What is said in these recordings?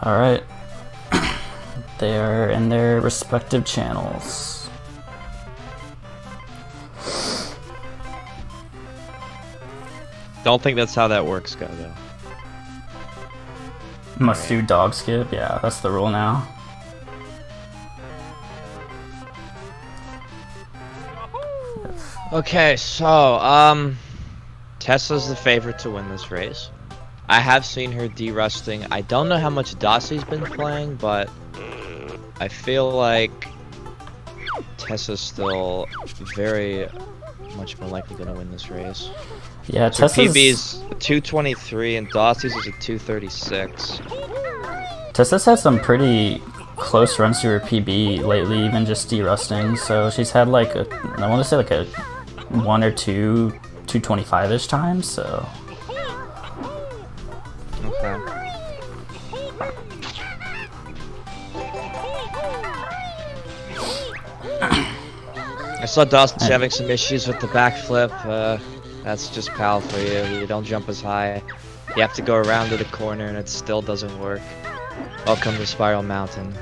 Alright. They are in their respective channels. Don't think that's how that works, go though. Must do dog skip, yeah, that's the rule now. Okay, so, Tessa's the favorite to win this race. I have seen her de-rusting. I don't know how much Dossey's been playing, but I feel like Tessa's still very much more likely going to win this race. Yeah, So Tessa's... PB's a 223 and Dossey's is a 236. Tessa's had some pretty close runs to her PB lately, even just de-rusting, so she's had like a, I want to say like a 1 or 2 225-ish times, so... Okay. I saw Dossey having some issues with the backflip. That's just PAL for you. You don't jump as high. You have to go around to the corner and it still doesn't work. Welcome to Spiral Mountain.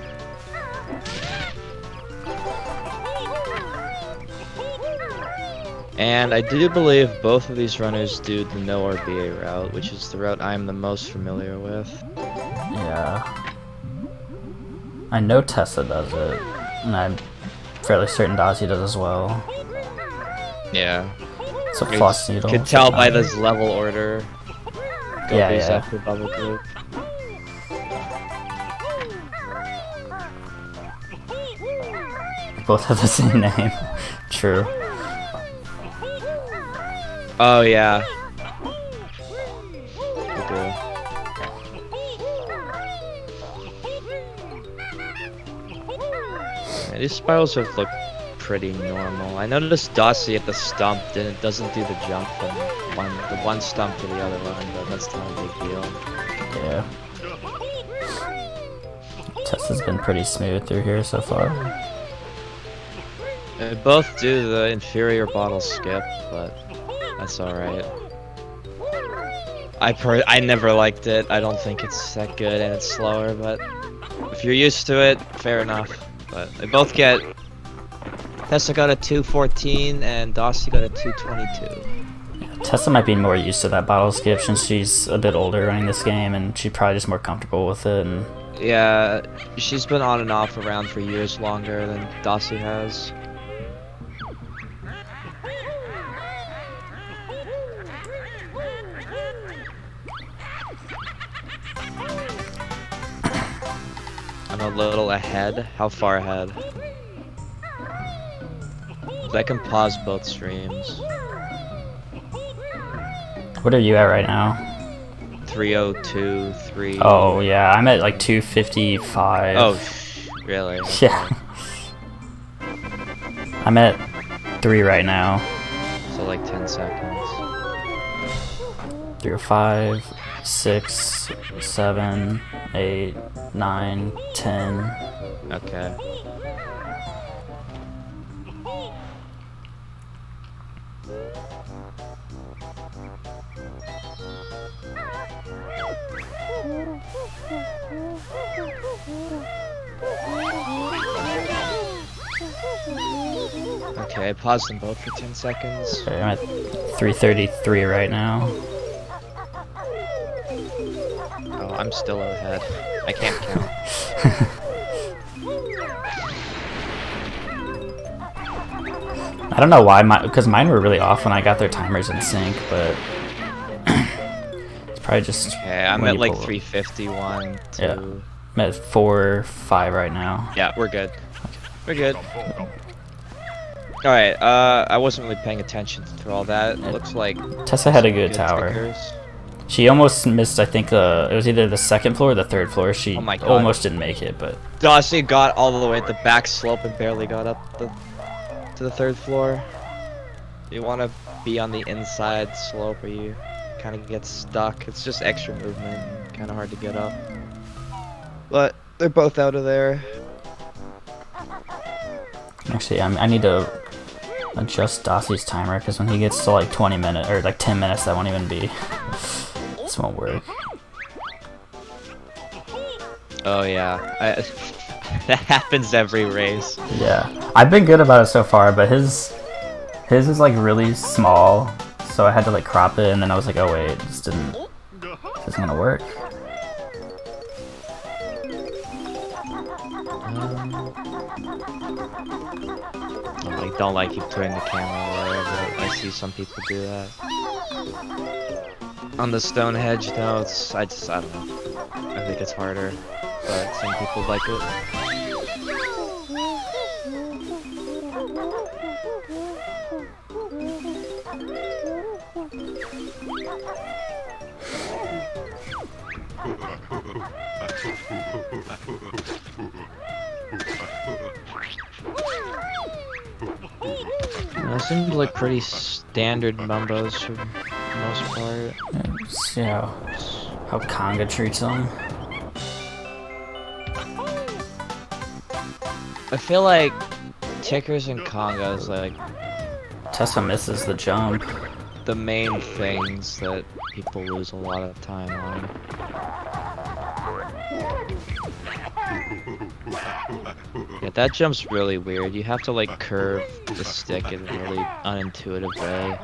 And I do believe both of these runners do the no RBA route, which is the route I'm the most familiar with. Yeah. I know Tessa does it, and I'm fairly certain Dossey does as well. Yeah. So floss needle. You can tell by this level order. Go Yeah, base yeah. after bubble group. Both have the same name. True. Oh yeah. Okay. Yeah, these spirals have looked pretty normal. I noticed Dossey at the stump doesn't do the jump from the one stump to the other one, but that's not a big deal. Yeah. Tessa's been pretty smooth through here so far. They both do the inferior bottle skip, but that's alright. I never liked it. I don't think it's that good and it's slower, but if you're used to it, fair enough. But they both get... Tessa got a 214 and Dossey got a 222. Tessa might be more used to that bottle skip since she's a bit older running this game and she's probably just more comfortable with it. And yeah, she's been on and off around for years longer than Dossey has. I'm a little ahead. How far ahead? I can pause both streams. what are you at right now? 302, 3. Oh yeah, I'm at like 255. Oh, really? Yeah. I'm at 3 right now. So like 10 seconds. 305, 6, 7, 8, 9, 10. Okay. Okay, I paused them both for 10 seconds. Okay, I'm at 333 right now. Oh, I'm still ahead. I can't count. I don't know why, because mine were really off when I got their timers in sync, but it's probably just... Okay, I'm at like 351, 2. Yeah. I'm at 4, 5 right now. Yeah, we're good. We're good. Alright, I wasn't really paying attention to all that. It looks like... Tessa had a good tower. Tickers. She almost missed, I think, it was either the second floor or the third floor. She Oh my God. almost didn't make it, but... Dossey got all the way at the back slope and barely got up to the third floor. You want to be on the inside slope where you kind of get stuck. It's just extra movement, kind of hard to get up. But they're both out of there. Actually, I need to adjust Dossey's timer, because when he gets to like 20 minutes, or like 10 minutes, that won't even be... This won't work. Oh yeah, that happens every race. Yeah, I've been good about it so far, but his is like really small, so I had to like crop it, and then I was like, oh wait, this isn't gonna work. I don't like you turning the camera away, but I see some people do that. On the stone hedge, though, I don't know. I think it's harder, but some people like it. Those seem like pretty standard Mumbos for the most part. Yeah, see how Conga treats them. I feel like tickers and congas like Tessa misses the jump. the main things that people lose a lot of time on. Yeah, that jump's really weird. You have to like curve the stick in a really unintuitive way.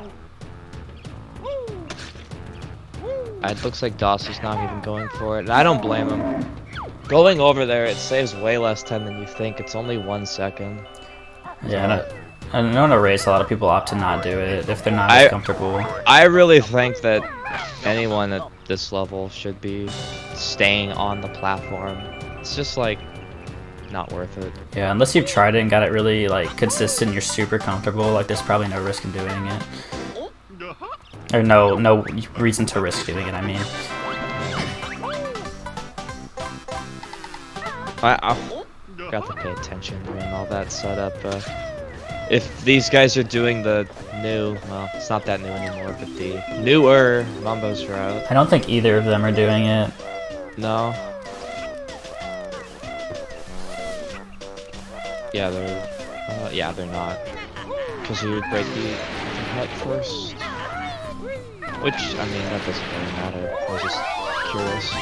It looks like Dossey's not even going for it, and I don't blame him. Going over there, it saves way less time than you think. It's only 1 second. Yeah, I know in a race, a lot of people opt to not do it if they're not as comfortable. I really think that anyone at this level should be staying on the platform. It's just like not worth it. Yeah, unless you've tried it and got it really like consistent, you're super comfortable. Like there's probably no risk in doing it, or no reason to risk doing it. I mean, I got to pay attention during all that setup. If these guys are doing the new, well, it's not that new anymore, but the newer Mumbos route. I don't think either of them are doing it. No. Yeah, they're not. Because you would break the head first. Which, I mean, that doesn't really matter. I was just curious.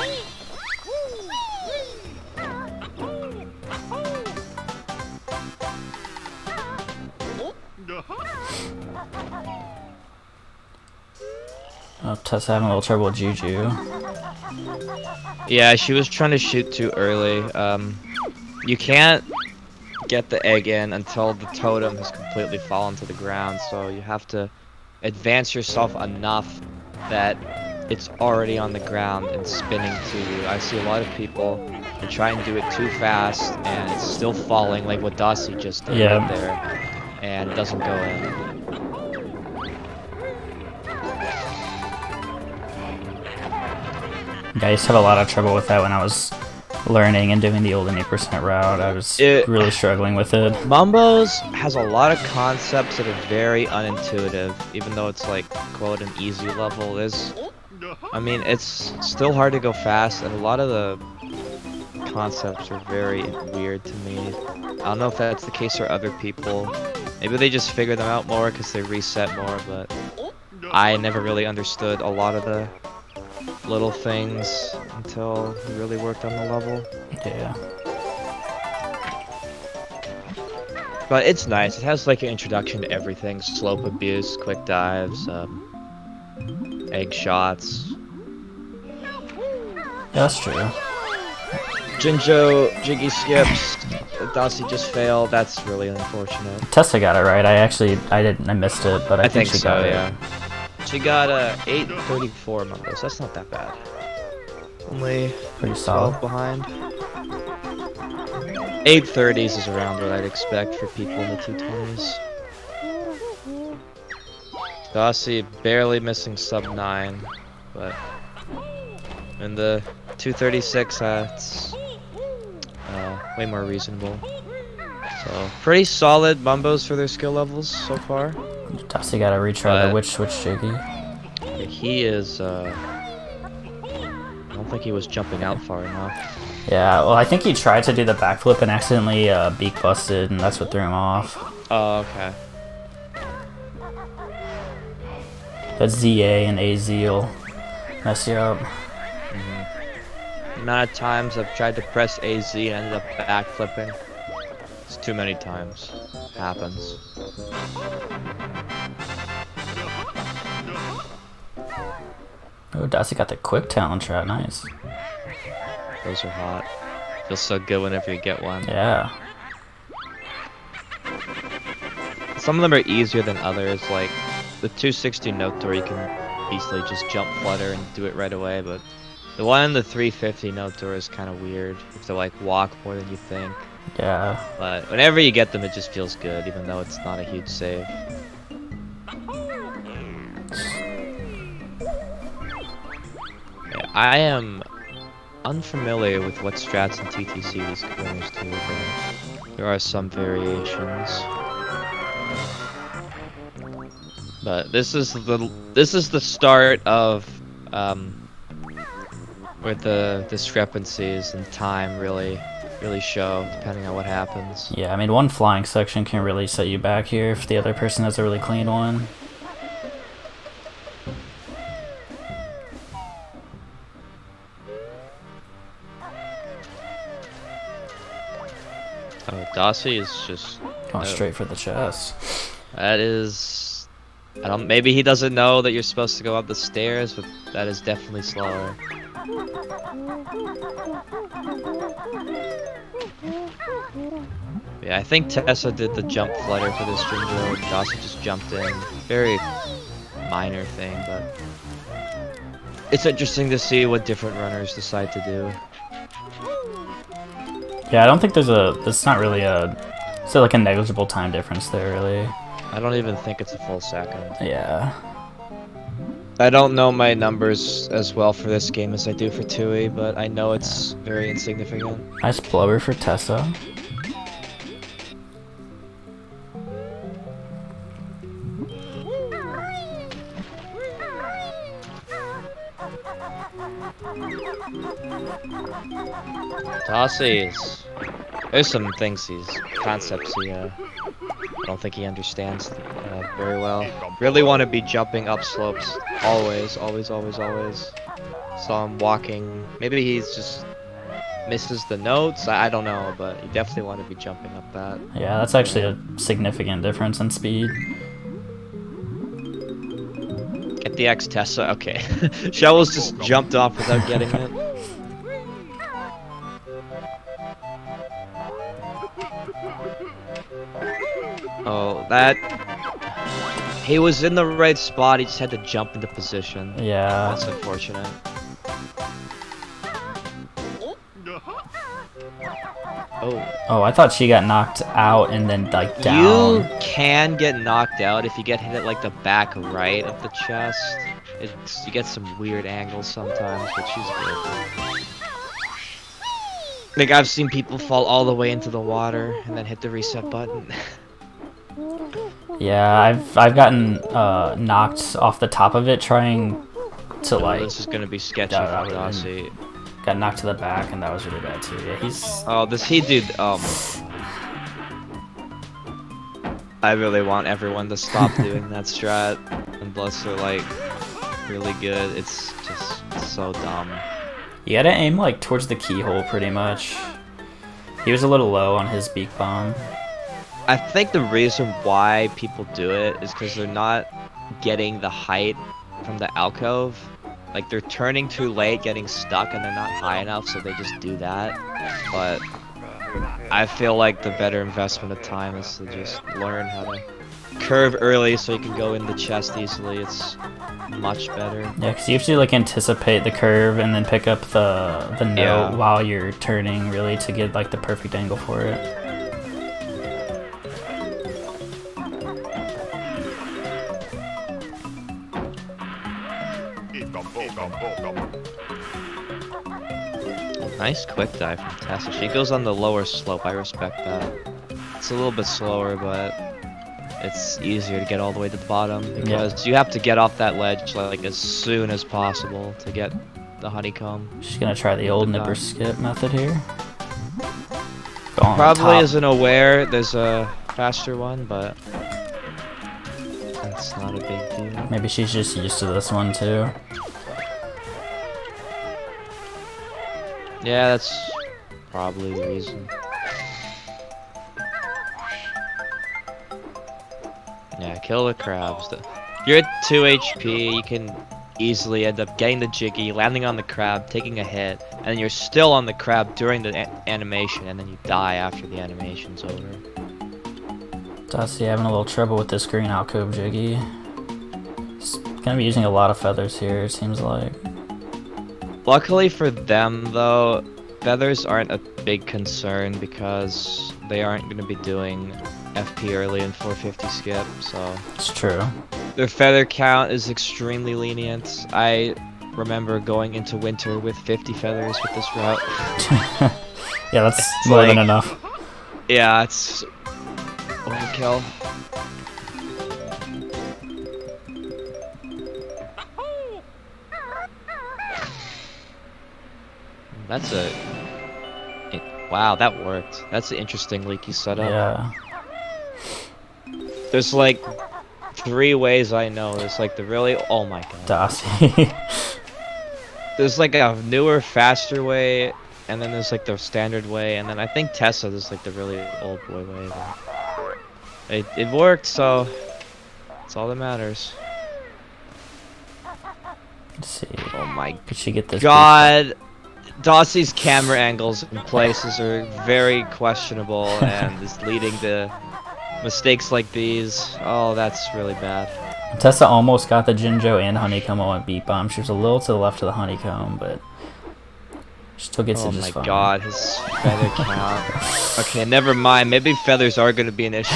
Oh, Tessa having a little trouble with Juju. Yeah, she was trying to shoot too early. You can't get the egg in until the totem has completely fallen to the ground, so you have to advance yourself enough that it's already on the ground and spinning to you. I see a lot of people that try and do it too fast and it's still falling, like what Dossey just did right there, and it doesn't go in. Yeah, I used to have a lot of trouble with that when I was learning and doing the old 8% route. I was really struggling with it. Mumbos has a lot of concepts that are very unintuitive, even though it's like, quote, an easy level. I mean, it's still hard to go fast, and a lot of the concepts are very weird to me. I don't know if that's the case for other people. Maybe they just figure them out more because they reset more, but I never really understood a lot of the little things until we really worked on the level. Yeah. But it's nice. It has like an introduction to everything: slope abuse, quick dives, egg shots. Yeah, that's true. Jinjo jiggy skips. Dossey just failed. That's really unfortunate. Tessa got it right. I missed it, but I think she so. got it. Yeah. She got 834 Mumbos. That's not that bad. Only pretty solid behind. 830s is around what I'd expect for people in the 220s. Dossey barely missing sub 9, but in the 236, it's way more reasonable. So pretty solid Mumbos for their skill levels so far. Dossey got to retry the witch switch jiggy. He is, I don't think he was jumping out far enough. Yeah, well, I think he tried to do the backflip and accidentally beak busted, and that's what threw him off. Oh, okay. That ZA and AZ will mess you up. The amount of times I've tried to press AZ and ended up backflipping. It's too many times. Happens. Oh, Dossey got the quick talent trap. Nice. Those are hot. Feels so good whenever you get one. Yeah. Some of them are easier than others, like the 260 note door you can easily just jump flutter and do it right away, but the one in the 350 note door is kind of weird. You have to like walk more than you think. Yeah. But whenever you get them, it just feels good, even though it's not a huge save. Yeah, I am unfamiliar with what strats in TTC these corners do, but there are some variations. But this is the start of where the discrepancies in time really show, depending on what happens. Yeah, I mean, one flying section can really set you back here if the other person has a really clean one. Oh, Dossey is just Going straight for the chest. That is, I don't. Maybe he doesn't know that you're supposed to go up the stairs, but that is definitely slower. Yeah, I think Tessa did the jump flutter for this Jinjo. Dossey just jumped in. Very minor thing, but it's interesting to see what different runners decide to do. Yeah, I don't think it's not really it's like a negligible time difference there, really. I don't even think it's a full second. Yeah. I don't know my numbers as well for this game as I do for Tui, but I know it's very insignificant. Nice blower for Tessa. Dossey is... There's some things concepts I don't think he understands very well. Really want to be jumping up slopes always. Saw him walking. Maybe he's just misses the notes. I don't know, but you definitely want to be jumping up that. Yeah, that's actually a significant difference in speed. Get the X Tessa. Okay. Shovels just jumped off without getting it. Oh, that... He was in the right spot, he just had to jump into position. Yeah. That's unfortunate. Oh, I thought she got knocked out and then, like, down. You can get knocked out if you get hit at, like, the back right of the chest. You get some weird angles sometimes, but she's good. Like, I've seen people fall all the way into the water and then hit the reset button. Yeah, I've gotten knocked off the top of it trying to like. This is gonna be sketchy for Dossey. Got knocked to the back, and that was really bad too. Yeah, he's. Oh, he dude. I really want everyone to stop doing that strat unless they're like really good. It's just so dumb. You gotta aim like towards the keyhole pretty much. He was a little low on his beak bomb. I think the reason why people do it is because they're not getting the height from the alcove. Like, they're turning too late, getting stuck, and they're not high enough, so they just do that. But I feel like the better investment of time is to just learn how to curve early so you can go in the chest easily. It's much better. Yeah, because you have to like anticipate the curve and then pick up the note while you're turning, really, to get like the perfect angle for it. Nice quick dive from Tessa. She goes on the lower slope. I respect that. It's a little bit slower, but it's easier to get all the way to the bottom because you have to get off that ledge like as soon as possible to get the honeycomb. She's gonna try the old nipper skip method here. Probably isn't aware there's a faster one, but that's not a big deal. Maybe she's just used to this one too. Yeah, that's probably the reason. Yeah, kill the crabs. You're at 2 HP, you can easily end up getting the Jiggy, landing on the crab, taking a hit, and then you're still on the crab during the animation, and then you die after the animation's over. Dossey having a little trouble with this green alcove Jiggy. He's gonna be using a lot of feathers here, it seems like. Luckily for them, though, feathers aren't a big concern because they aren't going to be doing FP early in 450 skip, so... It's true. Their feather count is extremely lenient. I remember going into winter with 50 feathers with this route. Yeah, that's more than enough. Yeah, it's overkill. That's wow, that worked. That's an interesting leaky setup. Yeah. There's like 3 ways I know. There's like the really, oh my god. Dossey. There's like a newer, faster way, and then there's like the standard way, and then I think Tessa is like the really old boy way. But it worked, so that's all that matters. Let's see. Oh my Could she get this? god. Dossey's camera angles and places are very questionable and is leading to mistakes like these. Oh, that's really bad. Tessa almost got the Jinjo and Honeycomb on Beat Bomb. She was a little to the left of the Honeycomb, but she still gets it just fine. Oh my god, his feather count. Okay, never mind. Maybe feathers are going to be an issue.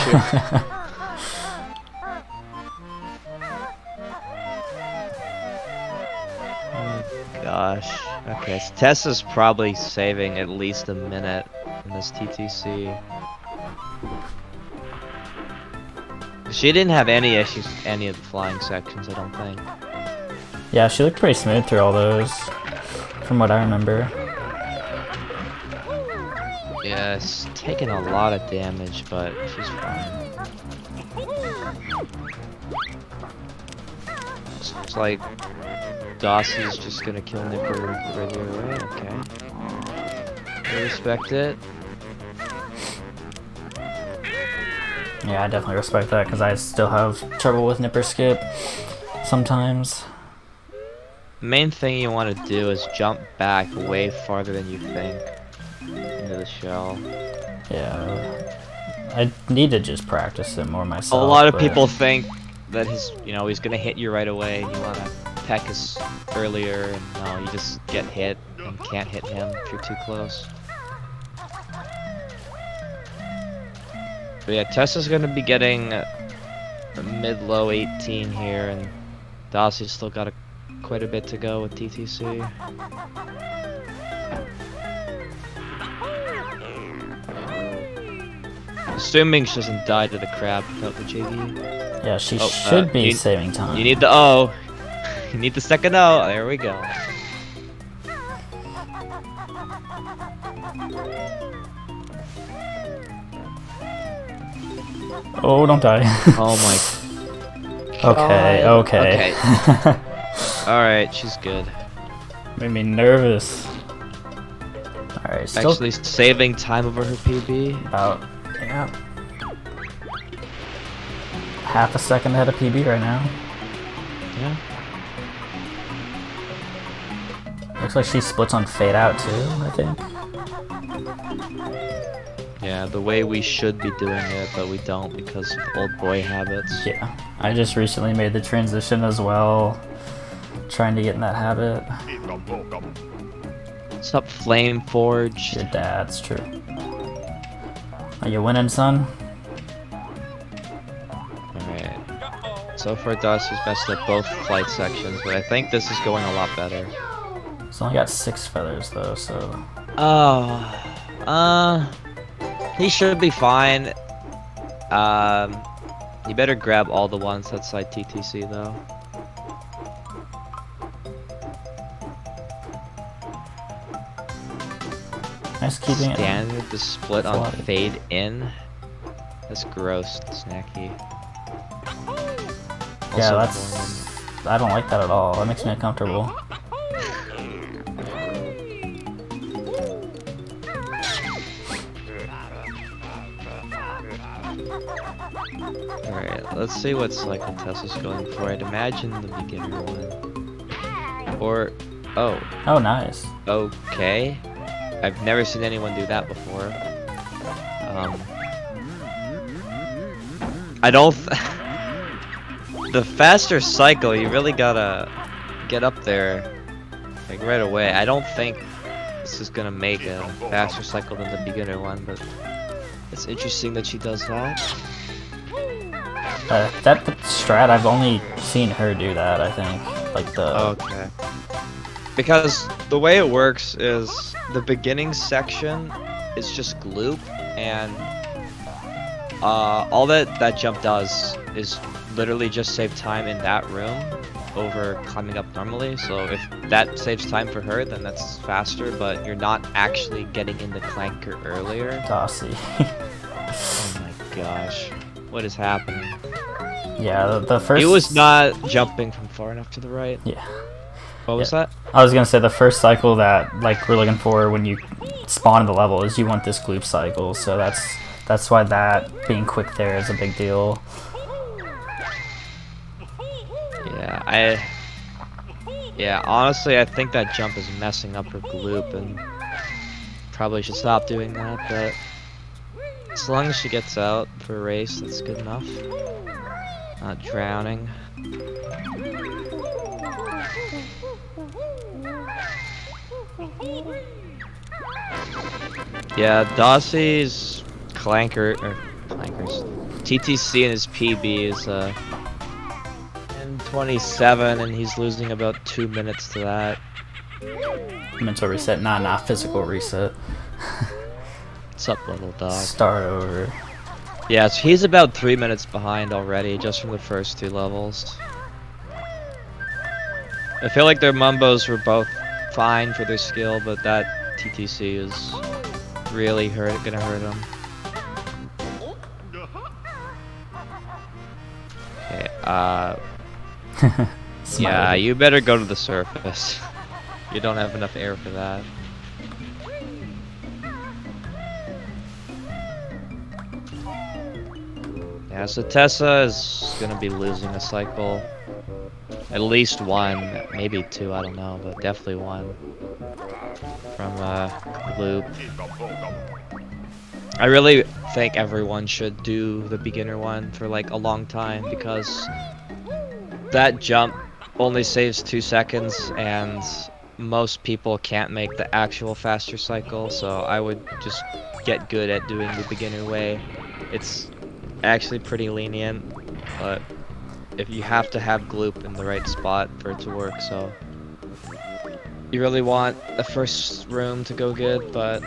Oh gosh. Okay, so Tessa's probably saving at least a minute in this TTC. She didn't have any issues with any of the flying sections, I don't think. Yeah, she looked pretty smooth through all those, from what I remember. Yeah, it's taking a lot of damage, but she's fine. It's like Dossey's just gonna kill Nipper right away. Okay, I respect it. Yeah, I definitely respect that because I still have trouble with Nipper skip sometimes. The main thing you want to do is jump back way farther than you think into the shell. Yeah, I need to just practice it more myself. A lot of people think that he's gonna hit you right away, and you want to peck us earlier, and no, you just get hit and can't hit him if you're too close. But yeah, Tessa's gonna be getting a mid-low 18 here, and Dossey's still got quite a bit to go with TTC. Assuming she doesn't die to the crab without the Jiggy. Yeah, she should be saving time. You need the O. You need the second O. There we go. Oh, don't die. Oh my. Okay, okay. Alright, she's good. Made me nervous. Alright, still Actually saving time over her PB. about, yeah. Half a second ahead of PB right now. Yeah. Looks like she splits on fade out too, I think. Yeah, the way we should be doing it, but we don't because of old boy habits. Yeah, I just recently made the transition as well, trying to get in that habit. What's up, Flame Forge? Your dad's true. Are you winning, son? Alright. So far, Dossey's messed up both flight sections, but I think this is going a lot better. He's only got 6 feathers though, so. Oh, he should be fine. You better grab all the ones outside TTC though. Nice keeping it. Standard the split on fade in. That's gross, snacky. Yeah, Also that's. I don't like that at all. That makes me uncomfortable. Alright, let's see what cycle Tessa's going for. I'd imagine the beginner one. Or, oh, Oh, nice. okay. I've never seen anyone do that before. I don't. The faster cycle, you really gotta get up there like right away. I don't think this is gonna make a faster cycle than the beginner one, but it's interesting that she does that. That strat, I've only seen her do that, I think. Like the... Okay. Because the way it works is the beginning section is just gloop, and all that jump does is literally just save time in that room over climbing up normally. So if that saves time for her, then that's faster, but you're not actually getting in the clanker earlier. Dossey. Oh my gosh. What is happening? Yeah, the first... He was not jumping from far enough to the right. Yeah. What was that? I was gonna say the first cycle that like we're looking for when you spawn in the level is you want this gloop cycle, so that's why that being quick there is a big deal. Yeah, honestly, I think that jump is messing up her gloop, and probably should stop doing that, but as long as she gets out for a race, that's good enough. Not drowning. Yeah, Dossey's clankers, TTC and his PB is in 27, and he's losing about 2 minutes to that. Mental reset, nah, physical reset. What's up, little dog? Start over. Yeah, so he's about 3 minutes behind already, just from the first 2 levels. I feel like their mumbos were both fine for their skill, but that TTC is really gonna hurt him. Okay, yeah, you better go to the surface. You don't have enough air for that. Yeah, so Tessa is gonna be losing a cycle. At least 1, maybe 2, I don't know, but definitely 1 from loop. I really think everyone should do the beginner one for like a long time, because that jump only saves 2 seconds and most people can't make the actual faster cycle, so I would just get good at doing the beginner way. It's actually pretty lenient, but if you have to have gloop in the right spot for it to work, so you really want the first room to go good, but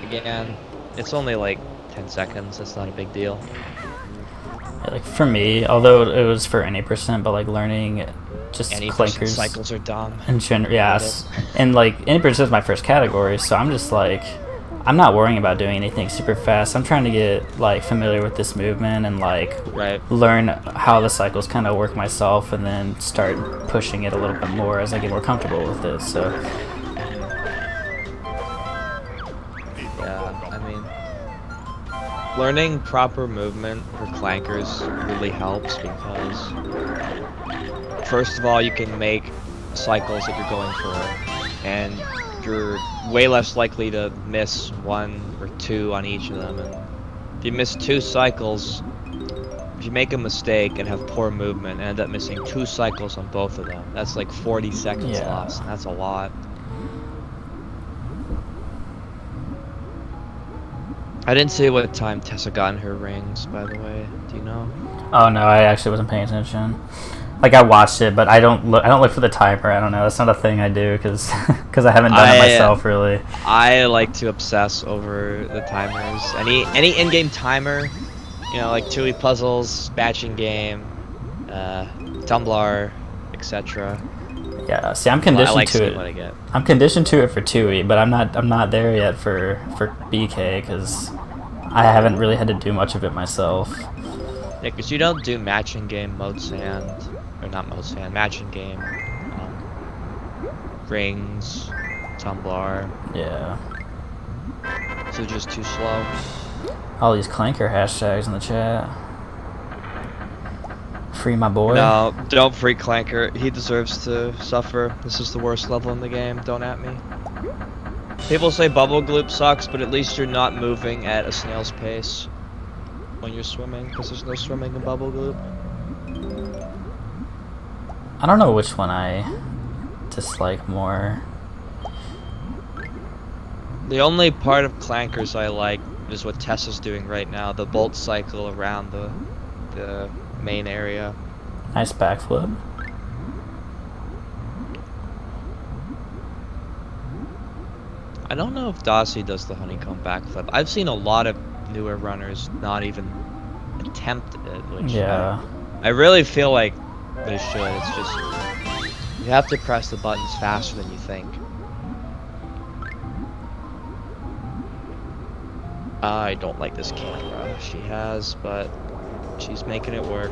again, it's only like 10 seconds, it's not a big deal. Yeah, like for me, although it was for any percent, but like learning just Any clankers cycles are dumb. in general, yes, and like any percent is my first category, so I'm just like, I'm not worrying about doing anything super fast. I'm trying to get like familiar with this movement and like learn how the cycles kind of work myself, and then start pushing it a little bit more as I get more comfortable with it. So yeah, I mean, learning proper movement for clankers really helps, because first of all, you can make cycles that you're going for, and you're way less likely to miss 1 or 2 on each of them. And if you miss 2 cycles, if you make a mistake and have poor movement and end up missing 2 cycles on both of them, that's like 40 seconds lost, and that's a lot. I didn't see what time Tessa got in her rings, by the way. Do you know? oh no, I actually wasn't paying attention. Like I watched it, but I don't look for the timer. I don't know. That's not a thing I do because I haven't done it myself really. I like to obsess over the timers. Any in-game timer, you know, like 2E puzzles, batching game, Tumblr, etc. Yeah, see, I'm conditioned to it. What I get. I'm conditioned to it for 2E, but I'm not there yet for BK because I haven't really had to do much of it myself. Yeah, because you don't do matching game mode sand. Or not mode sand, matching game, rings, Tumblr. Yeah. So just too slow. All these clanker hashtags in the chat. Free my boy. No, don't free Clanker. He deserves to suffer. This is the worst level in the game. Don't at me. People say Bubble Gloop sucks, but at least you're not moving at a snail's pace when you're swimming, because there's no swimming in Bubble Gloop. I don't know which one I dislike more. The only part of Clankers I like is what Tessa's doing right now, the bolt cycle around the main area. Nice backflip. I don't know if Dossey does the honeycomb backflip. I've seen a lot of newer runners not even attempt it, which Yeah. I really feel like they should. It's just you have to press the buttons faster than you think. I don't like this camera she has, but she's making it work.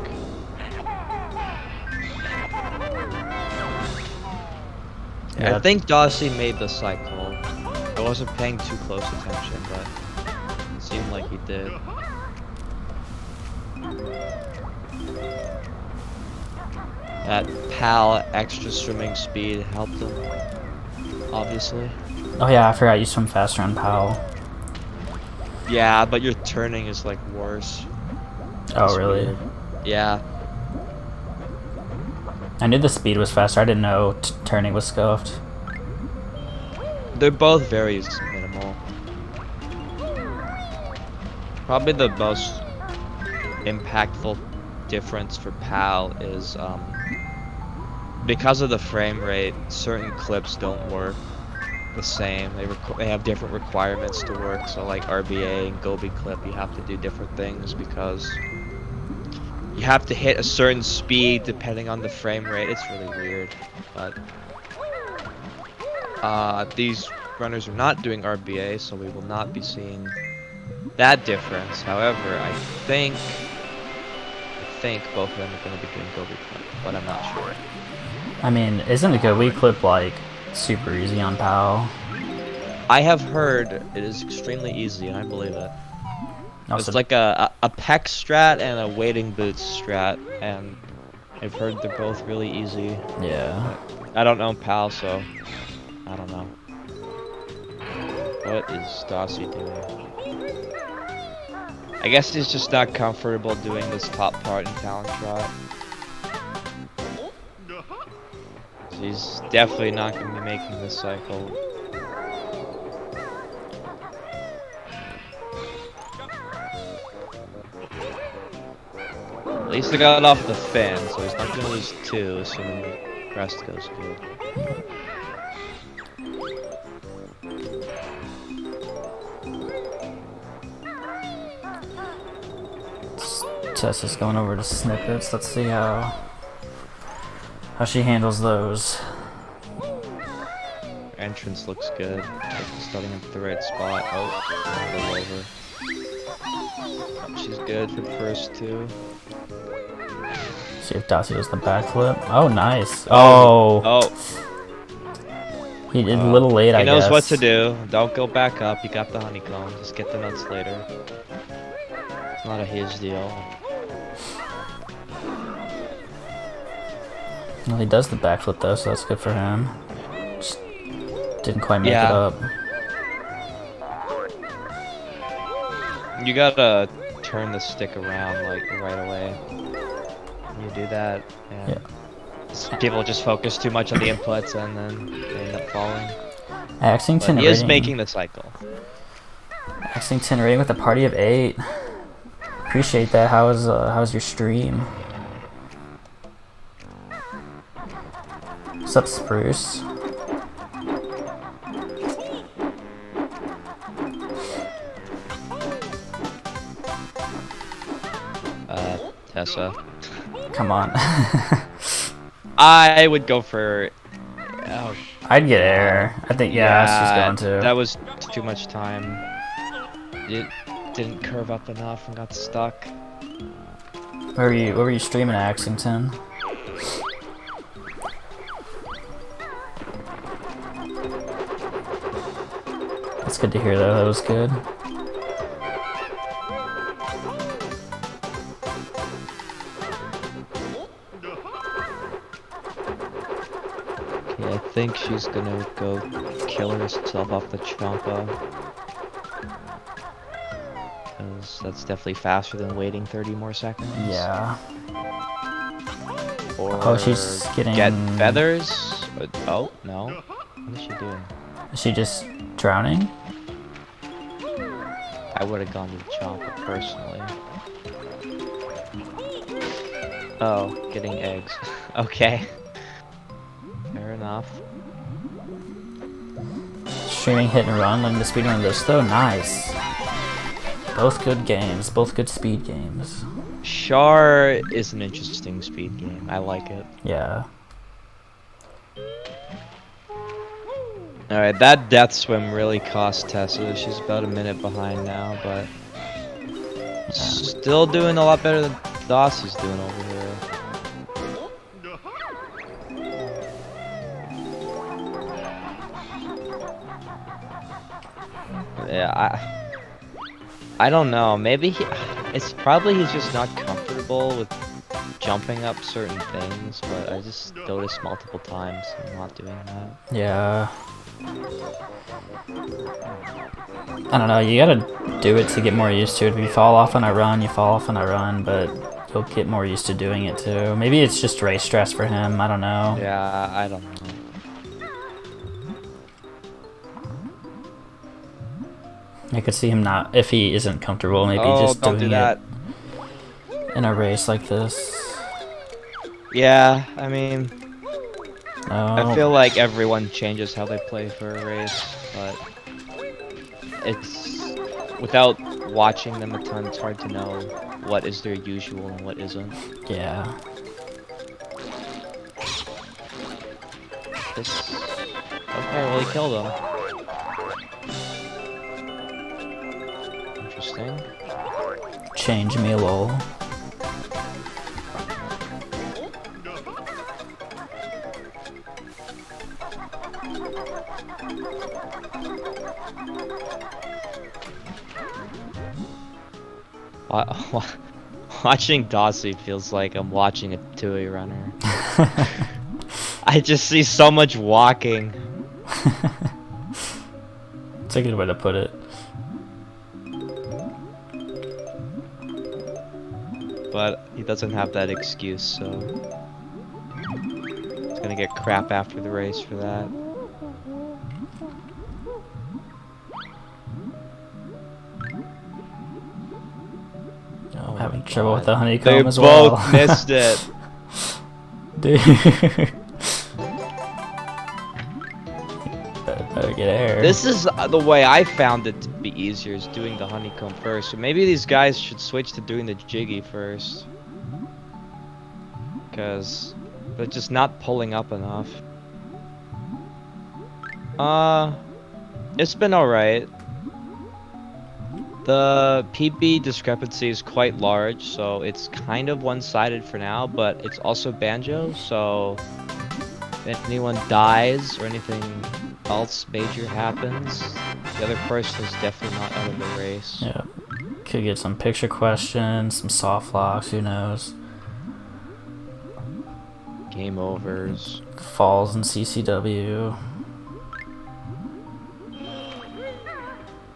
Yeah. I think Dossey made the cycle. I wasn't paying too close attention, but it seemed like he did. That PAL extra swimming speed helped him, obviously. Oh yeah, I forgot you swim faster on PAL. Yeah, but your turning is like worse. Oh It's really? weird. Yeah. I knew the speed was faster. I didn't know turning was scuffed. They're both very minimal. Probably the most impactful difference for PAL is because of the frame rate, certain clips don't work the same. They have different requirements to work. So like RBA and Gobi clip, you have to do different things because you have to hit a certain speed depending on the frame rate. It's really weird, but these runners are not doing RBA, so we will not be seeing that difference. However, I think both of them are going to be doing Gobi clip, but I'm not sure. I mean, isn't a Gobi clip like super easy on PAL? I have heard it is extremely easy, and I believe it. Also, It's like a pec strat and a wading boots strat, and I've heard they're both really easy. yeah. I don't know PAL, so I don't know. What is Dossey doing? I guess he's just not comfortable doing this top part in Talon Trot. So he's definitely not going to be making this cycle. At least I got off the fin, so he's not going to lose 2, assuming the rest goes good. Tessa's going over to snippets. Let's see how she handles those. Entrance looks good. Starting at the right spot. Oh, a little over. Oh, she's good for the first 2. See if Dossey does the backflip. Oh, nice. Oh. Oh. He did a little late, I guess. He knows what to do. Don't go back up. You got the honeycomb. Just get the nuts later. It's not a his deal. Well, he does the backflip though, so that's good for him. Just didn't quite make it up. You gotta turn the stick around like right away. When you do that, and people just focus too much on the inputs and then they end up falling. Axington But he is rating. making the cycle. Axington rating with a party of 8. Appreciate that. How was your stream? What's up, Spruce? Tessa. Come on. I would go for. Oh, I'd get air. I think she's going to. That was too much time. It didn't curve up enough and got stuck. Where were you streaming at, Axington? That's good to hear though, that was good. think she's gonna go kill herself off the Champa. Because that's definitely faster than waiting 30 more seconds. Yeah. Or Oh, she's getting... get feathers? Oh, no. What is she doing? Is she just drowning? I would have gone to the Champa personally. Oh, getting eggs. Okay. Fair enough. Streaming hit and run, letting the speedrun this though. Nice. Both good games, both good speed games. Char is an interesting speed game. I like it. Yeah. Alright, that death swim really cost Tessa. She's about a minute behind now, but still doing a lot better than Dossey's doing over here. Yeah, I don't know. Maybe it's probably he's just not comfortable with jumping up certain things, but I just noticed multiple times him not doing that. Yeah. I don't know, you gotta do it to get more used to it. If you fall off on a run, you fall off on a run, but you'll get more used to doing it too. Maybe it's just race stress for him, I don't know. Yeah, I don't know. I could see him not, if he isn't comfortable, maybe just don't doing do that. it in a race like this. Yeah, I mean, I No. feel like everyone changes how they play for a race, but it's without watching them a ton, it's hard to know what is their usual and what isn't. Yeah. Okay, well, he killed him. Interesting. Change me, lol. Watching Dossey feels like I'm watching a Tui runner. I just see so much walking. It's a good way to put it. But he doesn't have that excuse, so he's gonna get crap after the race for that. I'm having trouble with the honeycomb They as well. both missed it. Dude. Better get air. This is the way I found it to be easier, is doing the honeycomb first. So maybe these guys should switch to doing the jiggy first. Because they're just not pulling up enough. It's been alright. The PB discrepancy is quite large, so it's kind of one-sided for now, but it's also banjo, so if anyone dies or anything else major happens, the other person is definitely not out of the race. Yeah. Could get some picture questions, some soft locks, who knows. Game overs. Falls in CCW.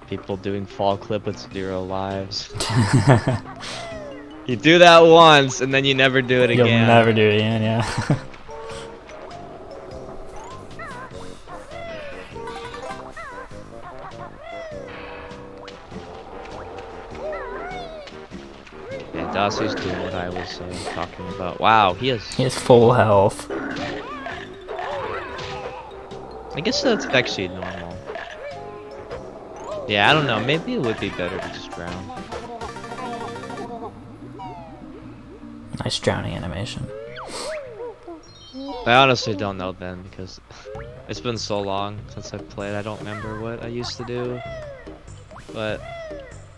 People doing fall clip with 0 lives. You do that once, and then you never do it again. You'll never do it again, yeah. Yeah, Dossey's doing what I was talking about. Wow, he has full health. I guess that's actually normal. Yeah, I don't know. Maybe it would be better to just drown. Nice drowning animation. I honestly don't know then, because it's been so long since I've played. I don't remember what I used to do. But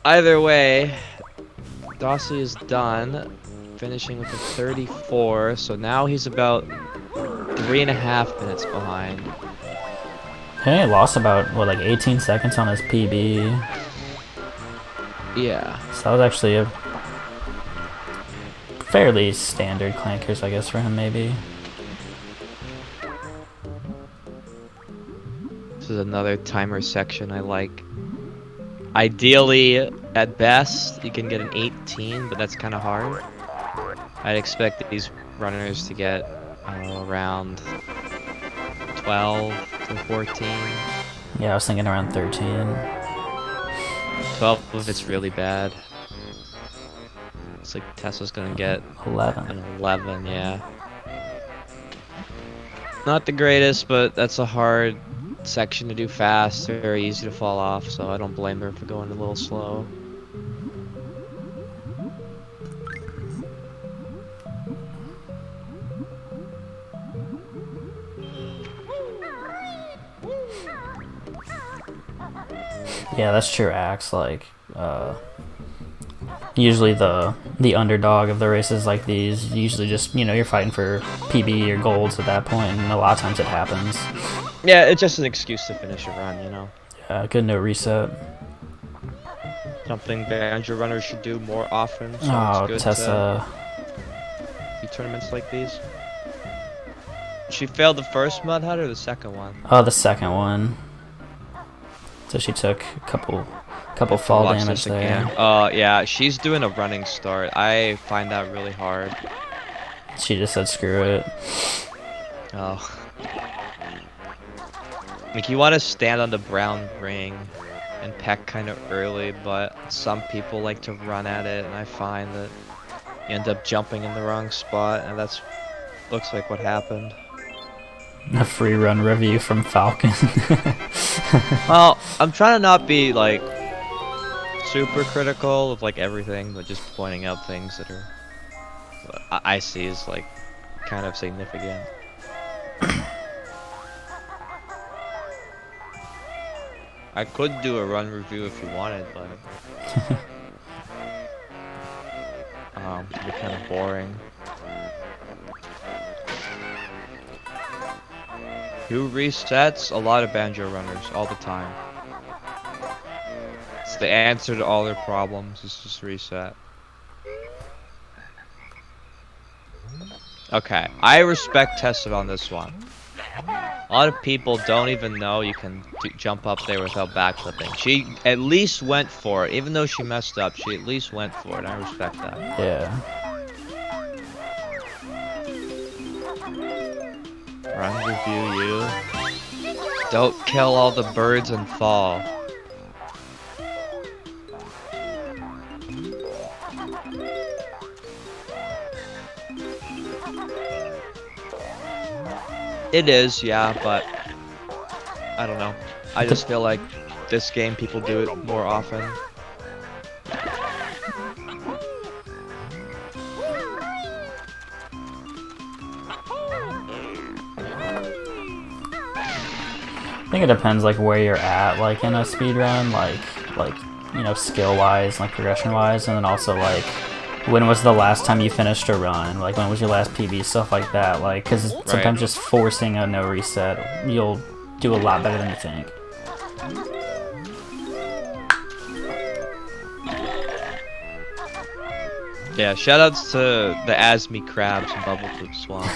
either way, Dossey is done, finishing with a 34. So now he's about 3.5 minutes behind. He only lost about, what, like 18 seconds on his PB. Yeah. So that was actually a fairly standard clankers, I guess, for him, maybe. This is another timer section I like. Ideally, at best, you can get an 18, but that's kind of hard. I'd expect these runners to get around 12 to 14. Yeah, I was thinking around 13. 12 if it's really bad. Looks like Tesla's gonna get 11. an 11, yeah. Not the greatest, but that's a hard section to do fast. Very easy to fall off, so I don't blame her for going a little slow. Yeah, that's true, Axe. Like, usually the underdog of the races like these, usually just, you know, you're fighting for PB or golds at that point, and a lot of times it happens. Yeah, it's just an excuse to finish a run, you know. Yeah, good no reset. Something banjo runners should do more often. So Oh, it's good Tessa. to do tournaments like these. She failed the first mud hut or the second one? Oh, the second one. So she took a couple fall Watch damage this there. again. Yeah, she's doing a running start. I find that really hard. She just said screw it. Oh. Like, you want to stand on the brown ring and peck kind of early, but some people like to run at it, and I find that you end up jumping in the wrong spot, and that's looks like what happened. A free run review from Falcon. Well, I'm trying to not be like super critical of like everything, but just pointing out things that are I see as like kind of significant. I could do a run review if you wanted, but it'd be kind of boring. Who resets? A lot of banjo runners all the time. It's the answer to all their problems, is just reset. Okay, I respect Tessa on this one. A lot of people don't even know you can jump up there without backflipping. She at least went for it, even though she messed up. She at least went for it. I respect that. Yeah. Run review you. Don't kill all the birds and fall. It is, yeah, but I don't know. I just feel like this game people do it more often. I think it depends like where you're at, like in a speed run, like you know, skill wise, like progression wise, and then also like when was the last time you finished a run, like when was your last PB, stuff like that, like because sometimes just forcing a no reset, you'll do a lot better than you think. Yeah, shoutouts to the Asmi crabs and Bubble Poop Swamp.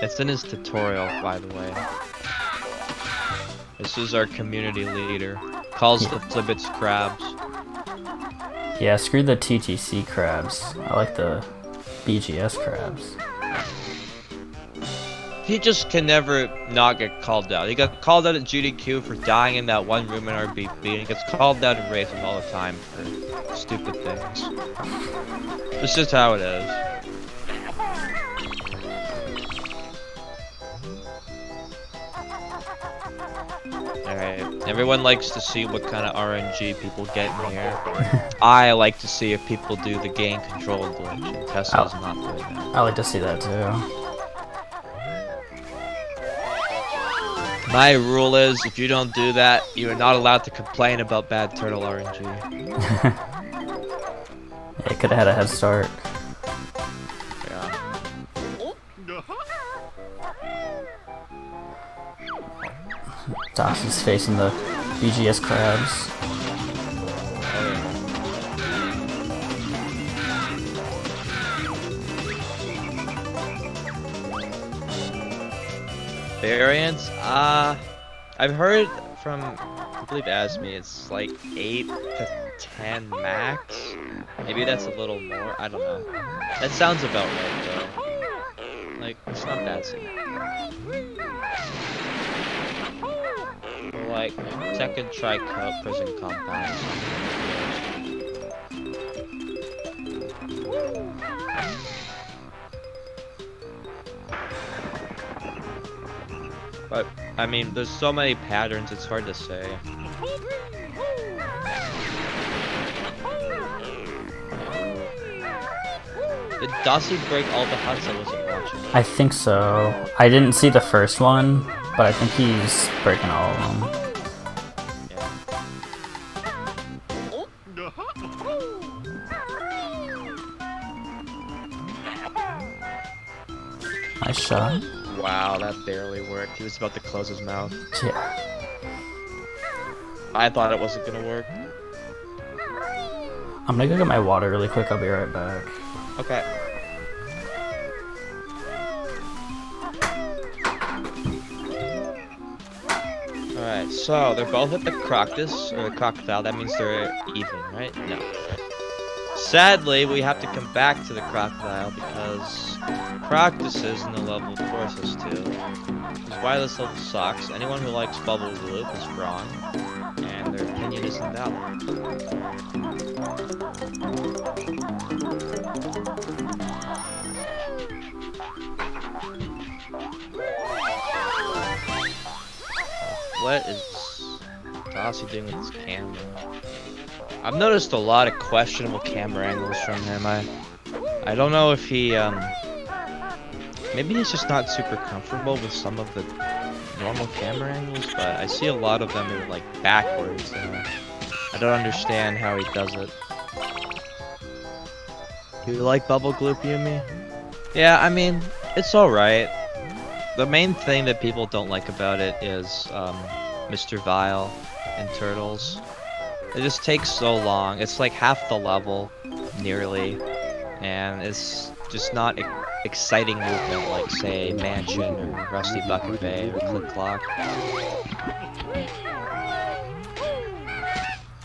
It's in his tutorial, by the way. This is our community leader. Calls the Flibbits crabs. Yeah, screw the TTC crabs. I like the BGS crabs. He just can never not get called out. He got called out at GDQ for dying in that one room in RBP, and he gets called out in races all the time for stupid things. It's just how it is. Alright, everyone likes to see what kind of RNG people get in here. I like to see if people do the gain control glitch, and Tesla's not doing that. I like to see that too. My rule is, if you don't do that, you are not allowed to complain about bad turtle RNG. It could have had a head start. Yeah. Dossey's facing the BGS crabs. variants? I've heard from, I believe Asmi, it's like 8 to 10 max. Maybe that's a little more. I don't know. That sounds about right though. Like, it's not bad scene. Or like second prison compound or something. But I mean, there's so many patterns, it's hard to say. Did Dossey break all the huts? I wasn't watching. I think so. I didn't see the first one, but I think he's breaking all of them. Yeah. Nice shot. Wow, that barely worked. He was about to close his mouth. Yeah. I thought it wasn't gonna work. I'm gonna go get my water really quick. I'll be right back. Okay. Alright, so they're both at the crocodile, or the crocodile. That means they're even, right? No. Sadly, we have to come back to the crocodile because practices in the level forces to. Which is why this level sucks. Anyone who likes Bubble Loop is wrong, and their opinion is invalid. What is Dossey doing with his camera? I've noticed a lot of questionable camera angles from him. I don't know if he maybe he's just not super comfortable with some of the normal camera angles, but I see a lot of them are like backwards, and I don't understand how he does it. You like Bubble Gloop, Yumi? Yeah, I mean, it's alright. The main thing that people don't like about it is Mr. Vile and Turtles. It just takes so long. It's like half the level, nearly, and it's just not exciting movement like, say, Mansion or Rusty Bucket Bay or Click Clock.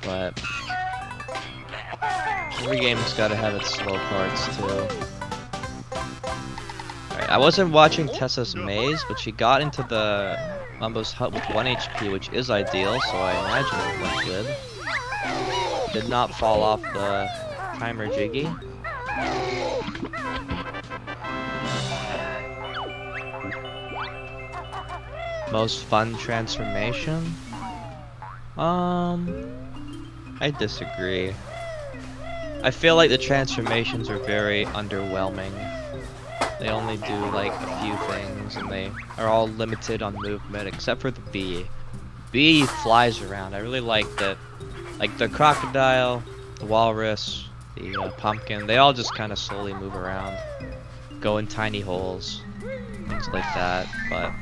But every game's gotta have its slow parts too. Alright, I wasn't watching Tessa's maze, but she got into the Mumbo's hut with 1 HP, which is ideal, so I imagine it went good. Did not fall off the timer jiggy. Most fun transformation? I disagree. I feel like the transformations are very underwhelming. They only do like a few things, and they are all limited on movement, except for the bee. Bee flies around. I really like that. Like the crocodile, the walrus, the pumpkin, they all just kind of slowly move around, go in tiny holes, things like that. But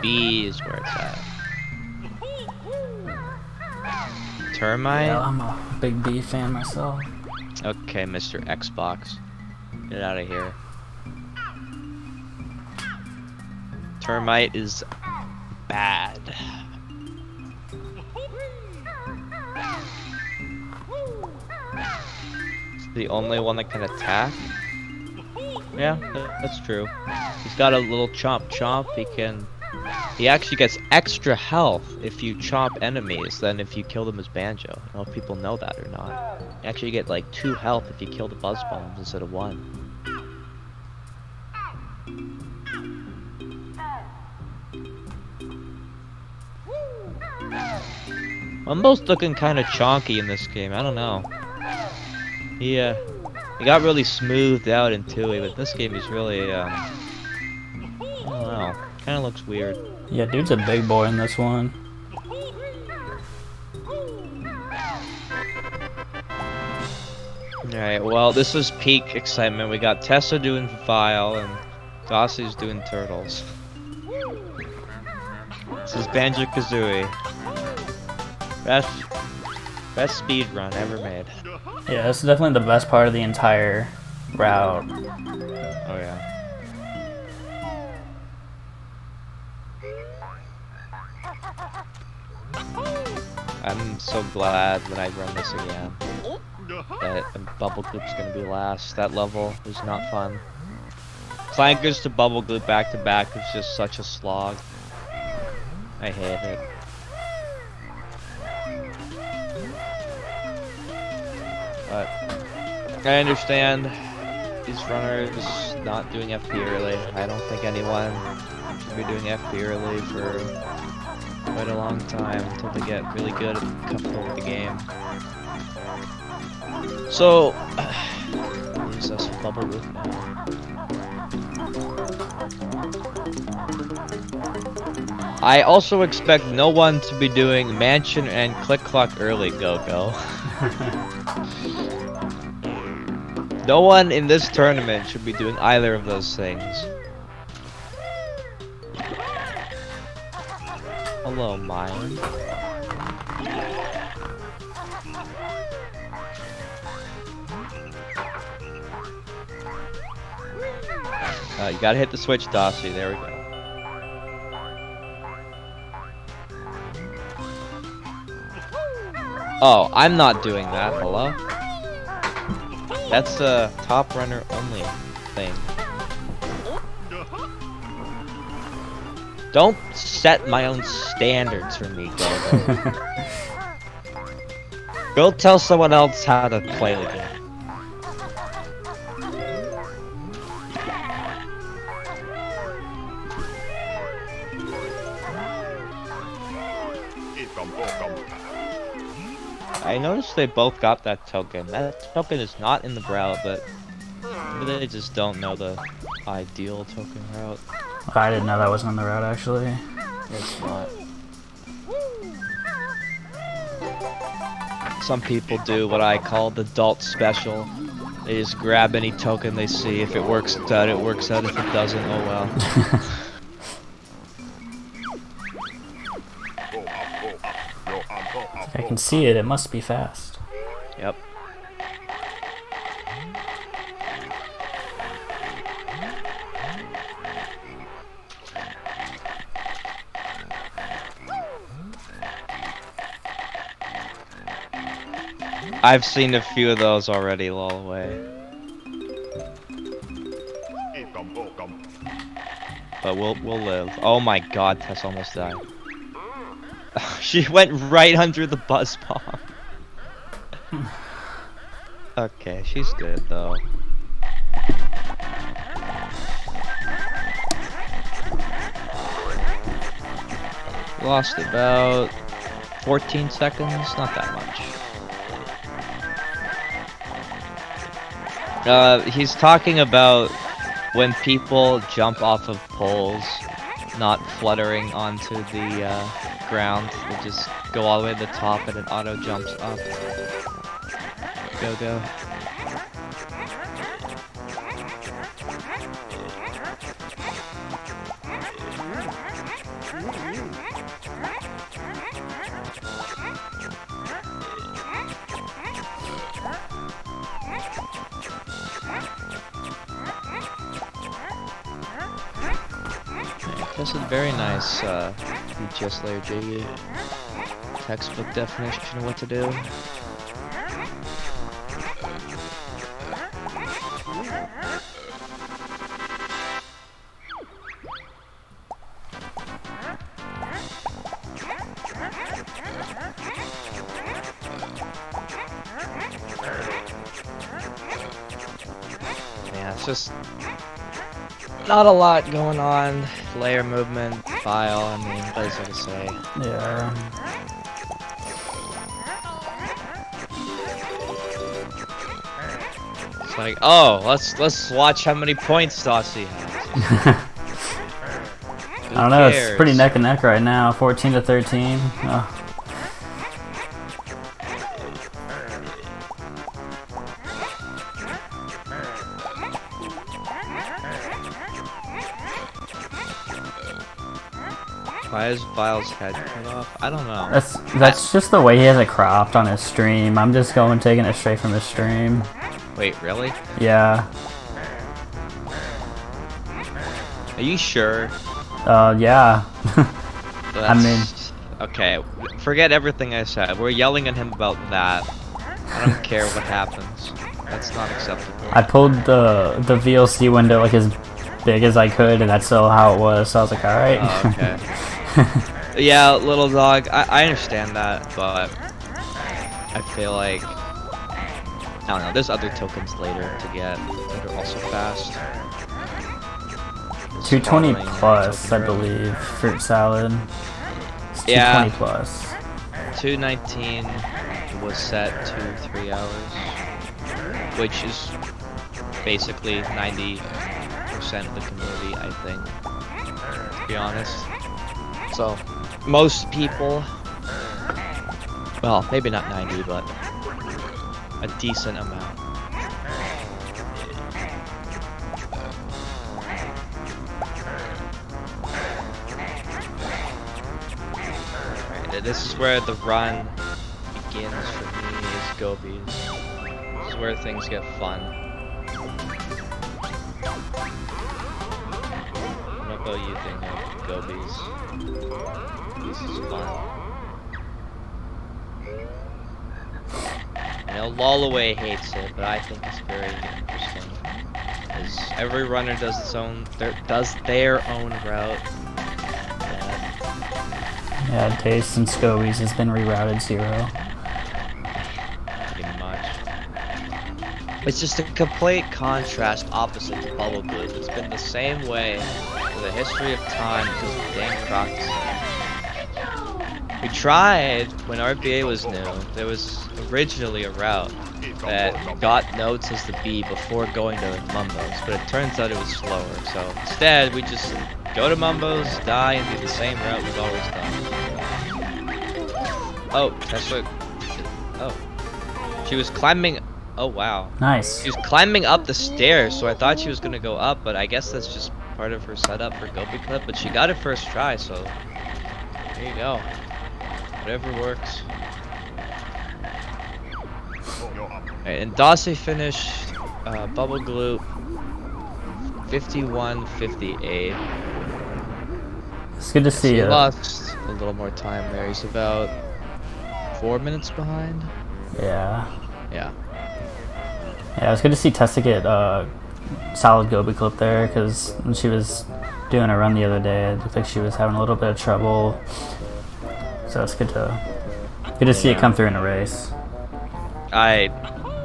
bee is where it's at. Termite? Yeah, I'm a big bee fan myself. Okay, Mr. Xbox. Get out of here. Termite is bad. It's the only one that can attack? Yeah, that's true. He's got a little chomp chomp. He actually gets extra health if you chomp enemies than if you kill them as Banjo. I don't know if people know that or not. You actually get like 2 health if you kill the Buzz Bombs instead of 1. Mumbo's looking kind of chonky in this game. I don't know. He got really smoothed out in 2, but this game he's really I don't know. Kind of looks weird. Yeah, dude's a big boy in this one. Alright, well, this is peak excitement. We got Tessa doing Vile and Dossey's doing Turtles. This is Banjo-Kazooie. Best speed run ever made. Yeah, this is definitely the best part of the entire route. Oh yeah. I'm so glad when I run this again that Bubble Gloop's gonna be last. That level is not fun. Clankers to Bubble Gloop back to back is just such a slog. I hate it. But I understand these runners not doing FP early. I don't think anyone should be doing FP early for quite a long time until they get really good and comfortable with the game. So, use us Bubble Gloop now. I also expect no one to be doing Mansion and Click Clock early, Go-Go. No one in this tournament should be doing either of those things. Hello, Mine. You gotta hit the switch, Dossey. There we go. Oh, I'm not doing that. Hello? That's a top runner only thing. Don't set my own standards for me, Go. Go tell someone else how to play the game. I noticed they both got that token. That token is not in the route, but maybe they just don't know the ideal token route. I didn't know that wasn't on the route, actually. It's not. Some people do what I call the adult special. They just grab any token they see. If it works out, it works out. If it doesn't, oh well. I can see it, it must be fast. Yep. I've seen a few of those already, lol away. But we'll live. Oh my god, Tess almost died. She went right under the buzz bomb. Okay, she's good though. Lost about 14 seconds, not that much. He's talking about when people jump off of poles, not fluttering onto the ground. They just go all the way to the top and it auto jumps up. Go. This is very nice, BGS layer JU. Textbook definition of what to do. Yeah, it's just not a lot going on. Layer movement, file, I mean, what is there to say? Yeah. It's like, oh, let's watch how many points Dossey has. I don't know, it's pretty neck and neck right now, 14 to 13. Oh. Why is Vile's head cut off? I don't know. That's just the way he has it cropped on his stream. I'm just going taking it straight from his stream. Wait, really? Yeah. Are you sure? Yeah. I mean, Okay, forget everything I said. We're yelling at him about that. I don't care what happens. That's not acceptable. I pulled the VLC window like as big as I could, and that's still how it was. So I was like, all right. Oh, okay. Yeah, little dog. I understand that, but I feel like I don't know. There's other tokens later to get that are also fast. 220 plus, I believe, fruit salad. It's 220 plus. 219 was set to 3 hours, which is basically 90% of the community, I think, to be honest. So, most people, well, maybe not 90, but a decent amount. Right, this is where the run begins for me, is Gobies. This is where things get fun. What about you think of Gobies? This is fun. I know Lollaway hates it, but I think it's very interesting. Because every runner does their own route. Yeah, Dace and Scobies has been rerouted 0. Pretty much. It's just a complete contrast opposite to Bubble Glue. It's been the same way for the history of time because of the damn Crocs. We tried when RBA was new. There was originally a route that got notes as the B before going to Mumbo's, but it turns out it was slower. So instead, we just go to Mumbo's, die, and do the same route we've always done. Oh, that's what. Oh, she was climbing. Oh wow. Nice. She was climbing up the stairs, so I thought she was gonna go up, but I guess that's just part of her setup for Gobi Clip. But she got it first try, so there you go. Whatever works. Alright, and Dossey finished Bubble Glue 51-58. It's good to see He you. lost a little more time there. He's about 4 minutes behind. Yeah. Yeah. Yeah, it was good to see Tessa get solid Gobi clip there, because when she was doing a run the other day, it looked like she was having a little bit of trouble. So it's good to see it come through in a race. I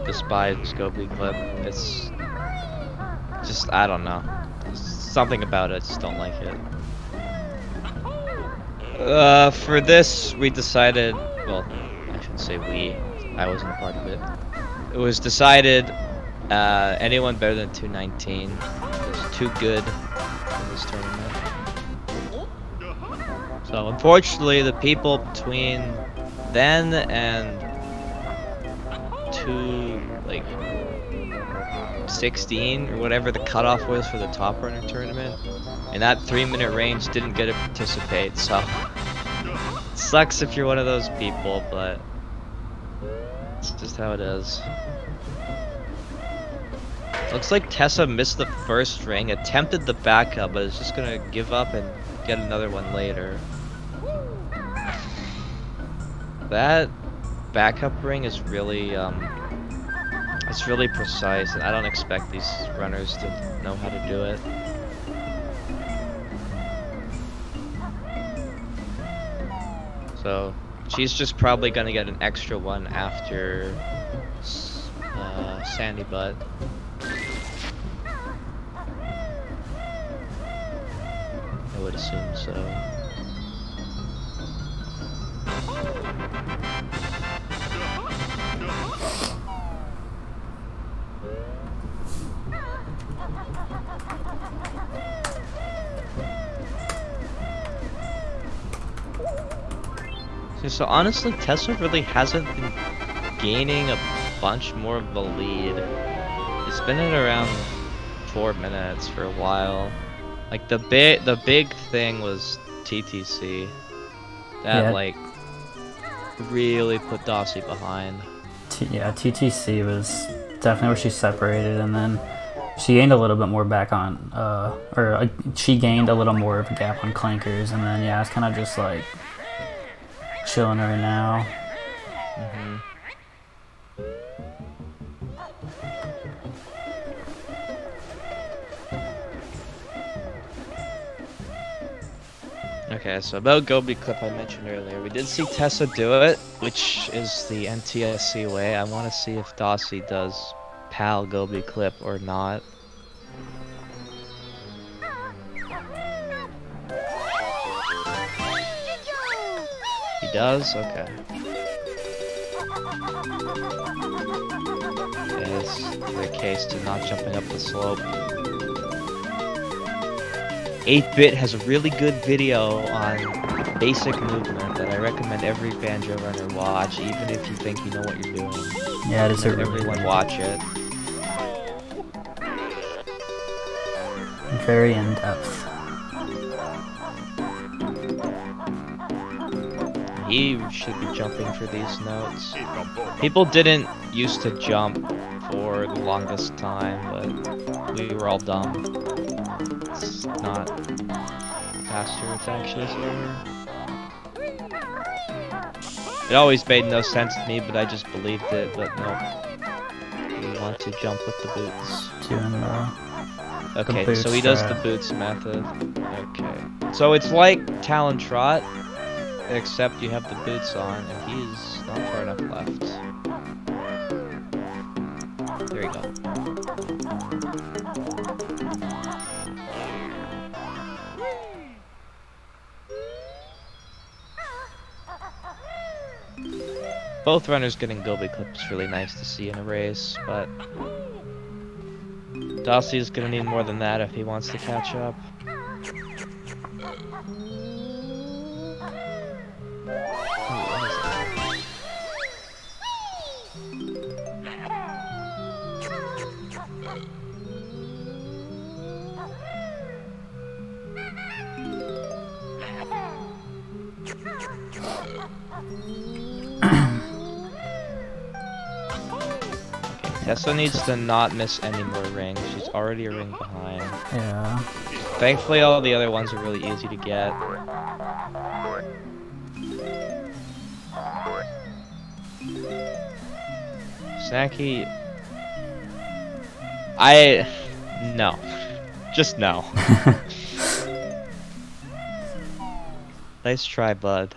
despise Gobi Clip. It's just, I don't know. There's something about it, I just don't like it. For this, we decided, well, I shouldn't say we, I wasn't a part of it. It was decided anyone better than 219 is too good in this tournament. So unfortunately, the people between then and 216 or whatever the cutoff was for the top runner tournament, in that 3-minute range didn't get to participate. So it sucks if you're one of those people, but it's just how it is. Looks like Tessa missed the first ring, attempted the backup, but is just gonna give up and get another one later. That backup ring is really, it's really precise, and I don't expect these runners to know how to do it. So she's just probably gonna get an extra one after Sandy Butt. I would assume so. So honestly, Tessa really hasn't been gaining a bunch more of a lead. It's been at around 4 minutes for a while. Like the big thing was TTC. That like really put Dossey behind. Yeah, TTC was definitely where she separated, and then she gained a little bit more back on, she gained a little more of a gap on Clankers, and then yeah, it's kind of just like chilling right now. Okay, so about Gobi Clip I mentioned earlier, we did see Tessa do it, which is the NTSC way. I want to see if Dossey does PAL Gobi Clip or not. He does? Okay. It's the case to not jumping up the slope. 8-Bit has a really good video on basic movement that I recommend every banjo runner watch, even if you think you know what you're doing. Yeah, it is a really everyone watch it. very in-depth. He should be jumping for these notes. People didn't used to jump for the longest time, but we were all dumb. It's not faster, it's actually slower. It always made no sense to me, but I just believed it, but no. We want to jump with the boots. 2 in a row. Okay, so he does the boots method. Okay. So it's like Talon Trot, except you have the boots on, and he's not far enough left. There you go. Both runners getting Gobi Clip is really nice to see in a race, but Dossey is gonna need more than that if he wants to catch up. Tessa needs to not miss any more rings. She's already a ring behind. Yeah. Thankfully, all the other ones are really easy to get. Snacky... No. Just no. Nice try, bud.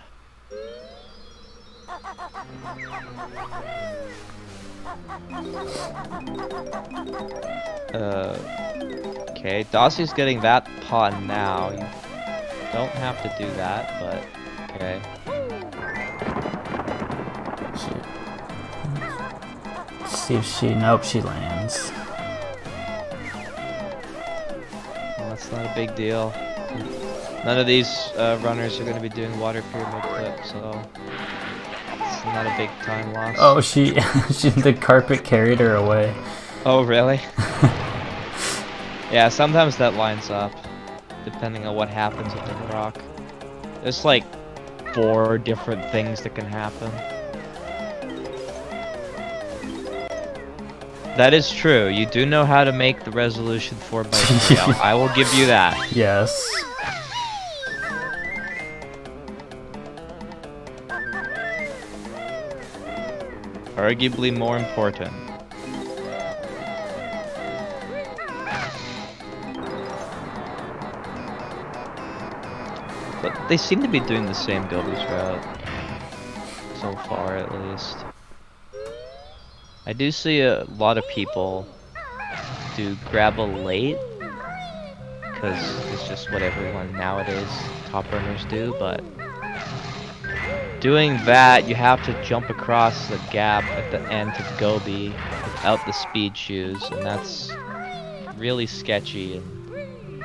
Okay, Dossey's getting that pawn now. You don't have to do that, but okay. See if she... Nope, she lands. Well, that's not a big deal. None of these runners are going to be doing water pyramid clip, so it's not a big time loss. Oh, the carpet carried her away. Oh, really? Yeah, sometimes that lines up, depending on what happens with the rock. There's like 4 different things that can happen. That is true. You do know how to make the resolution 4x3. I will give you that. Yes. Arguably more important. But they seem to be doing the same Gobi's route. So far, at least. I do see a lot of people do grabble late, because it's just what everyone nowadays top runners do, but doing that, you have to jump across the gap at the end of Gobi without the speed shoes, and that's really sketchy, and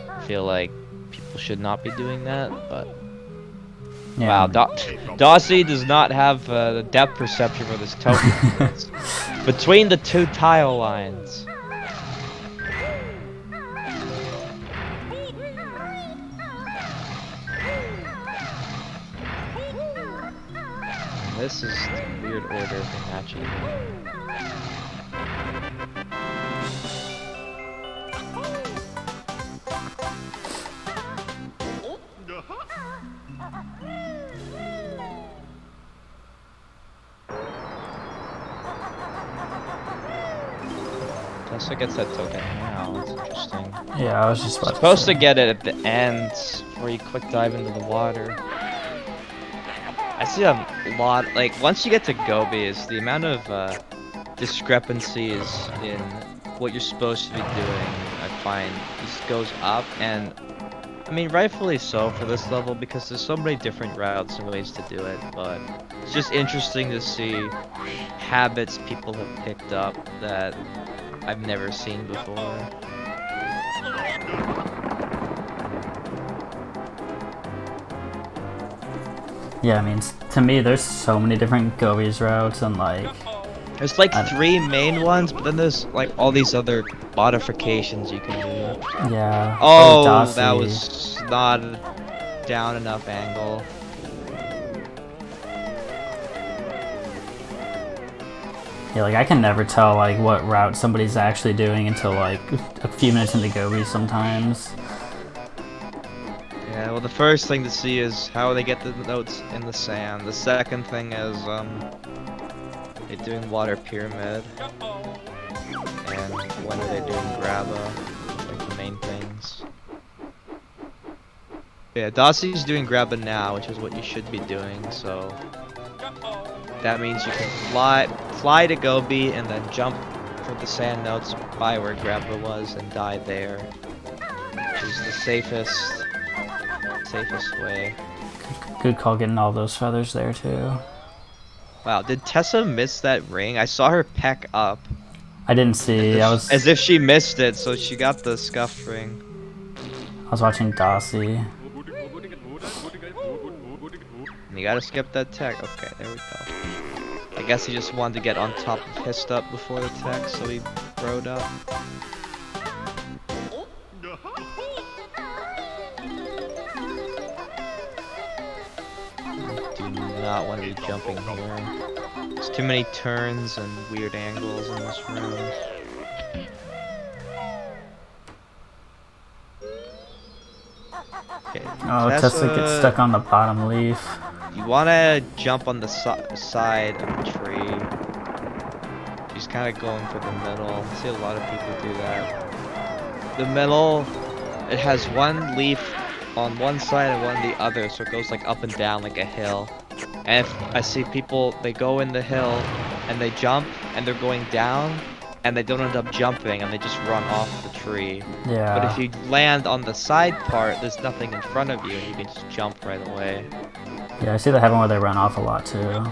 I feel like people should not be doing that, but yeah. wow, Dossey does not have the depth perception for this token. Between the 2 tile lines. This is the weird order of the matching. Tessa gets that token now. That's interesting. Yeah, I was just about Supposed to to get it at the end before you quick dive into the water. I see a lot, like, once you get to Gobies, the amount of discrepancies in what you're supposed to be doing, I find, just goes up, and I mean, rightfully so for this level, because there's so many different routes and ways to do it, but it's just interesting to see habits people have picked up that I've never seen before. Yeah, I mean, to me, there's so many different Gobies routes, and like... There's like 3 main ones, but then there's like all these other modifications you can do. Yeah. Oh, Dossey. that was not a down enough angle. Yeah, like I can never tell like what route somebody's actually doing until like a few minutes into Gobies sometimes. Yeah, well the first thing to see is how they get the notes in the sand. The second thing is they're doing water pyramid. And when are they doing grabba? Like the main things. Yeah, Dossey's doing grabba now, which is what you should be doing, so that means you can fly to Gobi and then jump for the sand notes by where grabba was and die there. Which is the safest way. Good call getting all those feathers there too. Wow, did Tessa miss that ring? I saw her peck up. I didn't see. As if she missed it, so she got the scuff ring. I was watching Dossey. And you gotta skip that tech. Okay, there we go. I guess he just wanted to get on top of hissed up before the tech, so he rode up. Do not want to be jumping here. There's too many turns and weird angles in this room. Okay, Oh, Tessa gets stuck on the bottom leaf. You wanna jump on the side of the tree. She's kind of going for the middle. I see a lot of people do that. The middle, it has one leaf on one side and one on the other, so it goes like up and down like a hill. And if I see people, they go in the hill and they jump and they're going down and they don't end up jumping and they just run off the tree. Yeah. But if you land on the side part, there's nothing in front of you and you can just jump right away. Yeah, I see that happen where they run off a lot too.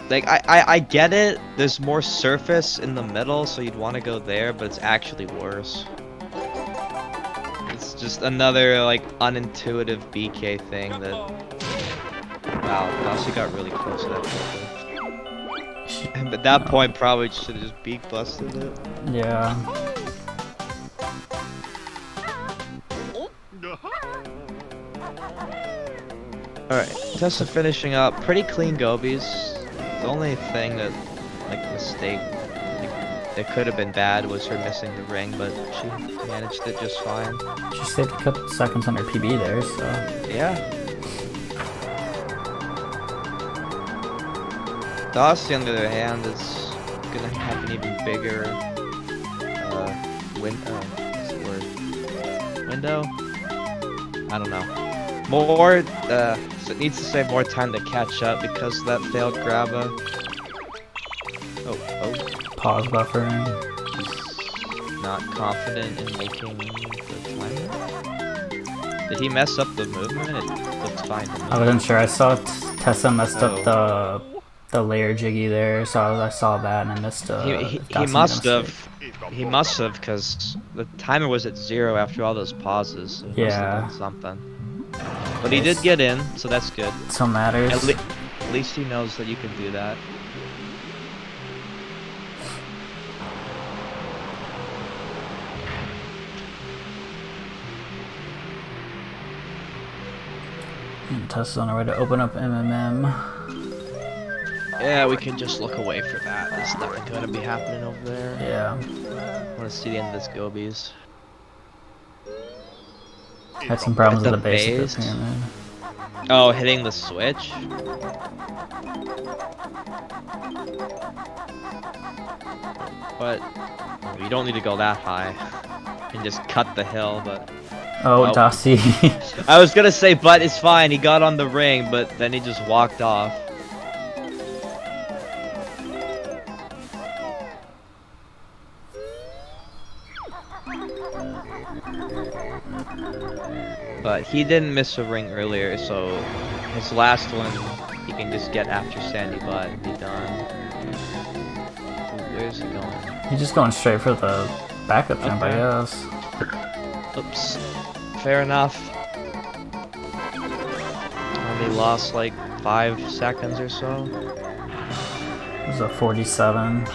Like, I get it, there's more surface in the middle, so you'd want to go there, but it's actually worse. It's just another, like, unintuitive BK thing that... Wow, Dossey got really close to that filter. And at that point, probably should have just beak busted it. Yeah. Alright, Tessa finishing up. Pretty clean gobies. The only thing that, like, mistake that could have been bad was her missing the ring, but she managed it just fine. She saved a couple seconds on her PB there, so... Yeah. Dossey, on the other hand, is gonna have an even bigger, what's the word? Window? I don't know. More, so it needs to save more time to catch up because of that failed grabba. Oh. Pause buffering. He's not confident in making the timer. Did he mess up the movement? It looked fine to me. I wasn't sure. I saw Tessa messed up the layer jiggy there, so I saw that and I missed he must have, because the timer was at 0 after all those pauses. So he must have done something. But he did get in, so that's good. So matters. At least he knows that you can do that. Tessa's on her way to open up MMM. Yeah, we can just look away for that. There's nothing gonna be happening over there. Yeah. I wanna see the end of this Gobies. Had some problems with the base of base. the pyramid. Oh, hitting the switch? But you don't need to go that high. You can just cut the hill, but... Oh, Dossey. I was gonna say, but it's fine. He got on the ring, but then he just walked off. But he didn't miss a ring earlier, so his last one he can just get after Sandy Butt and be done. Ooh, where's he going? He's just going straight for the backup jump, I guess. Oops. Fair enough. Only lost like 5 seconds or so. It was a 47.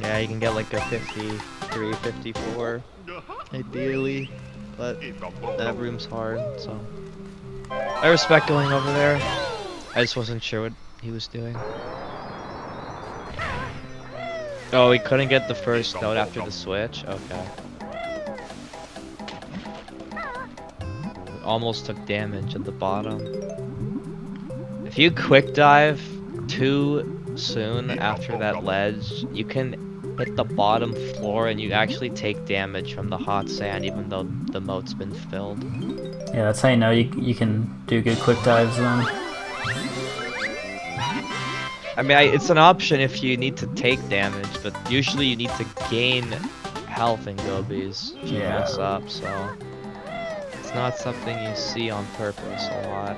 Yeah, you can get like a 53, 54, ideally, but that room's hard, so. I respect going over there. I just wasn't sure what he was doing. Oh, he couldn't get the first note after the switch? Okay. Almost took damage at the bottom. If you quick dive too soon after that ledge, you can hit the bottom floor and you actually take damage from the hot sand even though the moat's been filled. Yeah, that's how you know you can do good quick dives then. I mean, it's an option if you need to take damage, but usually you need to gain health in gobies if you mess up, so it's not something you see on purpose a lot.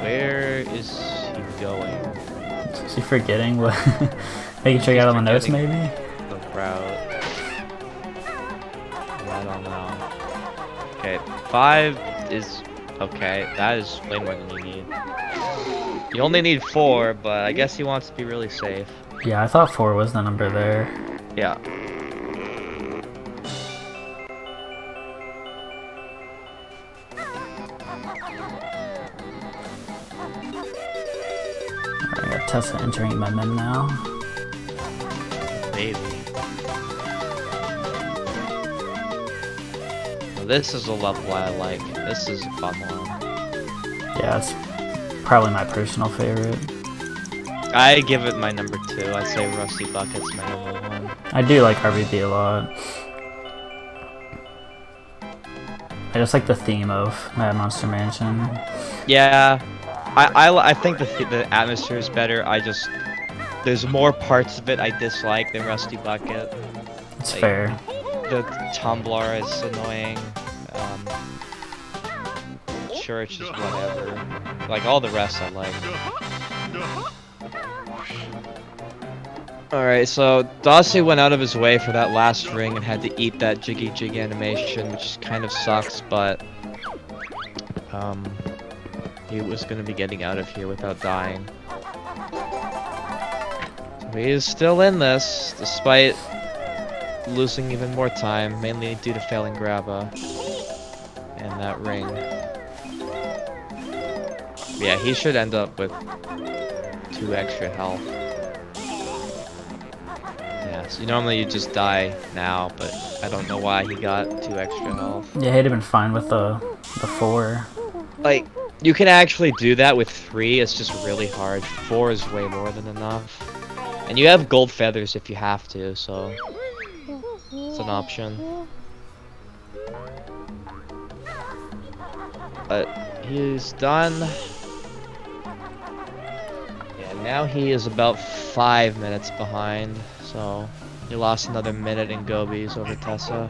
Where is he going? Is he forgetting what? Making sure you got all the notes, maybe? The route. I don't know. Okay, 5 is okay. That is way more than you need. You only need 4, but I guess he wants to be really safe. Yeah, I thought 4 was the number there. Yeah. Alright, I got Tessa entering my mem now. Maybe. Well, this is a level I like. This is a fun one. Yeah, it's probably my personal favorite. I give it my number 2. I say Rusty Bucket's my number 1. I do like RBB a lot. I just like the theme of Mad Monster Mansion. Yeah, I think the atmosphere is better. There's more parts of it I dislike than Rusty Bucket. It's fair. The Tumblr is annoying. Church is whatever. Like all the rest I like. Alright, so Dossey went out of his way for that last ring and had to eat that Jiggy Jig animation, which kind of sucks, but he was gonna be getting out of here without dying. So he is still in this, despite losing even more time, mainly due to failing Grabba and that ring. Yeah, he should end up with 2 extra health. Yeah, so normally you just die now, but I don't know why he got 2 extra health. Yeah, he'd have been fine with the 4. Like, you can actually do that with 3, it's just really hard. 4 is way more than enough. And you have gold feathers if you have to, so it's an option. But he's done. Now he is about 5 minutes behind, so he lost another minute in gobies over Tessa.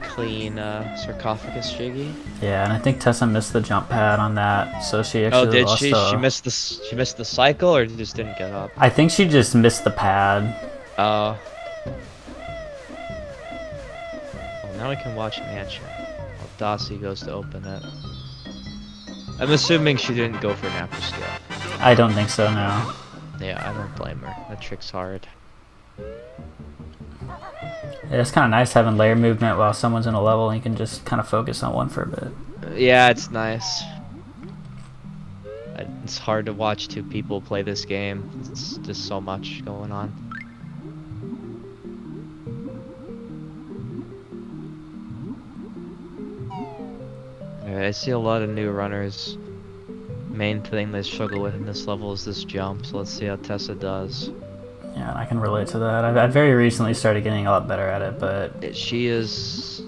Clean sarcophagus Jiggy. Yeah, and I think Tessa missed the jump pad on that, so she actually did lost she? She missed the cycle, or just didn't get up? I think she just missed the pad. Well, now we can watch Mansion while Dossey goes to open it. I'm assuming she didn't go for an after skill. I don't think so, no. Yeah, I don't blame her. That trick's hard. Yeah, it's kind of nice having layer movement while someone's in a level and you can just kind of focus on one for a bit. Yeah, it's nice. It's hard to watch two people play this game. It's just so much going on. Alright, I see a lot of new runners. Main thing they struggle with in this level is this jump, so let's see how Tessa does. Yeah, I can relate to that. I've very recently started getting a lot better at it, but She is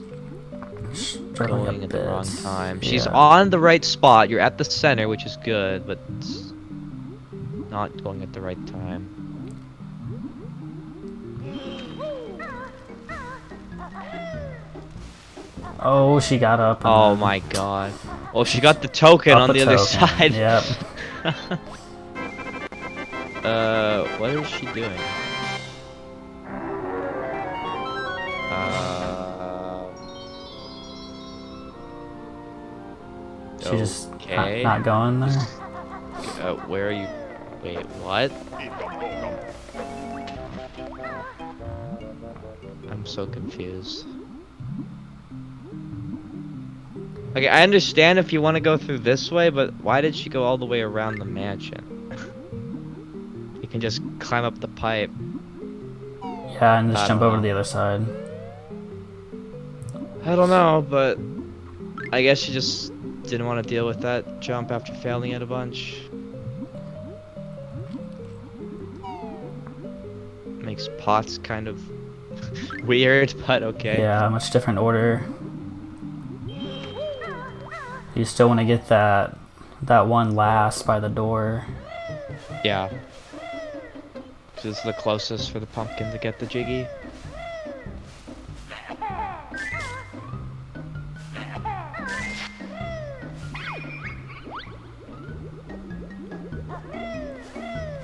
struggling going a at the bit. wrong time. Yeah. She's on the right spot. You're at the center, which is good, but it's not going at the right time. Oh, she got up. And Oh then my god. Oh, she got the token up on a the other token. side. Yep. What is she doing? She's just Okay. not going there. Where are you? Wait, what? I'm so confused. Okay, I understand if you want to go through this way, but why did she go all the way around the mansion? You can just climb up the pipe. Yeah, and just I jump don't over to know. the other side. I don't know, but I guess she just didn't want to deal with that jump after failing it a bunch. Makes pots kind of weird, but okay. Yeah, much different order. You still want to get that one last by the door. Yeah. This is the closest for the pumpkin to get the jiggy.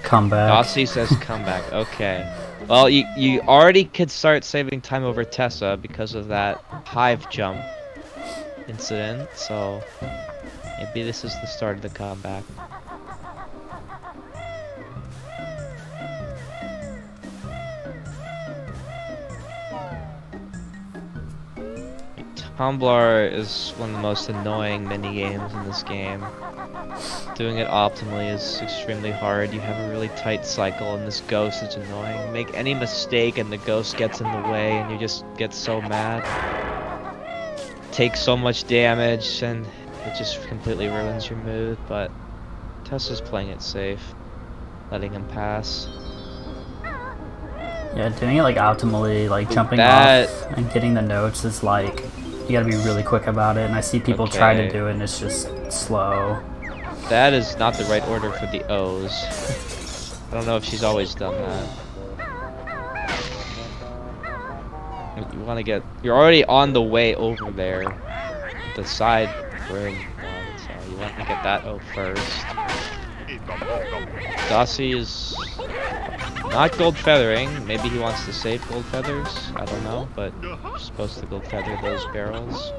Come back. Dossey says come back. Okay. Well, you already could start saving time over Tessa because of that hive jump incident, so maybe this is the start of the comeback. Tumbler is one of the most annoying mini games in this game. Doing it optimally is extremely hard. You have a really tight cycle and this ghost is annoying. You make any mistake and the ghost gets in the way and you just get so mad. Take so much damage and it just completely ruins your mood, but Tessa's playing it safe, letting him pass. Yeah, doing it like optimally, like jumping That- off and getting the notes is like, you gotta be really quick about it, and I see people try to Okay. do it and it's just slow. That is not the right order for the O's. I don't know if she's always done that. You want to get... You're already on the way over there. The side where you want, so you want to get that O first. Dossey is not gold feathering. Maybe he wants to save gold feathers. I don't know, but you're supposed to gold feather those barrels.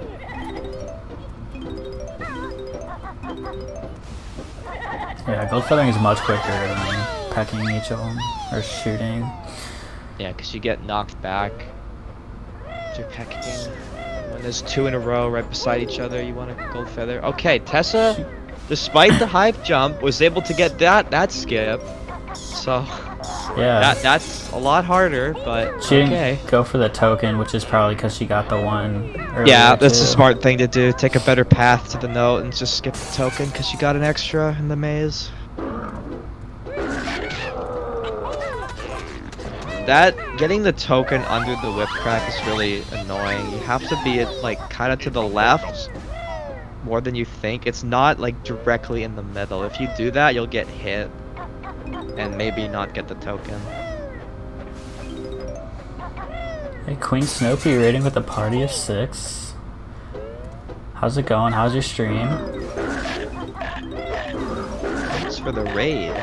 Yeah, gold feathering is much quicker than pecking each of them, or shooting. Yeah, because you get knocked back after pecking. When there's two in a row right beside each other, you want to gold feather. Okay, Tessa, despite the hype jump, was able to get that skip. So Yeah. that's a lot harder, but She okay. didn't go for the token, which is probably because she got the one earlier. Yeah, that's a too. smart thing to do. Take a better path to the note and just skip the token because you got an extra in the maze. That getting the token under the whip crack is really annoying. You have to be like kind of to the left more than you think. It's not like directly in the middle. If you do that, you'll get hit and maybe not get the token. Hey, Queen Snoopy raiding with a party of 6. How's it going? How's your stream? Thanks for the raid.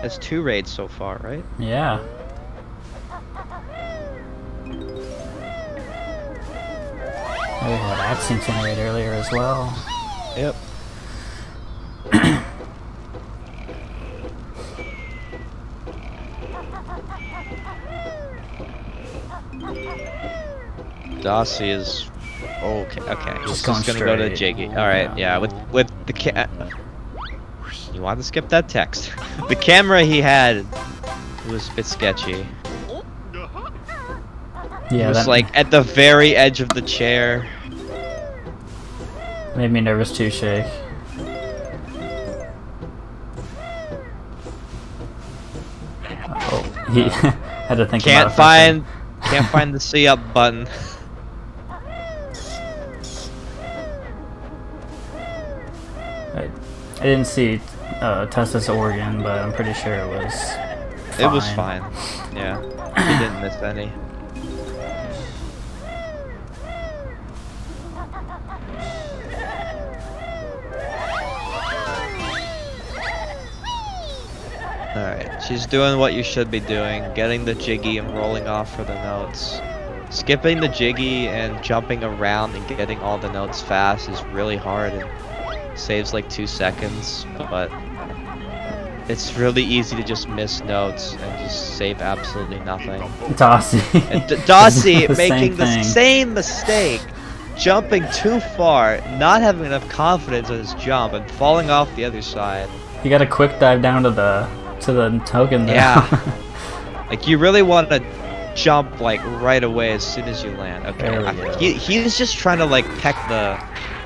That's 2 raids so far, right? Yeah. We had Axington raid earlier as well. Yep. Dossey is okay. Okay, Just he's going just gonna go to straight. Jiggy. All right, yeah. With the cat. You want to skip that text. The camera he had was a bit sketchy. Yeah, It was that like at the very edge of the chair. made me nervous too, Shake. Oh, he had to think about it for a second. Can't find the C up button. I didn't see Tessa's organ, but I'm pretty sure it was fine. It was fine. Yeah, he didn't miss any. Alright, she's doing what you should be doing, getting the jiggy and rolling off for the notes. Skipping the jiggy and jumping around and getting all the notes fast is really hard and saves like 2 seconds, but it's really easy to just miss notes and just save absolutely nothing. Dossey. And Dossey The same making the thing. same mistake, jumping too far, not having enough confidence in his jump, and falling off the other side. You got a quick dive down to the token there. Yeah. Like you really want to jump like right away as soon as you land. There we Okay, go. he's just trying to like peck the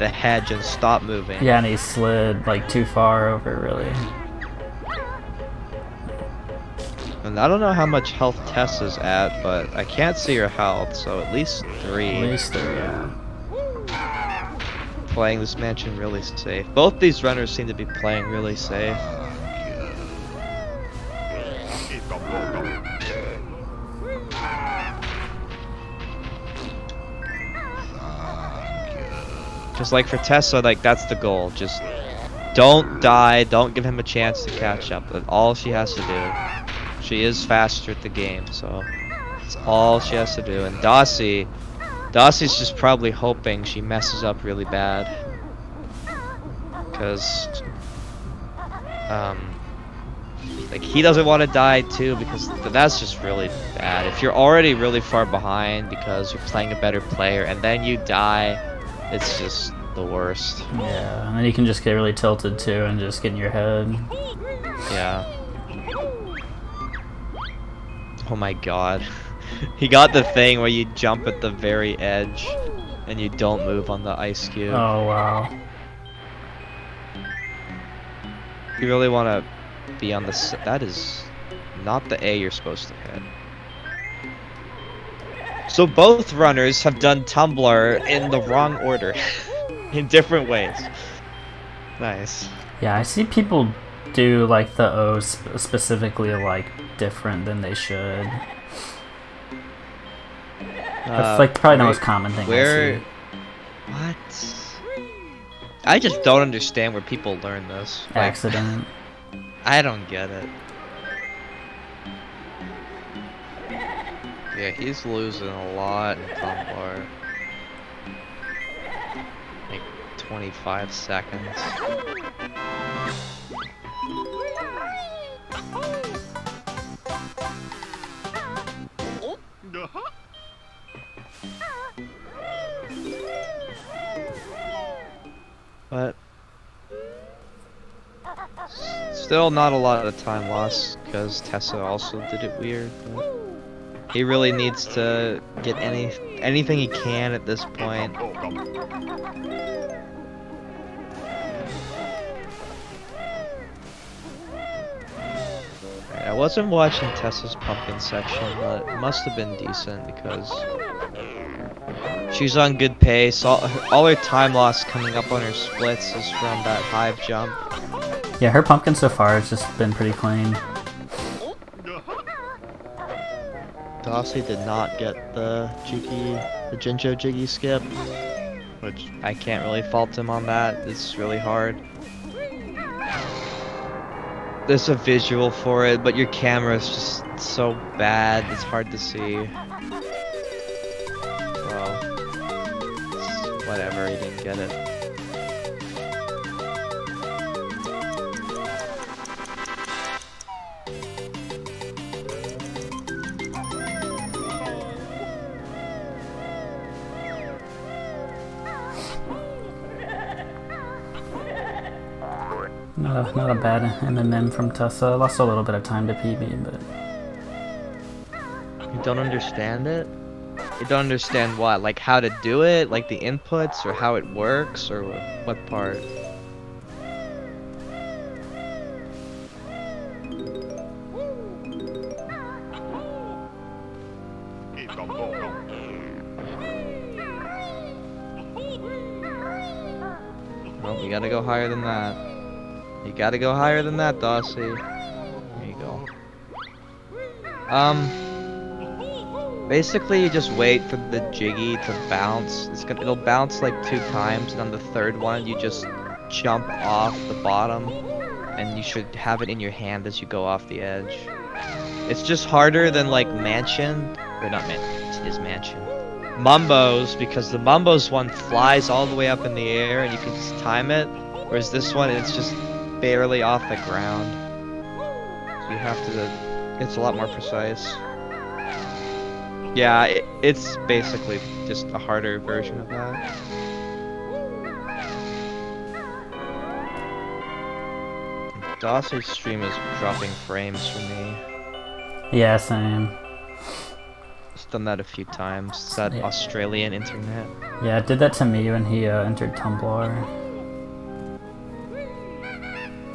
hedge and stop moving. Yeah, and he slid like too far over, really. And I don't know how much health Tess is at, but I can't see her health, so at least 3. At least 3, yeah. Playing this mansion really safe. Both these runners seem to be playing really safe. Just like for Tessa, like that's the goal. Just don't die, don't give him a chance to catch up. That's all she has to do. She is faster at the game, so that's all she has to do. And Dossey's just probably hoping she messes up really bad. Because like he doesn't want to die too, because that's just really bad. If you're already really far behind because you're playing a better player and then you die, it's just the worst. Yeah, and then you can just get really tilted too and just get in your head. Yeah. Oh my god. He got the thing where you jump at the very edge and you don't move on the ice cube. Oh, wow. You really want to be on the... That is not the A you're supposed to hit. So both runners have done Tumbler in the wrong order. In different ways. Nice. Yeah, I see people do like the O specifically like different than they should. That's like probably the most common thing I see. What? I just don't understand where people learn this. Like, Accident. I don't get it. Yeah, he's losing a lot in Tumbler. Like 25 seconds. But still not a lot of time lost because Tessa also did it weird. But he really needs to get anything he can at this point. I wasn't watching Tessa's pumpkin section, but it must have been decent because she's on good pace. All her time loss coming up on her splits is from that hive jump. Yeah, her pumpkin so far has just been pretty clean. Dossey did not get the Jinjo Jiggy skip, which I can't really fault him on that. It's really hard. There's a visual for it, but your camera is just so bad, it's hard to see. Well, whatever, he didn't get it. Not a bad MMM from Tessa. Lost a little bit of time to PB, but You don't understand it? You don't understand what? Like how to do it? Like the inputs or how it works or what part? Well, you gotta go higher than that. You gotta go higher than that, Dossey. There you go. Basically, you just wait for the jiggy to bounce. It'll bounce like 2 times, and on the 3rd one, you just jump off the bottom, and you should have it in your hand as you go off the edge. It's just harder than like Mansion, or not Mansion, it is Mansion. Mumbos, because the Mumbos one flies all the way up in the air, and you can just time it, whereas this one, it's just barely off the ground. So you have to, it's a lot more precise. Yeah, it's basically just a harder version of that. Dossey's stream is dropping frames for me. yeah, same. It's done that a few times. It's that Australian internet. Yeah, it did that to me when he entered Tumblr.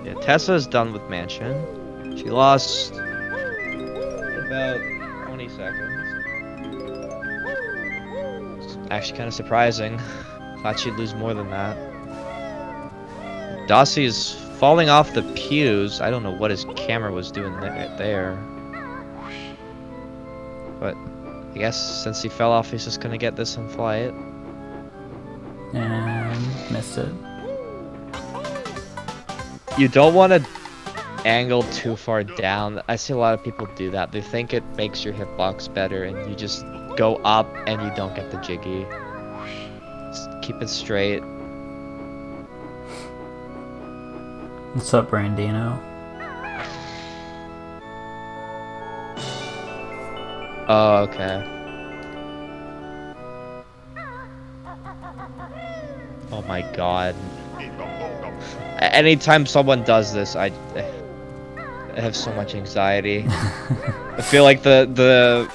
Yeah, Tessa's done with Mansion. She lost about 20 seconds. Actually kind of surprising. Thought she'd lose more than that. Dossey's falling off the pews. I don't know what his camera was doing there. But I guess since he fell off, he's just gonna get this and fly it. And missed it. You don't want to angle too far down. I see a lot of people do that. They think it makes your hitbox better, and you just go up and you don't get the jiggy. Just keep it straight. What's up, Brandino? Oh, okay. Oh my god. Anytime someone does this, I have so much anxiety. I feel like the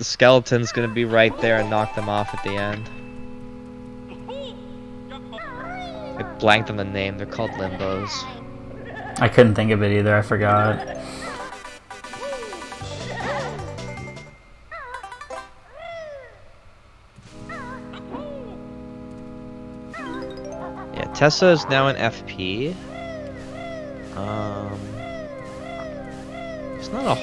skeleton's gonna be right there and knock them off at the end. I blanked on the name. They're called Limbos. I couldn't think of it either. I forgot. Yeah, Tessa is now in FP. It's not a.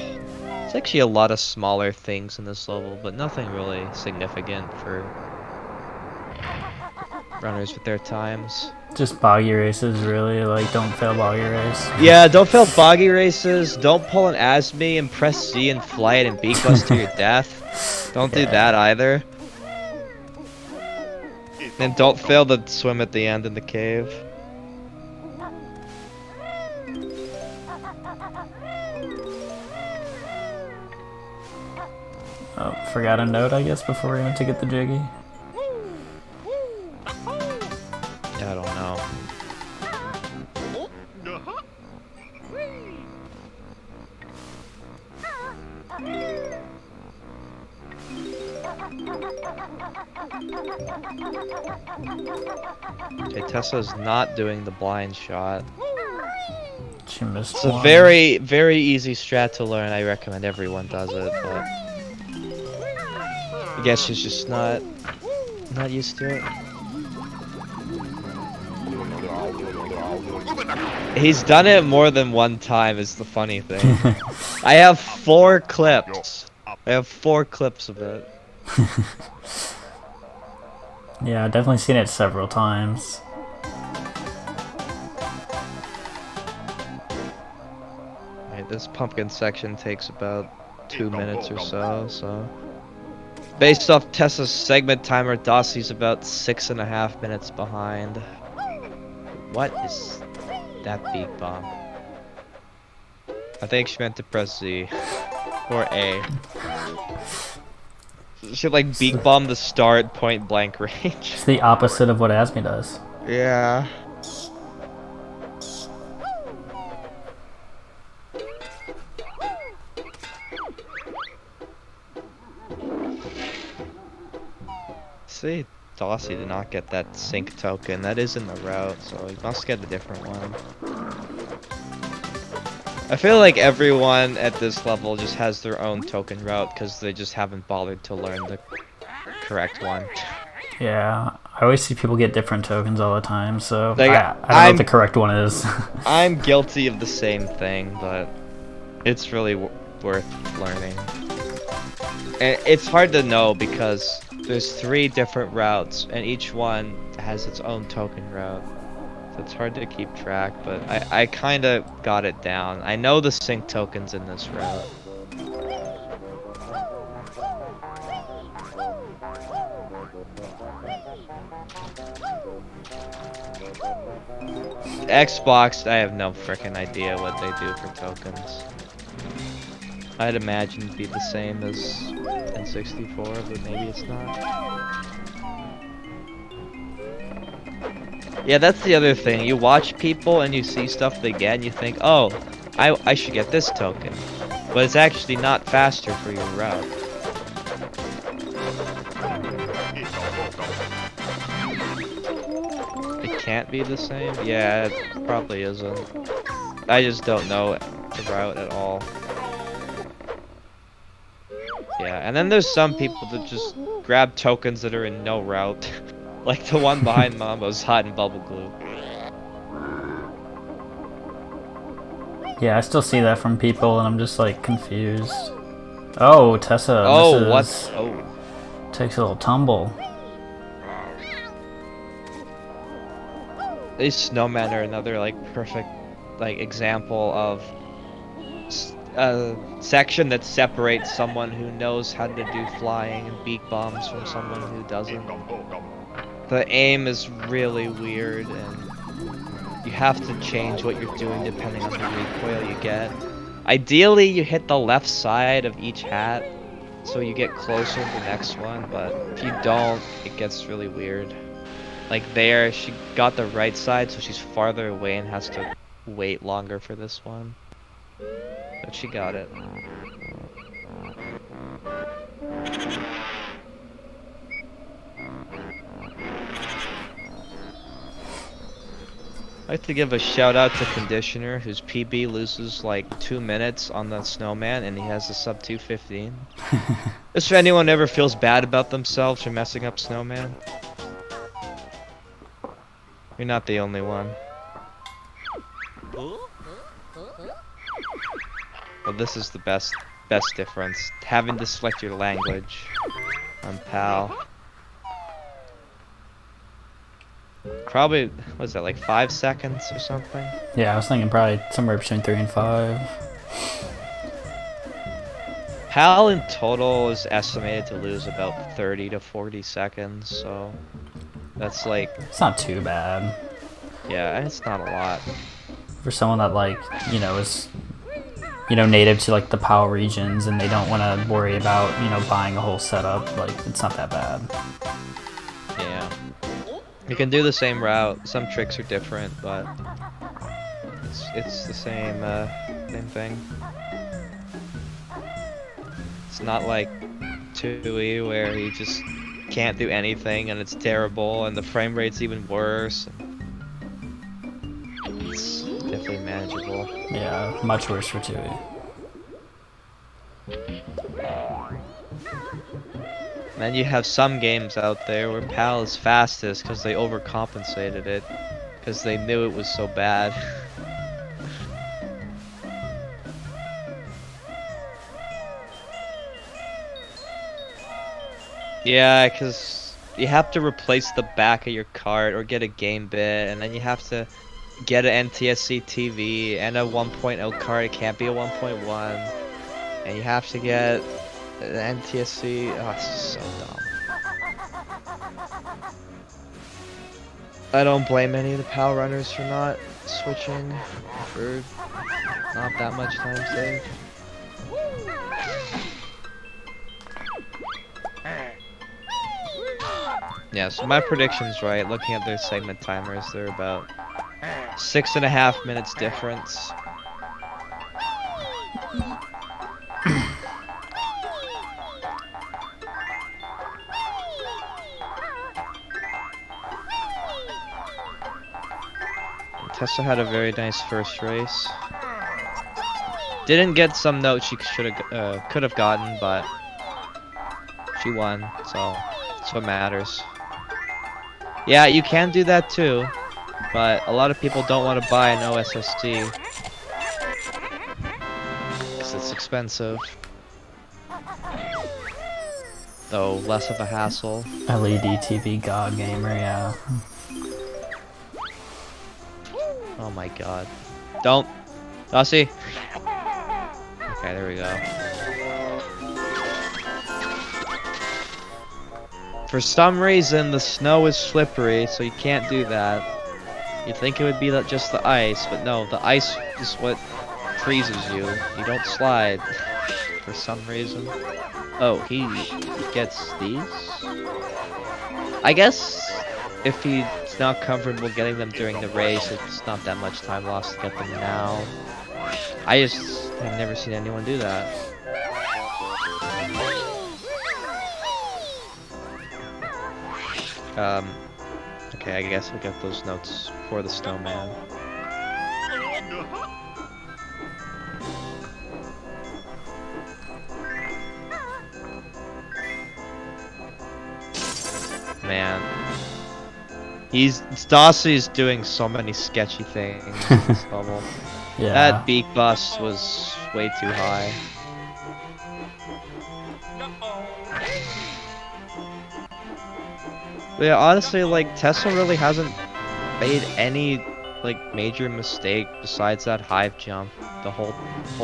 It's actually a lot of smaller things in this level, but nothing really significant for runners with their times. Just boggy races, really. Like, don't fail boggy race. Yeah, don't fail boggy races. Don't pull an Asme and press C and fly it and beak bust to your death. Don't do that either. And don't fail the swim at the end in the cave. Oh, forgot a note, I guess, before we went to get the jiggy. Yeah, I don't know. Okay, Tessa's not doing the blind shot. She missed It's a one. very, very easy strat to learn. I recommend everyone does it, but I guess she's just not used to it. He's done it more than one time is the funny thing. I have 4 clips. I have 4 clips of it. Yeah, I've definitely seen it several times. Right, this pumpkin section takes about 2 minutes or so. Based off Tessa's segment timer, Dossey's about 6.5 minutes behind. What is that beak bomb? I think she meant to press Z. Or A. She like beak bomb the start point blank range. It's the opposite of what Asmi does. Yeah. See, Dossey did not get that sync token. That is in the route, so he must get a different one. I feel like everyone at this level just has their own token route because they just haven't bothered to learn the correct one. Yeah, I always see people get different tokens all the time, so Like, I don't know what the correct one is. I'm guilty of the same thing, but it's really worth learning. And it's hard to know because there's 3 different routes, and each one has its own token route. So it's hard to keep track, but I kind of got it down. I know the sync tokens in this route. Xbox, I have no frickin' idea what they do for tokens. I'd imagine it'd be the same as N64, but maybe it's not. Yeah, that's the other thing. You watch people and you see stuff they get and you think, oh, I should get this token. But it's actually not faster for your route. It can't be the same? Yeah, it probably isn't. I just don't know the route at all. Yeah, and then there's some people that just grab tokens that are in no route. Like the one behind Mambo's hot and bubble glue. Yeah, I still see that from people, and I'm just like confused. Oh, Tessa. Oh, what? Oh. Takes a little tumble. These snowmen are another like perfect like example of a section that separates someone who knows how to do flying and beak bombs from someone who doesn't. The aim is really weird, and you have to change what you're doing depending on the recoil you get. Ideally, you hit the left side of each hat, so you get closer to the next one, but if you don't, it gets really weird. Like there, she got the right side, so she's farther away and has to wait longer for this one. But she got it. I'd like to give a shout out to Conditioner, whose PB loses like 2 minutes on the snowman, and he has a sub 215. Just if anyone ever feels bad about themselves for messing up snowman. You're not the only one. Well, this is the best difference. Having to select your language on PAL. Probably, what is that, like 5 seconds or something? Yeah, I was thinking probably somewhere between 3 and 5. PAL in total is estimated to lose about 30 to 40 seconds, so that's like... It's not too bad. Yeah, it's not a lot. For someone that, like, you know, is, you know, native to, like, the PAL regions and they don't want to worry about, you know, buying a whole setup, like, it's not that bad. Yeah. You can do the same route. Some tricks are different, but it's the same thing. It's not like 2E where you just can't do anything and it's terrible and the frame rate's even worse. It's definitely manageable. Yeah, much worse for 2E. Then you have some games out there where PAL is fastest because they overcompensated it because they knew it was so bad. Yeah, because you have to replace the back of your cart or get a game bit, and then you have to get an NTSC TV and a 1.0 cart. It can't be a 1.1, and you have to get an NTSC. Oh, it's just so dumb. I don't blame any of the PAL runners for not switching, for not that much time saved. Yeah, so my prediction's right. Looking at their segment timers, they're about 6.5 minutes difference. Tessa had a very nice first race. Didn't get some notes she could have gotten, but she won, so that's what matters. Yeah, you can do that too, but a lot of people don't want to buy an OSSD because it's expensive. Though less of a hassle. LED TV God Gamer, yeah. Oh my god. Don't! Dossey! Okay, there we go. For some reason, the snow is slippery, so you can't do that. You'd think it would be just the ice, but no, the ice is what freezes you. You don't slide for some reason. Oh, he gets these? I guess if he's not comfortable getting them during the race, it's not that much time lost to get them now. I just have never seen anyone do that. Okay, I guess we'll get those notes for the snowman. Man. Dossey's doing so many sketchy things in this level. Yeah. That beak bust was way too high. But yeah, honestly, like, Tessa really hasn't made any, like, major mistake besides that hive jump. The whole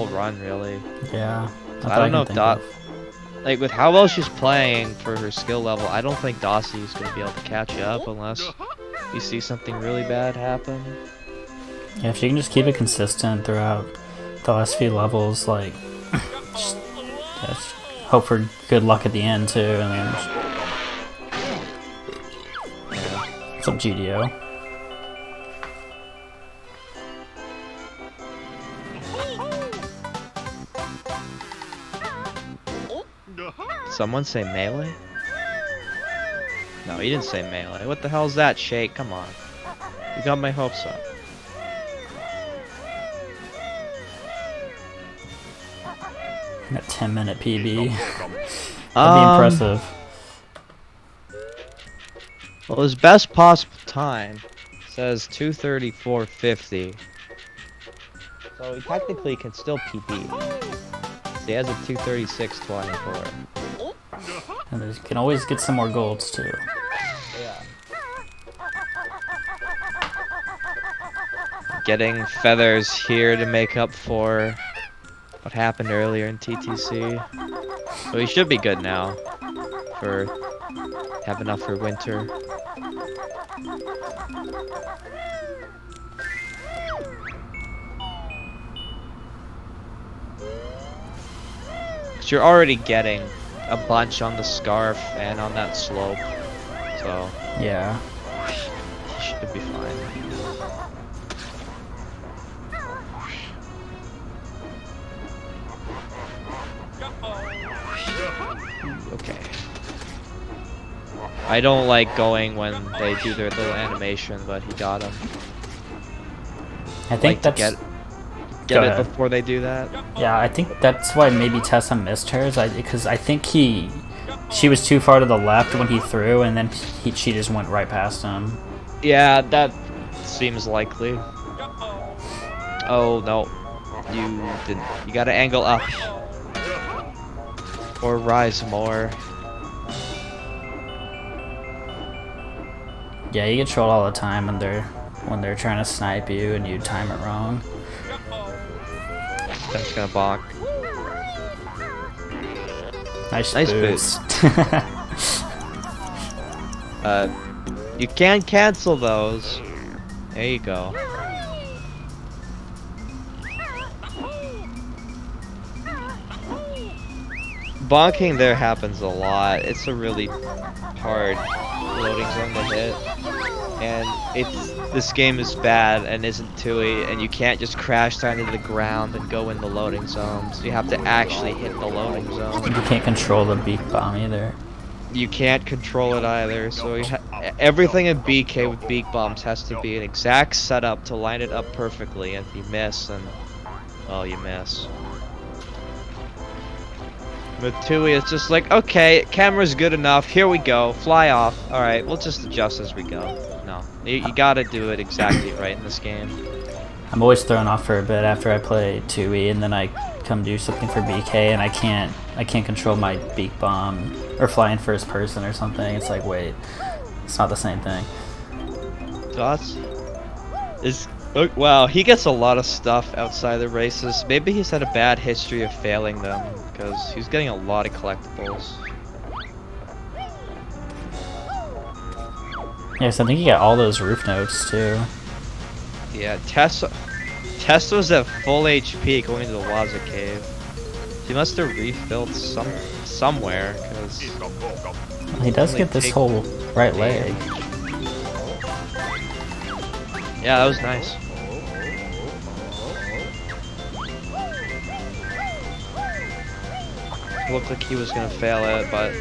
run, really. Yeah. So I don't know if like, with how well she's playing for her skill level, I don't think Dossey is going to be able to catch up unless you see something really bad happen. Yeah, if she can just keep it consistent throughout the last few levels, like, just hope for good luck at the end, too, and then what's up, GDO? Someone say melee? No, you didn't say melee. What the hell is that, Shake? Come on. You got my hopes up. That 10-minute PB. That'd be impressive. Well, his best possible time says 2:34:50. So he technically can still PB. So he has a 2:36:24. And you can always get some more golds too. Yeah. Getting feathers here to make up for what happened earlier in TTC. So he should be good now for have enough for winter. Cause you're already getting a bunch on the scarf and on that slope, so yeah, he should be fine. Okay. I don't like going when they do their little animation, but he got him. I think like that's. Get it before they do that. Yeah, I think that's why maybe Tessa missed hers. Because I think she was too far to the left when he threw, and then she just went right past him. Yeah, that seems likely. Oh no, you didn't. You gotta angle up or rise more. Yeah, you get trolled all the time when they're trying to snipe you and you time it wrong. I'm just gonna bonk. Nice boost. boost. You can cancel those. There you go. Bonking there happens a lot. It's a really hard loading zone to hit. And this game is bad and isn't TUI, and you can't just crash down into the ground and go in the loading zones. You have to actually hit the loading zone. You can't control the beak bomb either. You can't control it either, so everything in BK with beak bombs has to be an exact setup to line it up perfectly, and if you miss, then, well, you miss. With Tui, it's just like, okay, camera's good enough, here we go, fly off. Alright, we'll just adjust as we go. No, you gotta do it exactly right in this game. I'm always thrown off for a bit after I play 2E, and then I come do something for BK, and I can't control my beak bomb or fly in first person or something. It's like, wait, it's not the same thing. Dossey is wow. He gets a lot of stuff outside the races. Maybe he's had a bad history of failing them because he's getting a lot of collectibles. Yes, I think you got all those roof notes too. Yeah, Tesla's at full HP going to the Waza cave. She must have refilled somewhere, because well, he does get this whole right leg. Yeah, that was nice. It looked like he was gonna fail it, but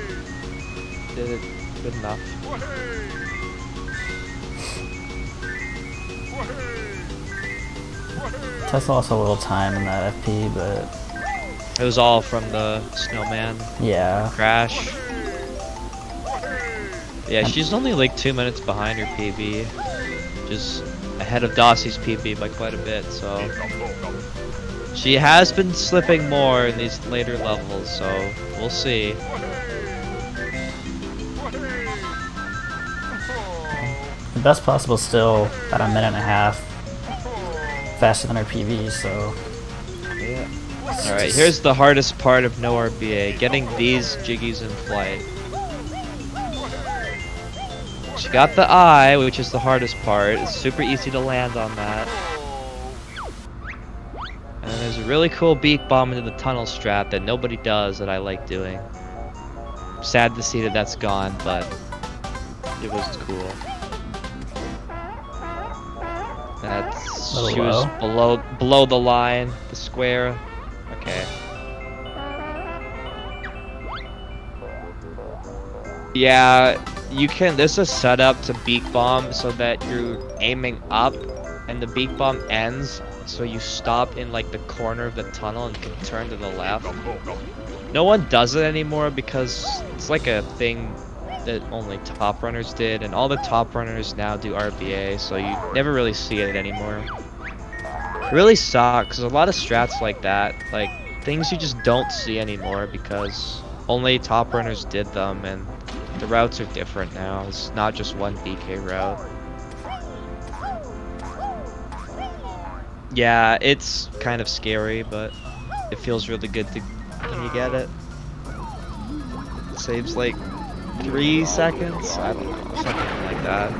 did it good enough. Tesla lost a little time in that FP, but it was all from the snowman. Yeah. Crash. Yeah, she's only like 2 minutes behind her PB, just ahead of Dossey's PB by quite a bit. So she has been slipping more in these later levels. So we'll see. The best possible still about a minute and a half faster than her PV, so yeah. Alright, here's the hardest part of no RBA, getting these jiggies in flight. She got the eye, which is the hardest part. It's super easy to land on that. And then there's a really cool beak bomb into the tunnel strap that nobody does that I like doing. Sad to see that that's gone, but it was cool. She was below the line, the square. Okay. Yeah, you can. There's a setup to beak bomb so that you're aiming up, and the beak bomb ends, so you stop in like the corner of the tunnel and can turn to the left. No one does it anymore because it's like a thing that only top runners did, and all the top runners now do RBA, so you never really see it anymore. It really sucks, because a lot of strats like that, like things you just don't see anymore because only top runners did them, and the routes are different now. It's not just one BK route. Yeah, it's kind of scary, but it feels really good when you get it. It saves like 3 seconds? I don't know, something like that.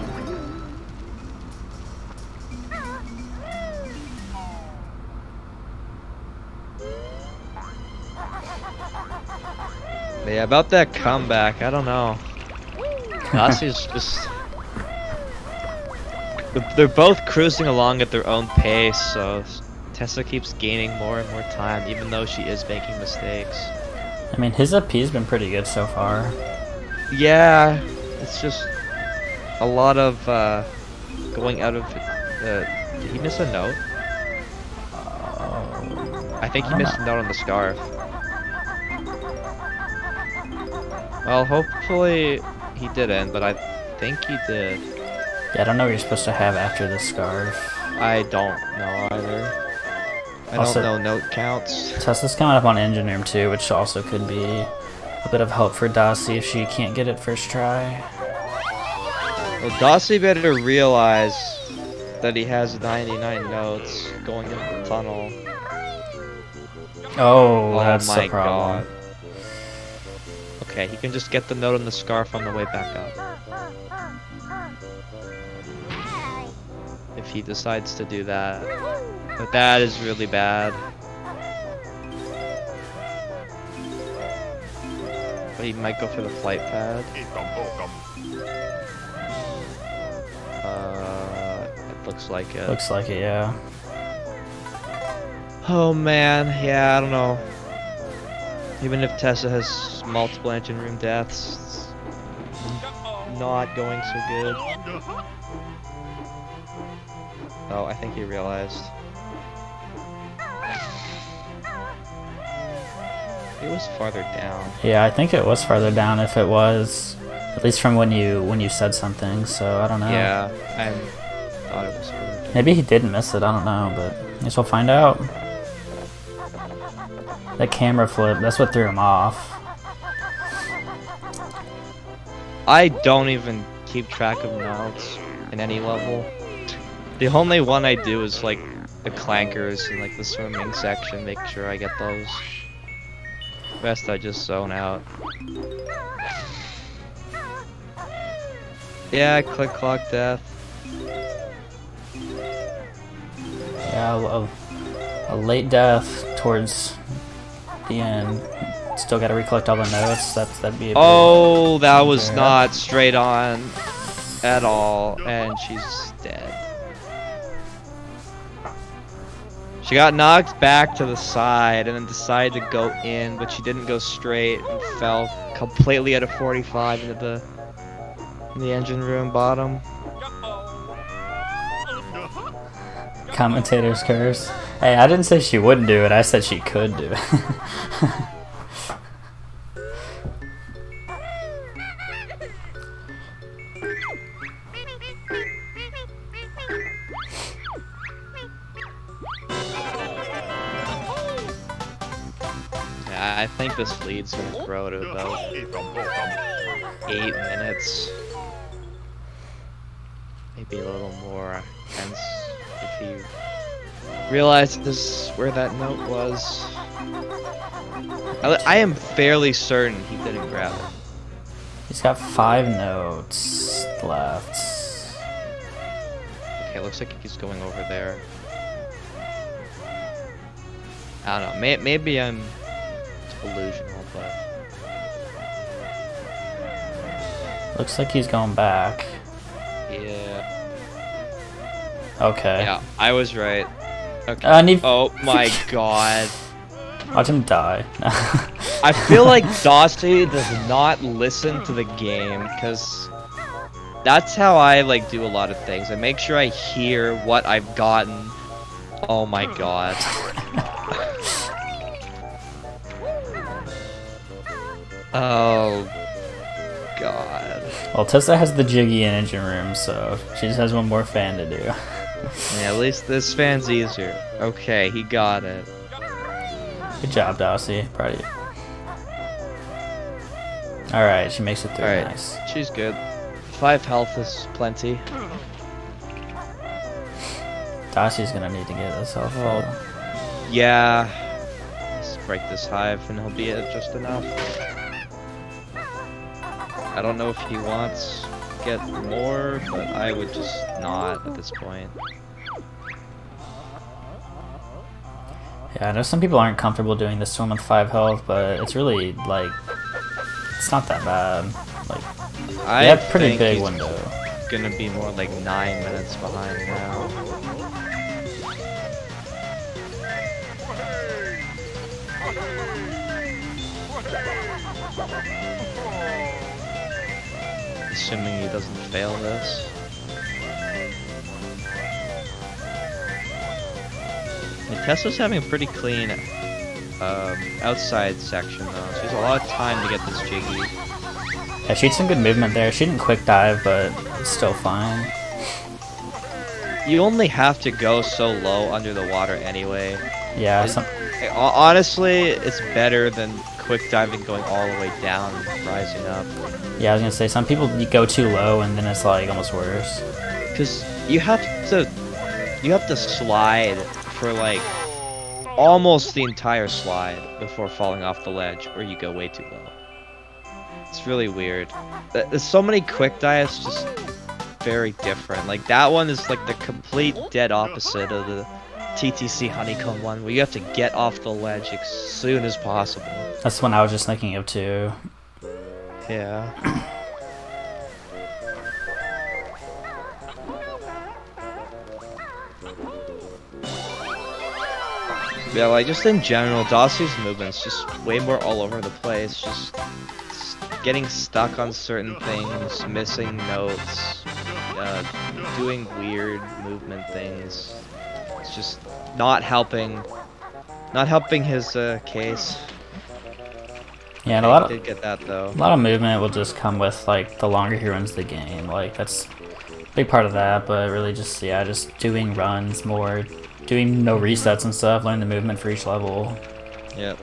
But yeah, about that comeback, I don't know. Dossey's just... They're both cruising along at their own pace, so Tessa keeps gaining more and more time, even though she is making mistakes. I mean, his FP's been pretty good so far. Yeah, it's just a lot of going out of did he miss a note? I think he missed a note on the scarf. Well, hopefully he didn't, but I think he did. Yeah, I don't know what you're supposed to have after the scarf. I don't know either. I Also, don't know note counts. Tessa's coming up on engine room too, which also could be a bit of help for Dossey if she can't get it first try. Well, Dossey better realize that he has 99 notes going into the tunnel. Oh, that's my the problem. God. Okay, he can just get the note on the scarf on the way back up. If he decides to do that. But that is really bad. But he might go for the flight pad. It looks like it. Looks like it, yeah. Oh man, yeah, I don't know. Even if Tessa has multiple engine room deaths, not going so good. Oh, I think he realized. It was farther down. Yeah, I think it was farther down if it was. At least from when you said something, so I don't know. Yeah, I thought it was farther down. Maybe he did miss it, I don't know, but I guess we'll find out. That camera flip, that's what threw him off. I don't even keep track of notes in any level. The only one I do is like the clankers and like the swimming section, make sure I get those. Rest I just zone out. Yeah, click clock death. Yeah, a late death towards the end. Still gotta recollect all the notes. That'd be a Oh, that was not straight on at all, and she's dead. She got knocked back to the side and then decided to go in, but she didn't go straight and fell completely at a 45 into the engine room bottom. Commentator's curse. Hey, I didn't say she wouldn't do it, I said she could do it. Yeah, I think this lead's gonna grow to about 8 minutes. Maybe a little more, hence if he realizes where that note was. I am fairly certain he didn't grab it. He's got 5 notes left. Okay, looks like he's going over there. I don't know, maybe I'm delusional, but... Looks like he's going back. Yeah. Okay. Yeah, I was right. Okay. Oh my god. Watch him die. I feel like Dossey does not listen to the game, because that's how I like do a lot of things. I make sure I hear what I've gotten. Oh my god. Oh god. Well, Tessa has the Jiggy in engine room, so she just has one more fan to do. Yeah, at least this fan's easier. Okay, he got it. Good job, Dossey. Proud of you. Alright, she makes it through. Alright, Nice. she's good. 5 health is plenty. Dossey's gonna need to get this health full. Yeah. Let's break this hive and he'll be at just enough. I don't know if he wants to get more, but I would just not at this point. Yeah, I know some people aren't comfortable doing this swim with 5 health, but it's really, like, it's not that bad. Like, I have pretty think big he's window. Gonna be more like 9 minutes behind now. Assuming he doesn't fail this. And Tesla's having a pretty clean outside section though. She has a lot of time to get this jiggy. Yeah, she had some good movement there. She didn't quick dive, but it's still fine. You only have to go so low under the water anyway. Yeah, honestly, it's better than quick diving going all the way down and rising up. yeah, I was gonna say, some people you go too low and then it's like almost worse. Because you have to slide for like almost the entire slide before falling off the ledge, or you go way too low. It's really weird. There's so many quick dives, just very different. Like that one is like the complete dead opposite of the TTC honeycomb one, where you have to get off the ledge as soon as possible. That's the one I was just thinking of too. Yeah. Yeah, like just in general, Dossey's movements just way more all over the place. Just getting stuck on certain things, missing notes, doing weird movement things. It's just not helping his case. Yeah, and Okay, he did get that though. a lot of movement will just come with like the longer he runs the game. Like that's a big part of that, but really just just doing runs more, doing no resets and stuff, learning the movement for each level. Yep.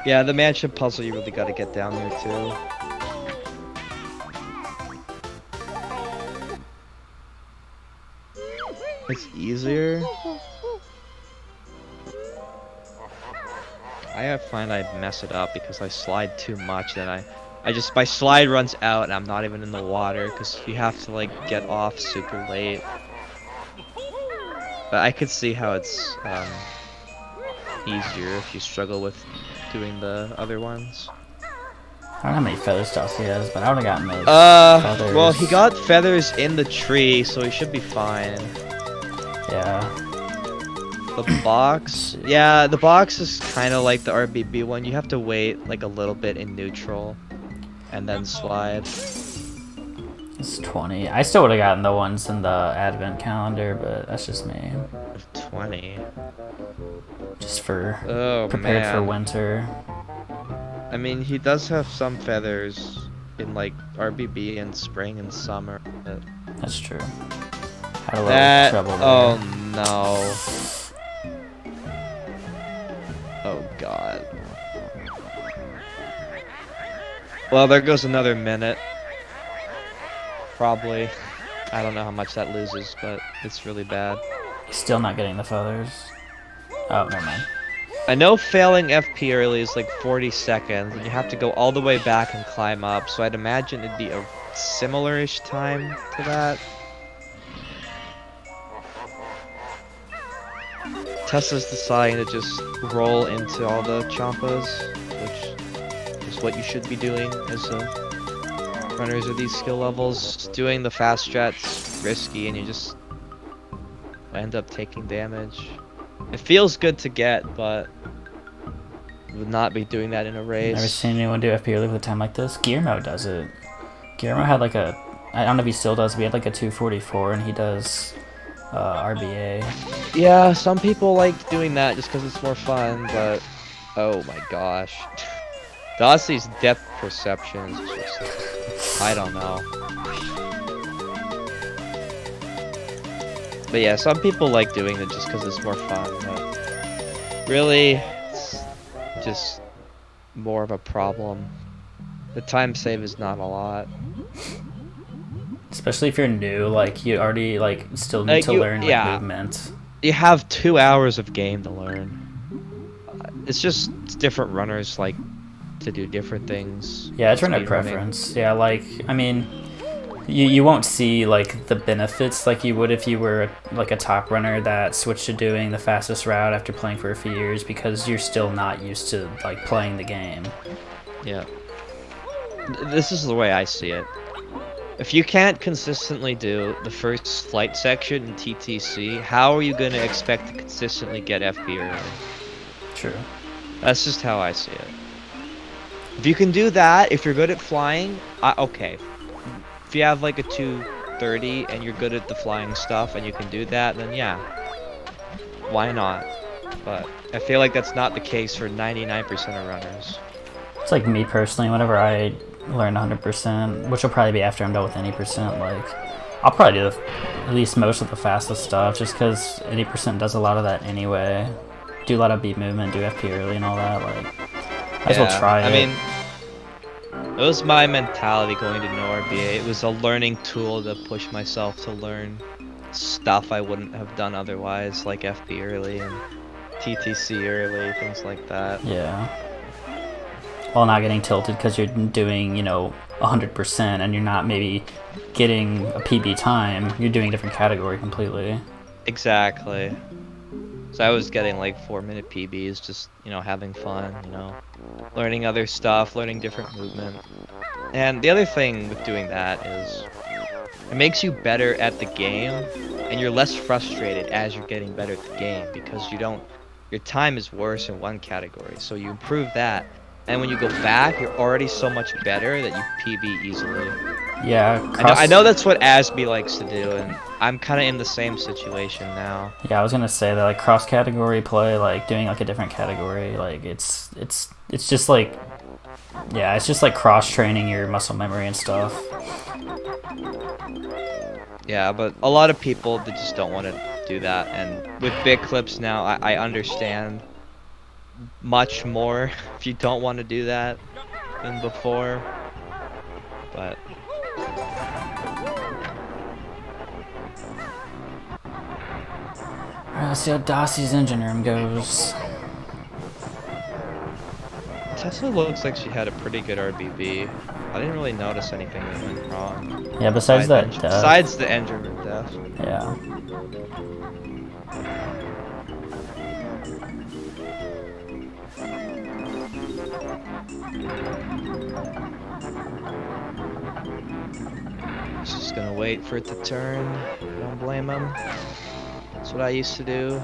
Yeah, the mansion puzzle you really got to get down there too. It's easier. I find I mess it up because I slide too much, then my slide runs out and I'm not even in the water because you have to like get off super late. But I could see how it's easier if you struggle with doing the other ones. I don't know how many feathers Dossey has, but I would have gotten those feathers. Well, he got feathers in the tree, so he should be fine. Yeah. The box? Yeah, the box is kind of like the RBB one. You have to wait like a little bit in neutral and then slide. It's 20. I still would have gotten the ones in the advent calendar, but that's just me. 20? Just for prepared for winter. I mean, he does have some feathers in like RBB in spring and summer. But... That's true. Had a little trouble there. Oh no. Oh god. Well, there goes another minute. Probably. I don't know how much that loses, but it's really bad. Still not getting the feathers. Oh, never mind. I know failing FP early is like 40 seconds, and you have to go all the way back and climb up, so I'd imagine it'd be a similar-ish time to that. Tesla's deciding to just roll into all the Champas, which is what you should be doing as runners of these skill levels. Doing the fast strats risky, and you just end up taking damage. It feels good to get, but would not be doing that in a race. Never seen anyone do FP early with a time like this. Guillermo does it. Guillermo had like a, I don't know if he still does, but he had like a 244, and he does RBA. Yeah, some people like doing that just because it's more fun, but oh my gosh. Dossey's depth perception is just, I don't know. But yeah, some people like doing it just because it's more fun, but really, it's just more of a problem. The time save is not a lot. Especially if you're new, like, you already, like, still need to learn, like, movement. You have 2 hours of game to learn. It's just different runners like to do different things. Yeah, it's runner preference. Yeah, like, I mean... You won't see like the benefits like you would if you were like a top runner that switched to doing the fastest route after playing for a few years, because you're still not used to like playing the game. Yeah. This is the way I see it. If you can't consistently do the first flight section in TTC, how are you going to expect to consistently get FP early? True. That's just how I see it. If you can do that, if you're good at flying, okay. If you have like a 230 and you're good at the flying stuff and you can do that, then yeah, why not? But I feel like that's not the case for 99% of runners. It's like me personally, whenever I learn 100%, which will probably be after I'm done with any percent, like, I'll probably do at least most of the fastest stuff, just because 80% does a lot of that anyway. Do a lot of beat movement, do FP early and all that, like, might as well try it. I mean, it was my mentality going to no RBA. It was a learning tool to push myself to learn stuff I wouldn't have done otherwise, like FP early and TTC early, things like that. Yeah. While not getting tilted because you're doing, 100% and you're not maybe getting a PB time, you're doing a different category completely. Exactly. So I was getting like 4-minute PBs, just, having fun, learning other stuff, learning different movement. And the other thing with doing that is it makes you better at the game, and you're less frustrated as you're getting better at the game, because your time is worse in one category, so you improve that, and when you go back, you're already so much better that you PB easily. Yeah, I know that's what Asby likes to do, and I'm kind of in the same situation now. Yeah, I was gonna say that like cross category play, like doing like a different category, like it's just like yeah, it's just like cross training your muscle memory and stuff. Yeah, but a lot of people they just don't want to do that, and with big clips now, I understand much more if you don't want to do that than before. But Alright, let's see how Dossey's engine room goes. Tessa looks like she had a pretty good RBB. I didn't really notice anything that went wrong. Yeah, besides that death. Besides the engine room death. Yeah. He's just gonna wait for it to turn. Don't blame him. That's what I used to do.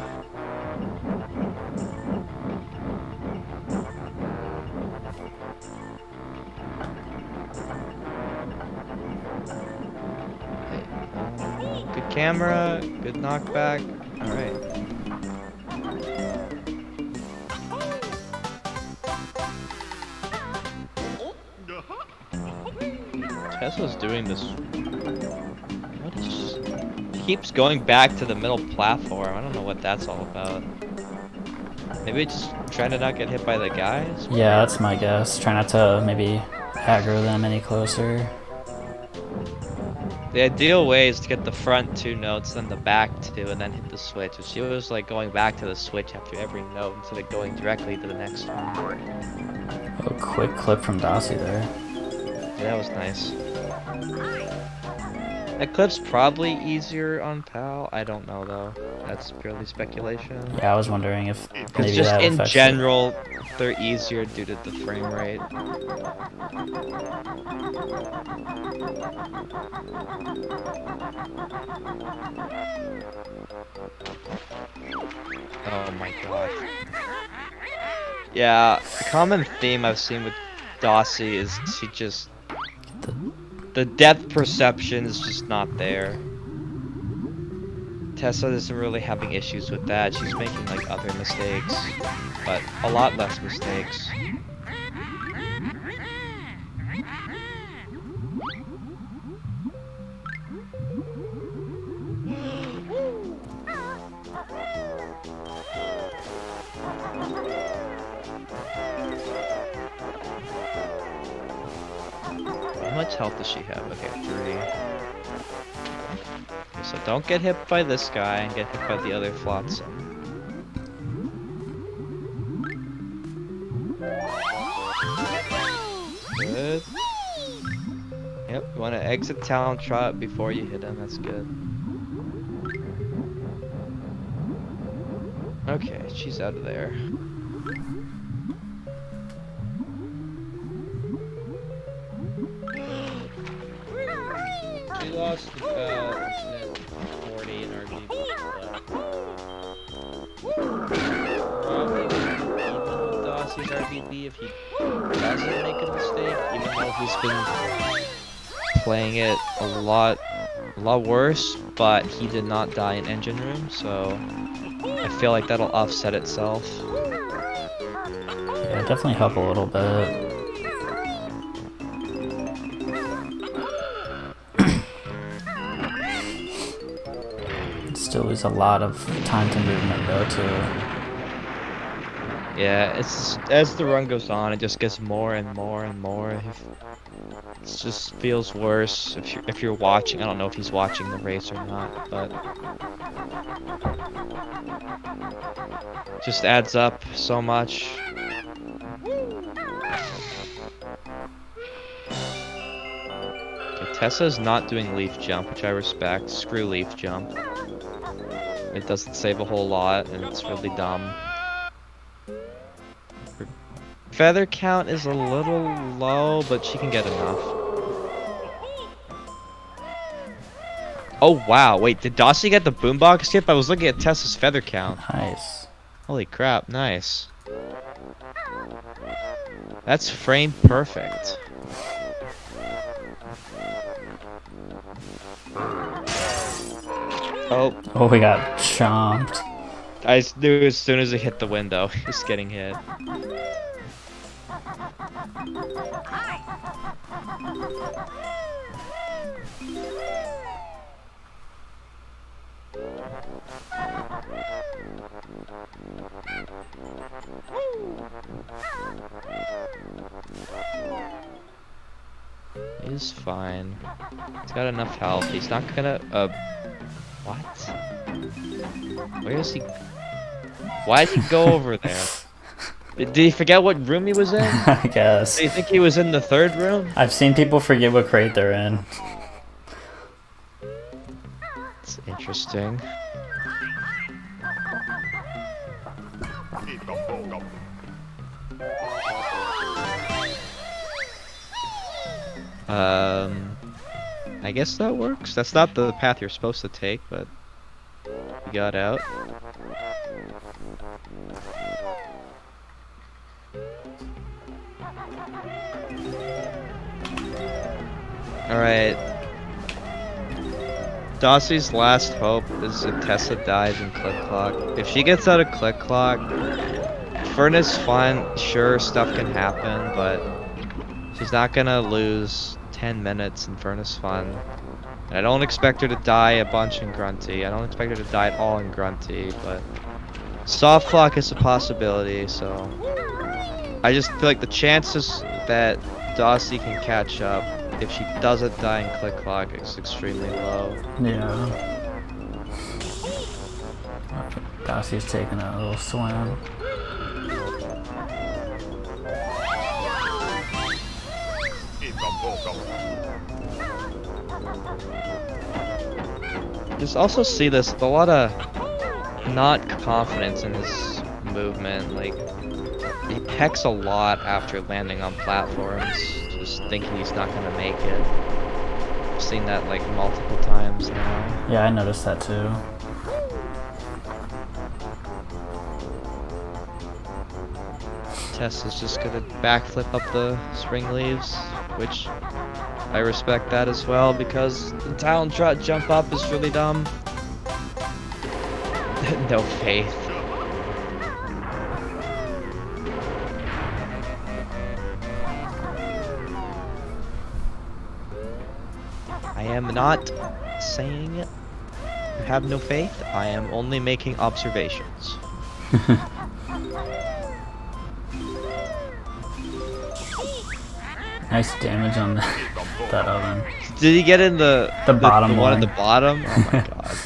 Good camera, good knockback. Alright. Tesla's doing this. What is? Keeps going back to the middle platform. I don't know what that's all about. Maybe just trying to not get hit by the guys? Yeah, that's my guess. Try not to maybe aggro them any closer. The ideal way is to get the front 2 notes, then the back 2, and then hit the switch. If she was like going back to the switch after every note instead of going directly to the next one. A quick clip from Dossey there. Yeah, that was nice. That clip's probably easier on PAL. I don't know though. That's purely speculation. Yeah, I was wondering if maybe It's just that in affects general, they're easier due to the frame rate. Oh my god. Yeah, a common theme I've seen with Dossey is she just... The depth perception is just not there. Tessa isn't really having issues with that. She's making like other mistakes, but a lot less mistakes. How much health does she have? Okay, 3. Okay, so don't get hit by this guy and get hit by the other flotsam. Good. Yep, you want to exit talent trot before you hit him, that's good. Okay, she's out of there. She lost about 40 in RGB. Probably even with Dossey's RGB if he doesn't make a mistake, even though he's been playing it a lot worse, but he did not die in engine room, so I feel like that'll offset itself. Yeah, definitely help a little bit. Still lose a lot of time to movement though too. Yeah, it's as the run goes on, it just gets more and more and more. It just feels worse if you're watching. I don't know if he's watching the race or not, but it just adds up so much. Okay, Tessa's not doing leaf jump, which I respect. Screw leaf jump. It doesn't save a whole lot, and it's really dumb. Feather count is a little low, but she can get enough. Oh wow, wait, did Dossey get the boombox skip? I was looking at Tessa's feather count. Nice. Holy crap, nice. That's frame perfect. Oh, Oh, we got chomped. I knew as soon as it hit the window, he was getting hit. He's fine. He's got enough health. He's not gonna, what? Where is he? Why did he go over there? Did he forget what room he was in? I guess. Do you think he was in the third room? I've seen people forget what crate they're in. It's interesting. I guess that works. That's not the path you're supposed to take, but we got out. Alright. Dossey's last hope is if Tessa dies in Click Clock. If she gets out of Click Clock, Furnace fine, sure, stuff can happen, but she's not gonna lose 10 minutes in Furnace Fun. And I don't expect her to die a bunch in Grunty. I don't expect her to die at all in Grunty, but Soft Clock is a possibility, so I just feel like the chances that Dossey can catch up if she doesn't die in Click Clock is extremely low. Yeah. Dossey's taking a little swim. Just also see this with a lot of not confidence in his movement. Like, he pecks a lot after landing on platforms, just thinking he's not gonna make it. I've seen that like multiple times now. Yeah, I noticed that too. Tess is just gonna backflip up the spring leaves, which I respect that as well, because the talon trot jump up is really dumb. No faith. I am not saying it. You have no faith. I am only making observations. Nice damage on that oven. Did he get in the bottom the one one? at the bottom? Oh my god.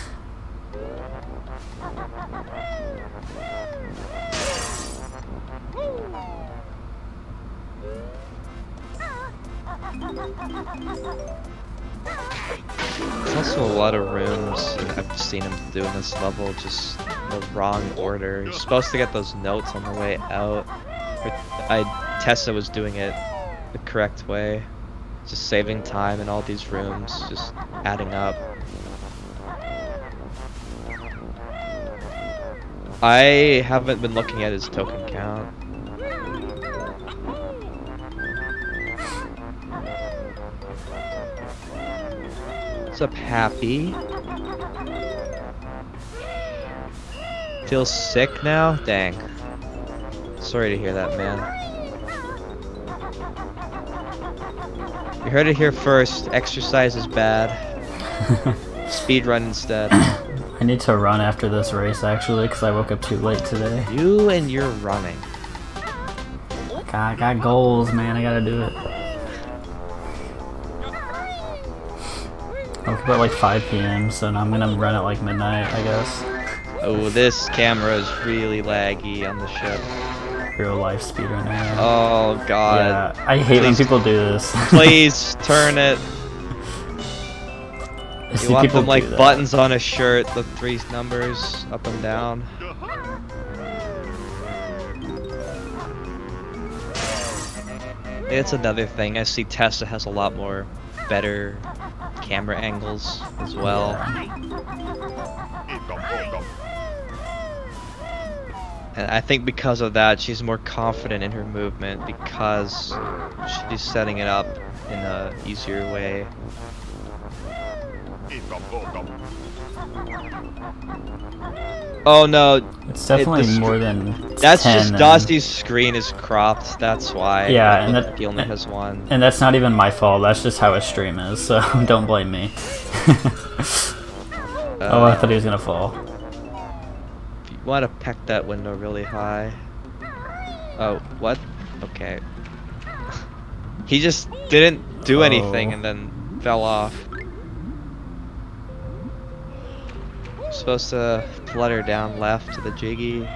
There's also a lot of rooms I've seen him do in this level, just the wrong order. You're supposed to get those notes on the way out. Tessa was doing it the correct way. Just saving time in all these rooms, just adding up. I haven't been looking at his token count. What's up, Happy? Feels sick now? Dang. Sorry to hear that, man. You heard it here first. Exercise is bad. Speed run instead. I need to run after this race actually, because I woke up too late today. You and your running. I got goals, man. I gotta do it. I woke up at like 5 p.m., so now I'm gonna run at like midnight, I guess. Oh, this camera is really laggy on the ship. Real life speedrunning. Oh god. Yeah, I hate when people do this. Please turn it. I You see want people them like do that. buttons on a shirt, the 3 numbers up and down. It's another thing. I see Tessa has a lot more better camera angles as well. Yeah. And I think because of that, she's more confident in her movement because she's setting it up in a easier way. Oh no, It's definitely more than that's 10 just Dossey's screen is cropped. That's why. Yeah, it looks like he only has one. And that's not even my fault. That's just how his stream is. So don't blame me. Oh, I thought he was gonna fall. You want to peck that window really high. Oh, what? Okay. He just didn't do anything and then fell off. Supposed to flutter down left to the jiggy.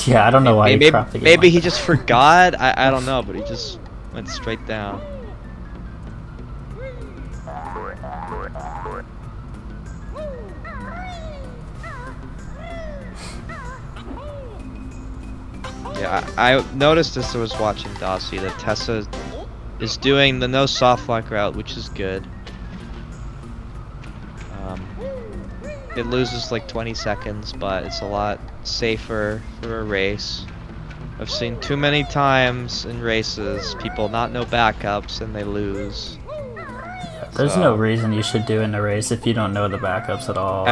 Yeah, I don't know why he dropped the game. Maybe like he that. just forgot. I don't know, but he just went straight down. Yeah, I noticed as I was watching Dossey that Tessa is doing the no soft lock route, which is good. It loses like 20 seconds, but it's a lot safer for a race. I've seen too many times in races people not know backups and they lose. There's no reason you should do in a race if you don't know the backups at all.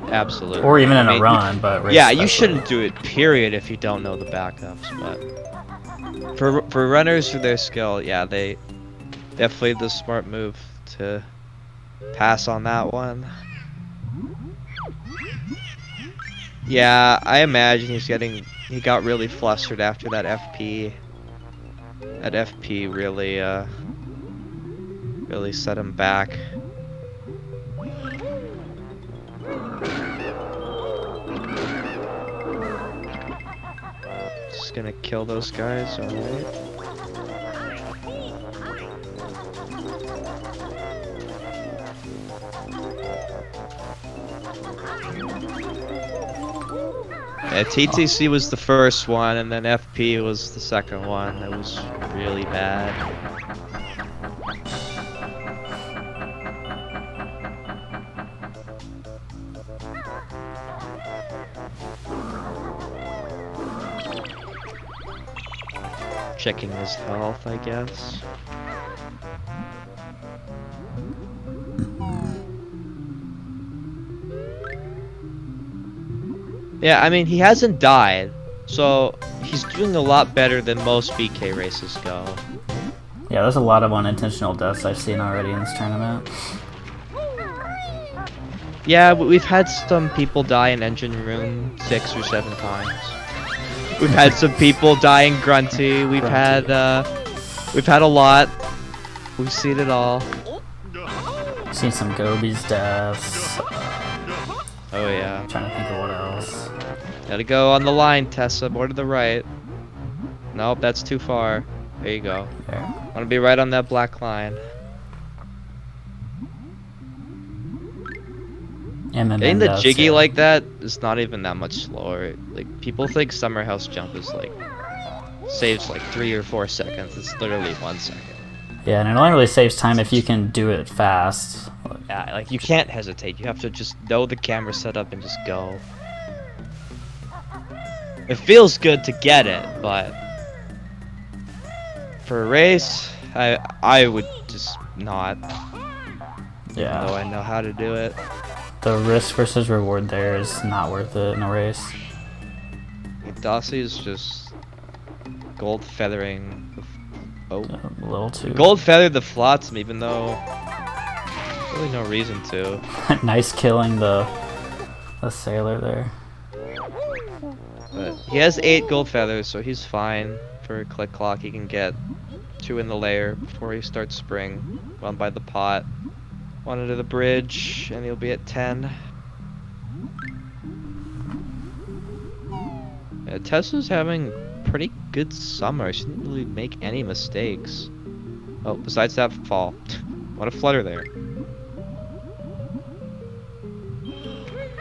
Absolutely. Or even in a run, but race yeah, you especially. shouldn't do it. Period. If you don't know the backups, but for runners for their skill, yeah, they definitely the smart move to pass on that one. Yeah, I imagine he got really flustered after that FP. That FP really set him back. Just gonna kill those guys, alright. Yeah, TTC was the first one, and then FP was the second one. That was really bad. Checking his health, I guess. Yeah, I mean, he hasn't died, so he's doing a lot better than most BK races go. Yeah, there's a lot of unintentional deaths I've seen already in this tournament. Yeah, we've had some people die in engine room 6 or 7 times. We've had some people die in Grunty. We've had a lot. We've seen it all. Seen some Gobies deaths. Oh yeah. I'm trying to think of what else. Gotta go on the line, Tessa. More to the right. Nope, that's too far. There you go. There. Wanna be right on that black line. And then Getting the deaths, jiggy yeah. like that is not even that much slower. Like, people think Summer House Jump is like saves like 3 or 4 seconds. It's literally 1 second. Yeah, and it only really saves time if you can do it fast. Yeah, like you can't hesitate. You have to just know the camera setup and just go. It feels good to get it, but for a race, I would just not. Yeah. Even though I know how to do it. The risk versus reward there is not worth it in a race. Dossey is just gold feathering. Oh, A little too. gold feather the flotsam, even though really no reason to. Nice killing the sailor there. But he has 8 gold feathers, so he's fine for a click clock. He can get 2 in the layer before he starts spring. 1 by the pot, 1 under the bridge, and he'll be at 10. Yeah, Tessa's having pretty good summer. She didn't really make any mistakes. Oh, besides that fall. What a flutter there.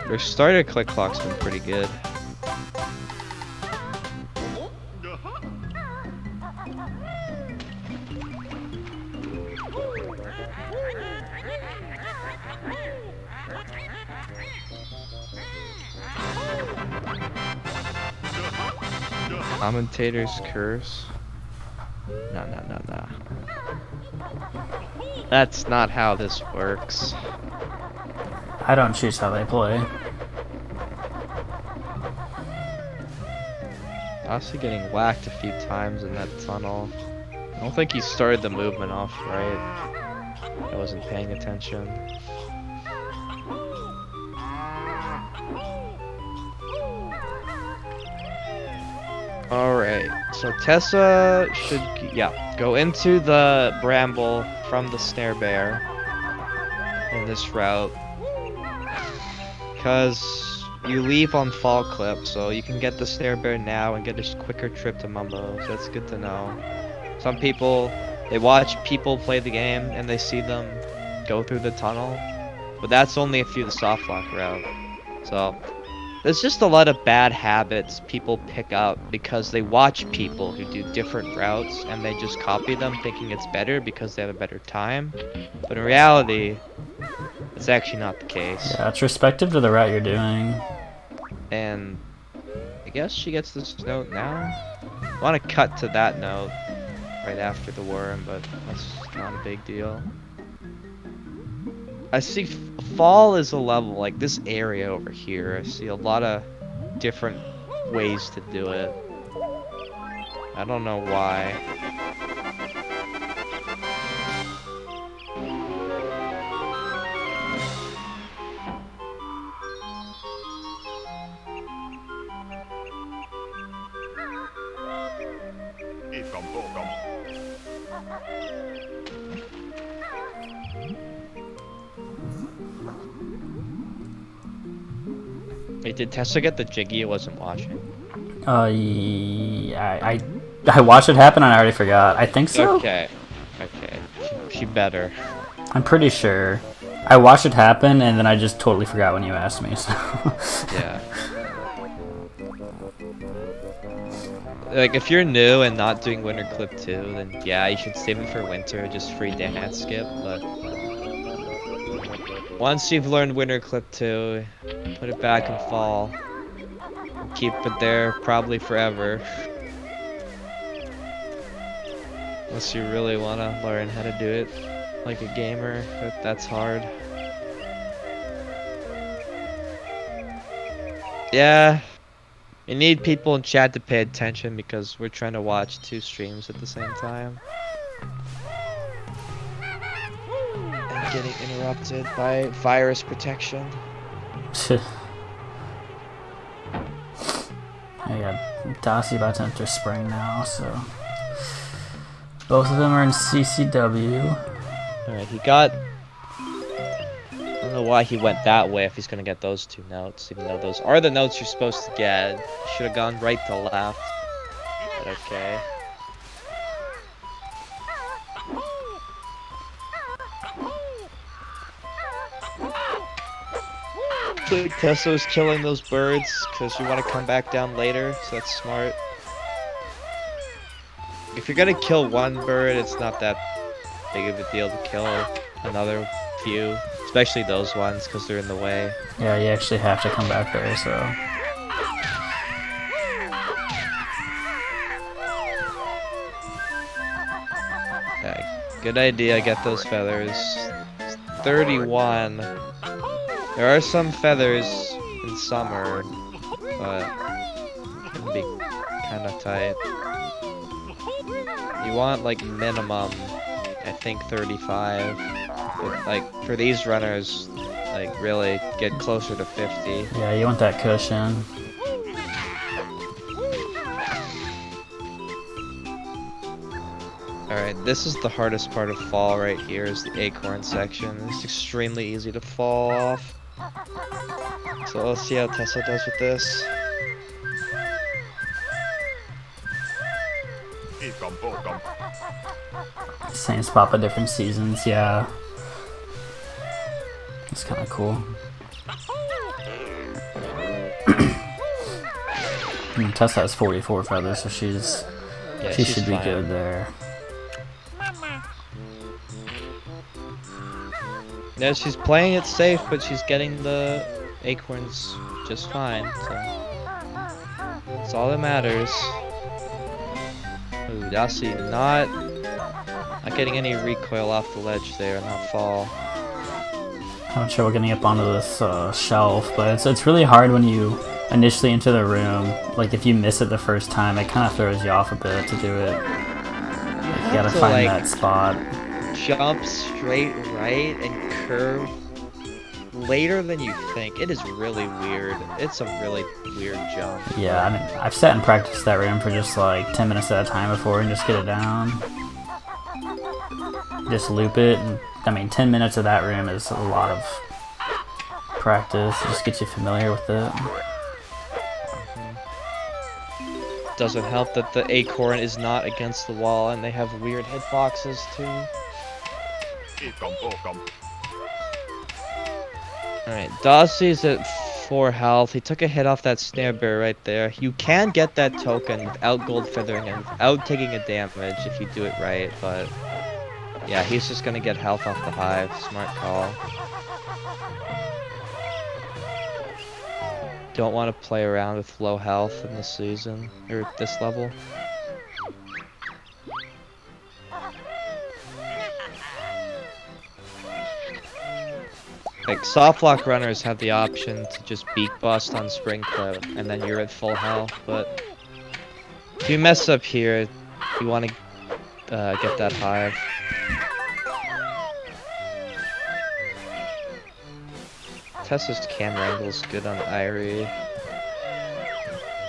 Their starter click clock's been pretty good. Commentator's curse. No. That's not how this works. I don't choose how they play. Dossey getting whacked a few times in that tunnel. I don't think he started the movement off right. I wasn't paying attention. Alright, so Tessa should, go into the bramble from the snare bear in this route. Because you leave on fall clip, so you can get the snare bear now and get a quicker trip to Mumbo, so that's good to know. Some people, they watch people play the game and they see them go through the tunnel, but that's only if you do the soft lock route. So there's just a lot of bad habits people pick up because they watch people who do different routes and they just copy them thinking it's better because they have a better time. But in reality, it's actually not the case. Yeah, it's respective to the route you're doing. And I guess she gets this note now. I want to cut to that note right after the worm, but that's not a big deal. I see fall is a level, like this area over here, I see a lot of different ways to do it. I don't know why. Wait, did Tessa get the jiggy? I wasn't watching. Yeah, I watched it happen and I already forgot. I think so. Okay. She better. I'm pretty sure. I watched it happen and then I just totally forgot when you asked me. So. Yeah. Like, if you're new and not doing Winter Clip 2, then yeah, you should save it for winter, just free dance skip, but once you've learned Winter Clip 2, put it back in fall. Keep it there probably forever. Unless you really want to learn how to do it like a gamer, but that's hard. Yeah. You need people in chat to pay attention because we're trying to watch 2 streams at the same time. And getting interrupted by virus protection. I got Dossey about to enter spring now, so both of them are in CCW. Alright, he got... I don't know why he went that way if he's gonna get those 2 notes, even though those are the notes you're supposed to get. Should have gone right to left. But okay. I think Tessa was killing those birds because you want to come back down later, so that's smart. If you're gonna kill one bird, it's not that big of a deal to kill another few, especially those ones because they're in the way. Yeah, you actually have to come back there, so. Yeah, good idea, get those feathers. 31. There are some feathers in summer, but it can be kind of tight. You want like minimum, I think 35. But, like for these runners, like really get closer to 50. Yeah, you want that cushion. Alright, this is the hardest part of fall right here, is the acorn section. It's extremely easy to fall off. So let's see how Tessa does with this. Same spot but different seasons, yeah. It's kind of cool. Tessa has 44 feathers, so she should be good there. Yeah, she's playing it safe, but she's getting the acorns just fine, so that's all that matters. Ooh, Dossey not getting any recoil off the ledge there and not fall. I'm not sure we're getting up onto this shelf, but it's really hard when you initially enter the room. Like if you miss it the first time, it kind of throws you off a bit to do it. You gotta find that spot. Jump straight right and curve later than you think. It is really weird. It's a really weird jump. Yeah, I mean, I've sat and practiced that room for just like 10 minutes at a time before and just get it down. Just loop it, and I mean 10 minutes of that room is a lot of practice. It just gets you familiar with it. Doesn't help that the acorn is not against the wall and they have weird hitboxes too. Alright, Dossey's at 4 health. He took a hit off that snare bear right there. You can get that token without gold feathering and without taking a damage if you do it right, but yeah, he's just gonna get health off the hive. Smart call. Don't want to play around with low health in this season, or this level. Like, soft lock runners have the option to just beak bust on spring clip, and then you're at full health, but if you mess up here, you want to get that hive. Tessa's cam wrangle is good on Irie.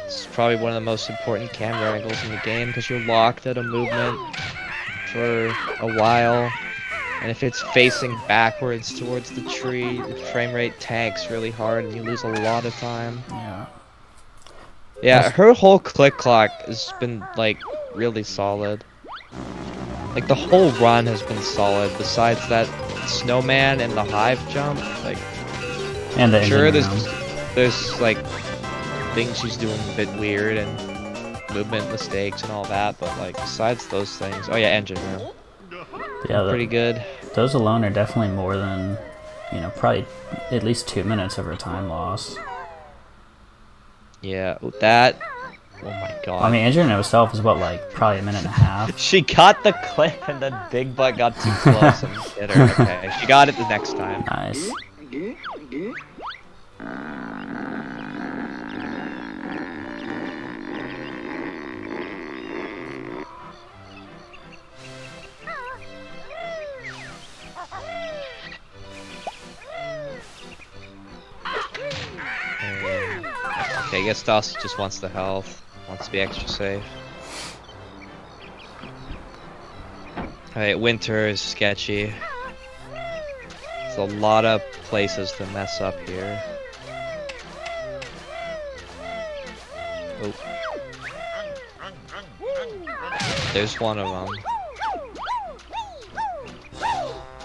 It's probably one of the most important cam wrangles in the game because you're locked at a movement for a while. And if it's facing backwards towards the tree, the frame rate tanks really hard and you lose a lot of time. Yeah. Yeah, her whole click clock has been, like, really solid. Like, the whole run has been solid, besides that snowman and the hive jump. Like, and the sure, there's, like, things she's doing a bit weird and movement mistakes and all that, but, like, besides those things... Oh, yeah, engine room. Yeah, pretty good. Those alone are definitely more than, you know, probably at least 2 minutes of her time loss. Yeah, that... Oh my god. I mean, engine in itself is what, like, probably 1.5 minutes? She got the clip and then Big Butt got too close and hit her. Okay, she got it the next time. Nice. Okay, I guess Dossey just wants the health. Wants to be extra safe. Alright, winter is sketchy. There's a lot of places to mess up here. Oh. There's one of them.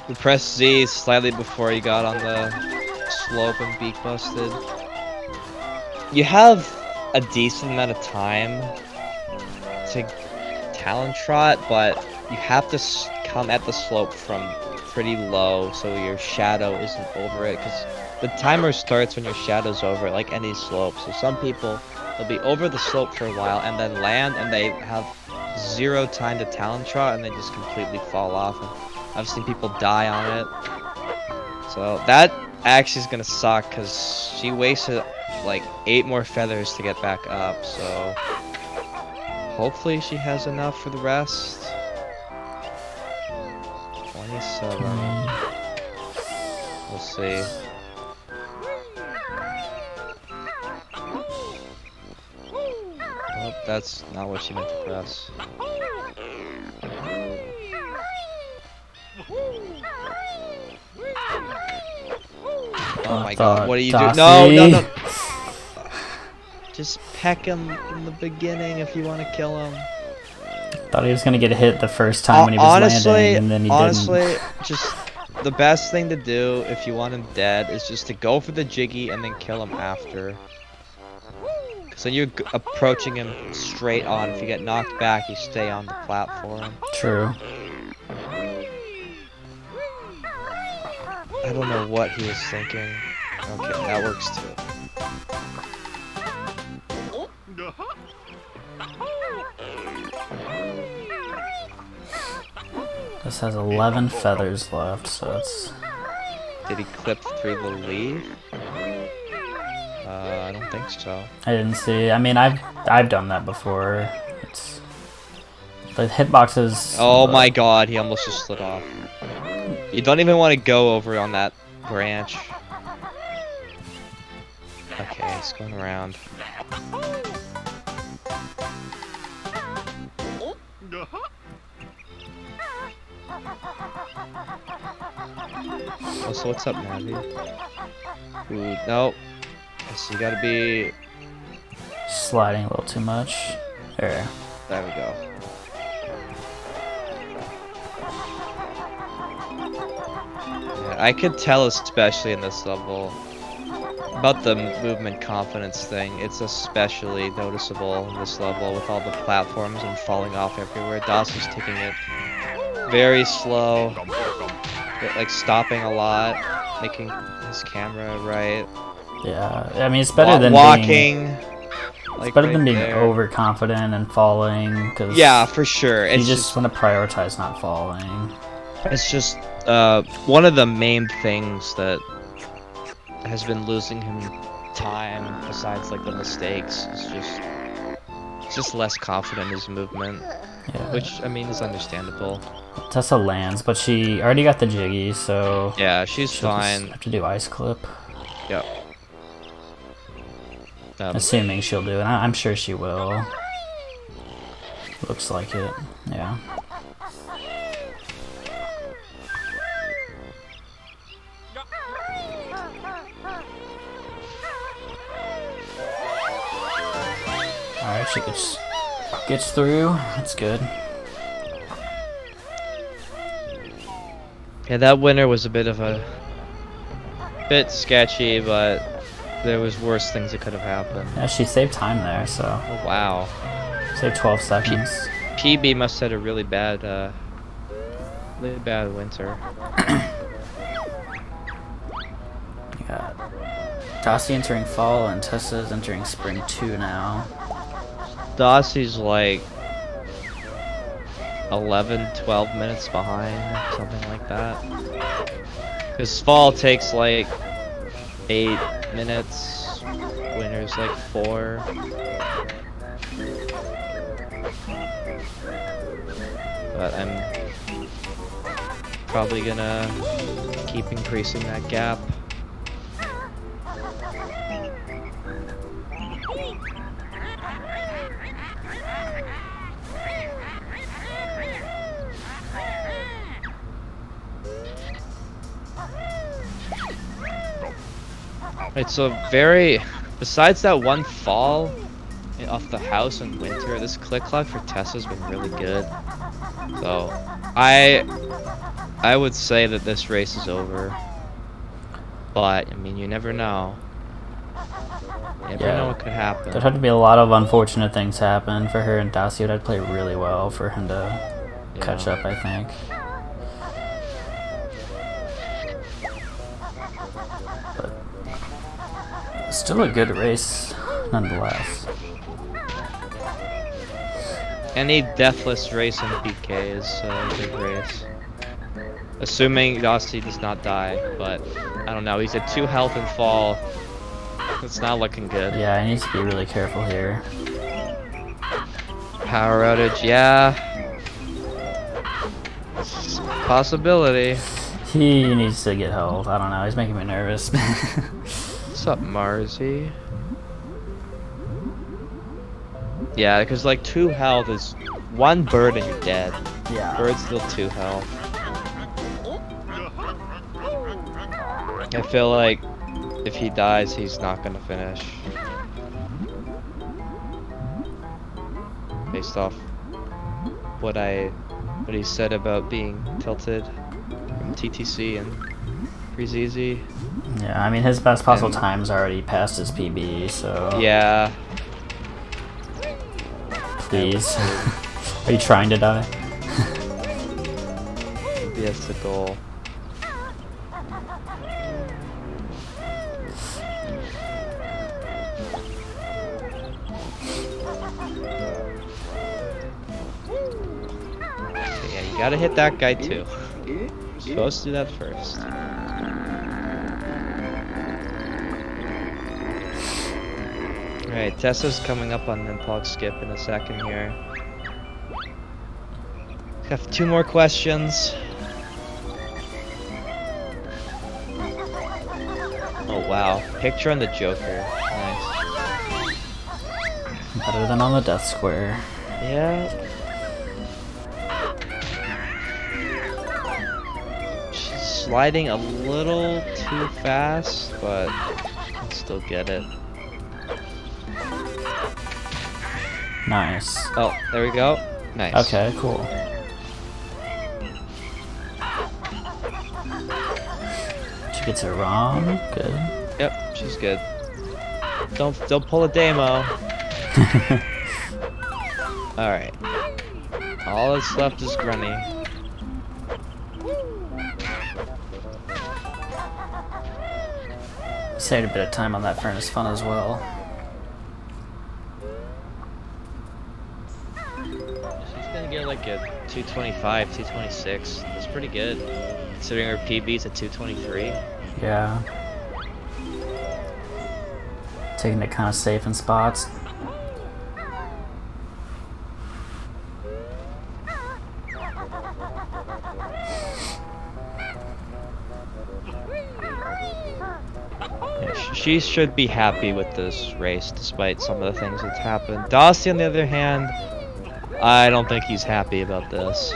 You press Z slightly before you got on the slope and beak busted. You have a decent amount of time to talent trot, but you have to come at the slope from pretty low so your shadow isn't over it, because the timer starts when your shadow's over it, like any slope. So some people, they'll be over the slope for a while and then land and they have 0 time to talent trot and they just completely fall off. And I've seen people die on it. So that actually is gonna suck because she wasted like 8 more feathers to get back up, so hopefully she has enough for the rest. 27. We'll see. Oh, that's not what she meant to press. Oh my god, what are you doing? No, no, no! Just peck him in the beginning if you want to kill him. Thought he was gonna get hit the first time when he was landing, and then he didn't. Just the best thing to do if you want him dead is just to go for the jiggy and then kill him after. So you're approaching him straight on. If you get knocked back, you stay on the platform. True. I don't know what he was thinking. Okay, that works too. This has 11 feathers left, so it's... Did he clip through the leaf? I don't think so. I didn't see. I mean, I've done that before. It's the hitboxes. Oh my god, he almost just slid off. You don't even want to go over on that branch. Okay, he's going around. Oh, so what's up, Navi? Ooh, nope. So you gotta be... Sliding a little too much. There. There we go. Yeah, I could tell, especially in this level, about the movement confidence thing. It's especially noticeable in this level with all the platforms and falling off everywhere. Dossey's taking it very slow, like stopping a lot, making his camera right. Yeah, I mean, it's better than walking. It's better than being overconfident and falling. Cause yeah, for sure. You just want to prioritize not falling. It's just one of the main things that has been losing him time, besides like the mistakes, is just less confident in his movement. Yeah. Which, I mean, is understandable. Tessa lands, but she already got the jiggy, so... Yeah, she's fine. Have to do ice clip. Yep. Assuming she'll do it. I'm sure she will. Looks like it. Yeah. Alright, she gets through. That's good. Yeah, that winner was a bit sketchy, but there was worse things that could have happened. Yeah, she saved time there, so... Oh, wow. Saved 12 seconds. PB must have had a really bad winter. You got Dossey entering fall, and Tessa's entering spring 2 now. Dossey's like 11, 12 minutes behind, something like that. Because fall takes like 8 minutes, winter's like 4. But I'm probably gonna keep increasing that gap. It's a very, besides that one fall off the house in winter, this click clock for Tessa's been really good. So I would say that this race is over. But I mean, you never know. You never know what could happen. There'd have to be a lot of unfortunate things happen for her, and Dossey would have to play really well for him to catch up, I think. Still a good race, nonetheless. Any deathless race in PK is a good race. Assuming Dossey does not die, but I don't know. He's at 2 health and fall. It's not looking good. Yeah, he needs to be really careful here. Power outage, yeah. It's a possibility. He needs to get health. I don't know. He's making me nervous. What's up, Marzi? Yeah, because like 2 health is 1 bird and you're dead. Yeah. Bird's still 2 health. I feel like if he dies, he's not gonna finish. Based off what he said about being tilted from TTC and Freezeezy. Yeah, I mean his best possible time's already past his PB, so... Yeah. Please. Are you trying to die? Maybe that's the goal. gotta hit that guy too. Supposed to do that first. Alright, Tessa's coming up on Nimpog skip in a second here. Have 2 more questions. Oh wow, picture on the Joker. Nice. Better than on the Death Square. Yeah. She's sliding a little too fast, but can still get it. Nice. Oh, there we go. Nice. Okay, cool. She gets it wrong. Good. Yep, she's good. Don't pull a demo. Alright. All that's left is Grunny. Saved a bit of time on that furnace fun as well. She's gonna get like a 225, 226. That's pretty good. Considering her PB's at 223. Yeah. Taking it kind of safe in spots. She should be happy with this race, despite some of the things that's happened. Dossey, on the other hand, I don't think he's happy about this.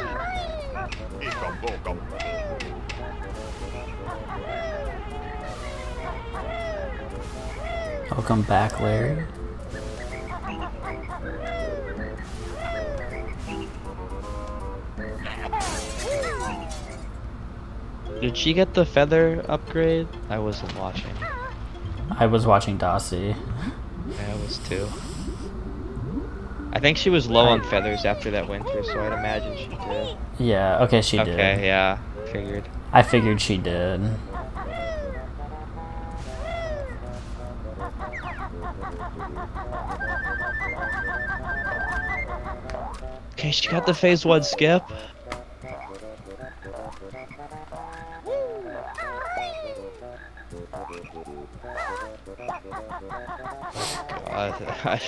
Welcome back, Larry. Did she get the feather upgrade? I wasn't watching. I was watching Dossey. I was too. I think she was low on feathers after that winter, so I'd imagine she did. Yeah, okay, she did. Okay, yeah, figured. I figured she did. Okay, she got the phase 1 skip. God,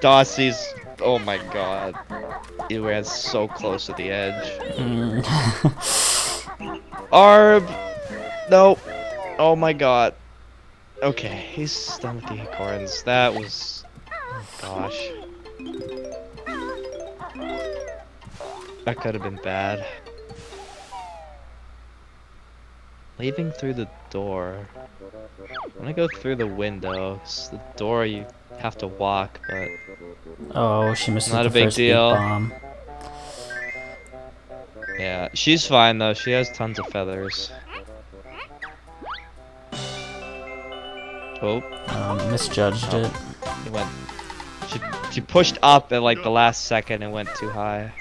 Dossey's. Oh my god. He ran so close to the edge. Arb! Nope. Oh my god. Okay, he's done with the acorns. That was. Gosh. That could have been bad. Leaving through the door. I'm gonna go through the window. 'Cause the door you have to walk, but Oh, she missed not the a big first deal. bomb. Yeah, she's fine though. She has tons of feathers. Oh, Misjudged it. it went. She pushed up at like the last second and went too high.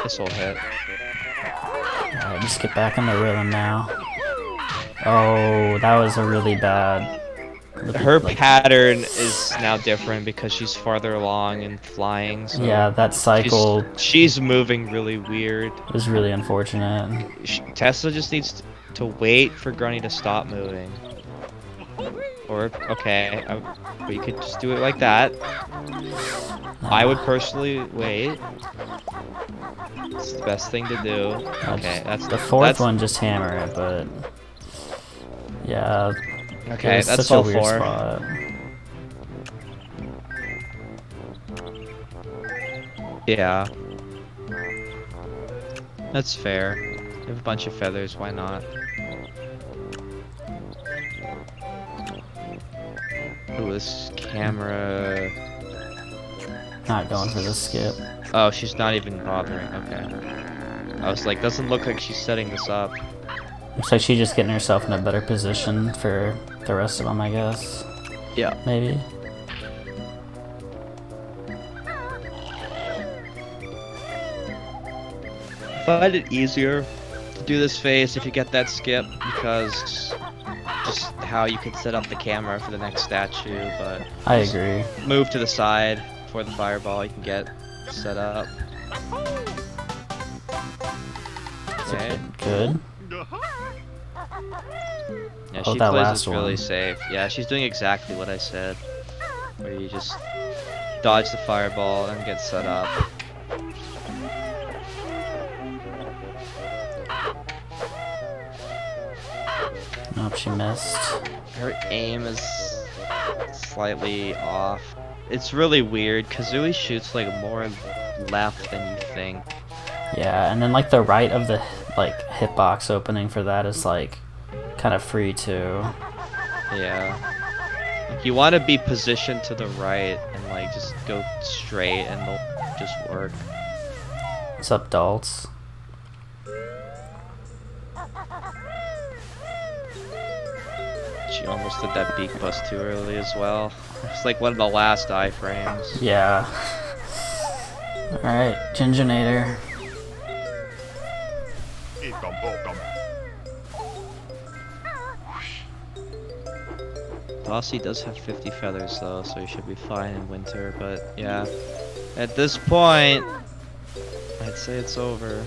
This will hit. Alright, just get back in the rhythm now. Oh, that was a really bad. Her pattern is now different because she's farther along and flying. So Yeah, that cycle she's moving really weird. is really unfortunate. Tessa just needs to wait for Grunny to stop moving. Or, okay, we could just do it like that. I would personally wait. It's the best thing to do. Okay, that's the fourth one. Just hammer it, but yeah. Okay, it's that's such all a weird 4. spot. Yeah, that's fair. You have a bunch of feathers. Why not? Ooh, this camera. Not going for the skip. Oh, she's not even bothering. Okay. I was like, doesn't look like she's setting this up. Looks like she's just getting herself in a better position for the rest of them, I guess. Yeah. Maybe. Find it easier to do this phase if you get that skip because just how you could set up the camera for the next statue, but I agree. move to the side for the fireball you can get set up. Okay. Good. Yeah, Oh, she that plays last this really one. safe. Yeah, she's doing exactly what I said. Where you just dodge the fireball and get set up. Nope, she missed. Her aim is slightly off. It's really weird. Kazooie shoots like more left than you think. Yeah, and then like the right of the like hitbox opening for that is like kind of free too. Yeah. Like, you want to be positioned to the right and like just go straight and they'll just work. What's up, Daltz? She almost did that beak bust too early as well. It's like one of the last iframes. Yeah. Alright, Ginginator. Dossey does have 50 feathers though, so he should be fine in winter, but yeah. At this point, I'd say it's over.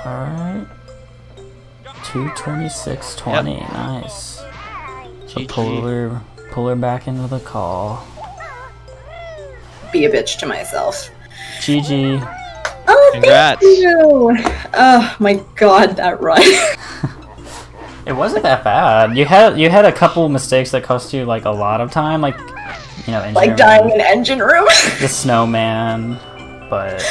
Alright. 226.20, Yep. nice. So GG. pull her back into the call. Be a bitch to myself. GG. Oh, Congrats. thank you! Oh my god, that run. It wasn't that bad. You had a couple mistakes that cost you like a lot of time, like engine Like room, dying in engine room. the snowman, but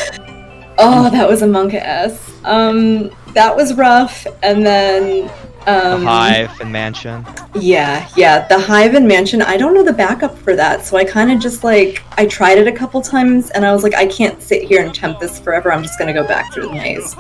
Oh, that was a monk ass. That was rough, and then The Hive and Mansion. yeah, the Hive and Mansion. I don't know the backup for that, so I kind of just like I tried it a couple times, and I was like, I can't sit here and attempt this forever. I'm just gonna go back through the maze.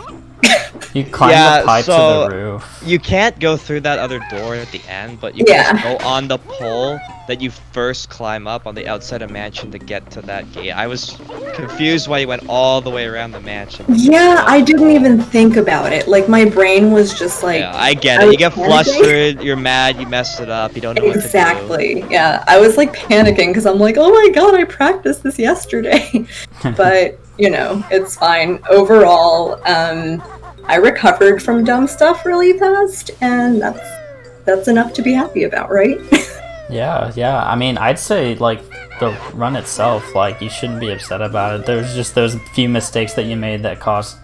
you climb Yeah, the pipe so- to the roof. You can't go through that other door at the end, but you can Yeah. just go on the pole that you first climb up on the outside of Mansion to get to that gate. I was confused why you went all the way around the mansion. Yeah, I didn't even think about it. Like my brain was just like. Yeah, I get I it. You was get panicking. flustered, you're mad, you messed it up, you don't know what to do. Exactly. Yeah, I was like panicking because I'm like, oh my god, I practiced this yesterday. But it's fine. Overall, I recovered from dumb stuff really fast, and that's enough to be happy about, right? Yeah. I mean, I'd say like the run itself, like you shouldn't be upset about it. There's just those few mistakes that you made that cost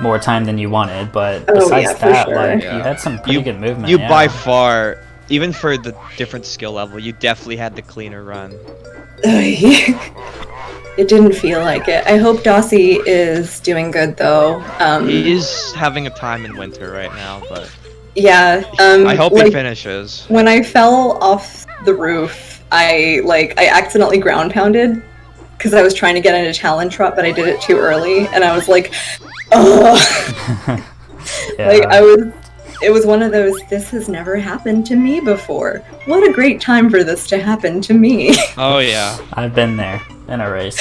more time than you wanted, but Oh, besides yeah, for that, sure. like Yeah. you had some pretty good movement. You yeah. by far, even for the different skill level, you definitely had the cleaner run. It didn't feel like it. I hope Dossey is doing good though. He is having a time in winter right now, but Yeah. I hope he like, finishes. when I fell off the roof, I accidentally ground pounded because I was trying to get in a challenge trot, but I did it too early, and I was like, oh. Yeah. It was one of those, this has never happened to me before. What a great time for this to happen to me. Oh yeah. I've been there in a race.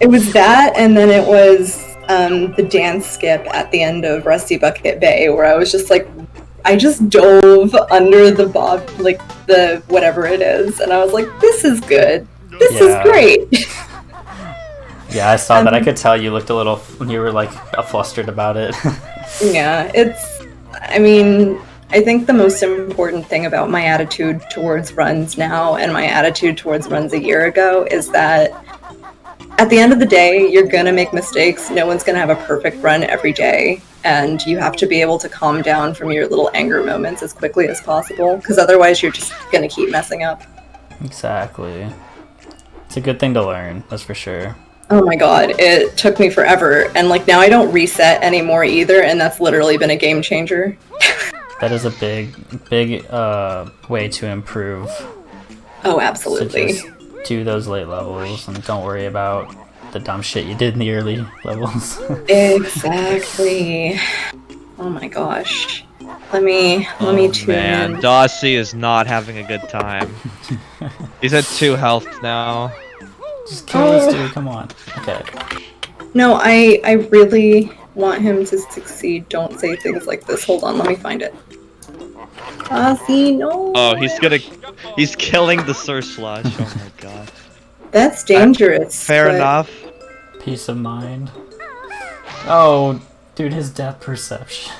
It was that, and then it was the dance skip at the end of Rusty Bucket Bay, where I was just like, I just dove under the bob, like the whatever it is, and I was like, this is good. This is Yeah. great. Yeah, I saw that. I could tell you looked a little. You were like flustered about it. Yeah, I think the most important thing about my attitude towards runs now and my attitude towards runs a year ago is that at the end of the day, you're gonna make mistakes. No one's gonna have a perfect run every day, and you have to be able to calm down from your little anger moments as quickly as possible, because otherwise you're just gonna keep messing up. Exactly. It's a good thing to learn, that's for sure. Oh my god, it took me forever, and like now I don't reset anymore either, and that's literally been a game changer. That is a big way to improve. Oh, So absolutely. just do those late levels and don't worry about the dumb shit you did in the early levels. Exactly. Oh my gosh. Let me tune Man, in. Dossey is not having a good time. He's at 2 health now. Just kill this dude, come on. Okay. No, I really want him to succeed. Don't say things like this. Hold on, let me find it. Dossey, no. Oh, he's killing the Sir Slush. Oh my god. That's dangerous. Fair but- enough. Peace of mind. Oh, dude, his depth perception.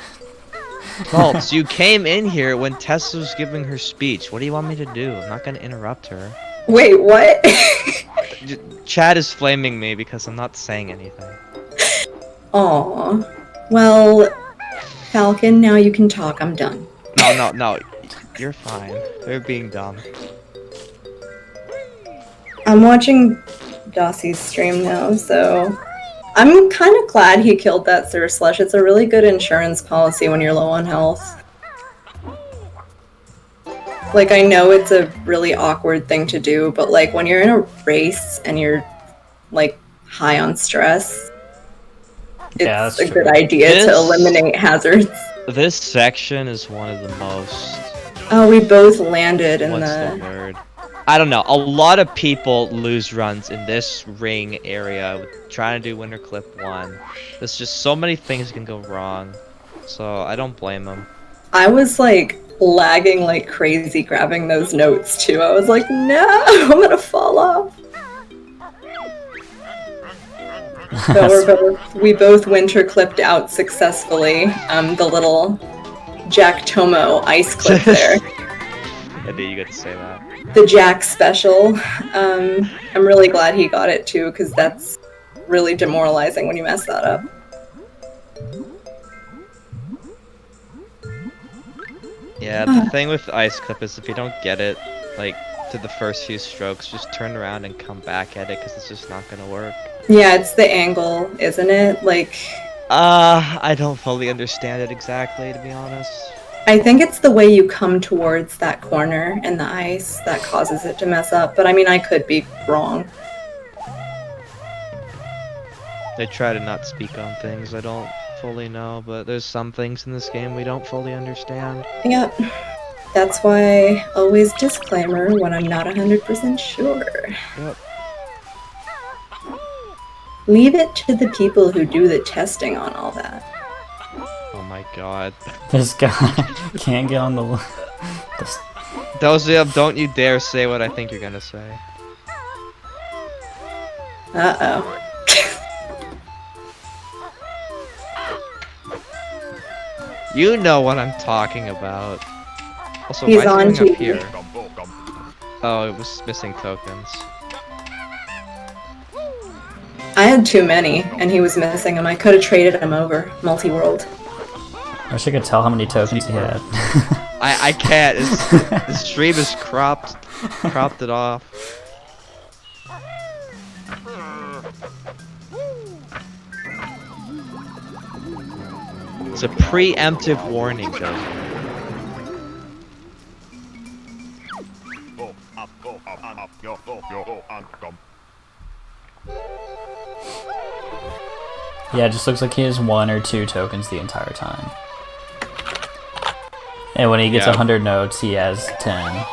Bolts, you came in here when Tessa was giving her speech. What do you want me to do? I'm not gonna interrupt her. Wait, what? Chad is flaming me because I'm not saying anything. Aw. Well, Falcon, now you can talk. I'm done. No. You're fine. They're being dumb. I'm watching Dossey's stream now, so I'm kind of glad he killed that Sir Slush. It's a really good insurance policy when you're low on health. Like, I know it's a really awkward thing to do, but like when you're in a race and you're like high on stress, it's a good idea to eliminate hazards. This section is one of the most... Oh, we both landed in What's the word? I don't know. A lot of people lose runs in this ring area trying to do Winter Clip 1. There's just so many things can go wrong. So I don't blame them. I was like lagging like crazy grabbing those notes too. I was like, no, I'm gonna fall off. So we both winter clipped out successfully the little Jack Tomo ice clip there. I knew you got to say that. The Jack special. I'm really glad he got it too, because that's really demoralizing when you mess that up. Yeah, the thing with ice clip is if you don't get it, like, to the first few strokes, just turn around and come back at it, because it's just not gonna work. Yeah, it's the angle, isn't it? Like... I don't fully understand it exactly, to be honest. I think it's the way you come towards that corner in the ice that causes it to mess up, but I mean, I could be wrong. They try to not speak on things I don't fully know, but there's some things in this game we don't fully understand. Yep. That's why always disclaimer when I'm not 100% sure. Yep. Leave it to the people who do the testing on all that. Oh my god. This guy can't get on the... Dossey, don't you dare say what I think you're gonna say. Uh-oh. You know what I'm talking about. Also, He's why on is he up TV. here? Oh, it was missing tokens. I had too many, and he was missing them. I could have traded him over. Multi-world. I wish I could tell how many tokens he had. I can't. The stream is cropped it off. It's a preemptive warning, though. Yeah, it just looks like he has 1 or 2 tokens the entire time. And when he gets 100 notes, he has 10.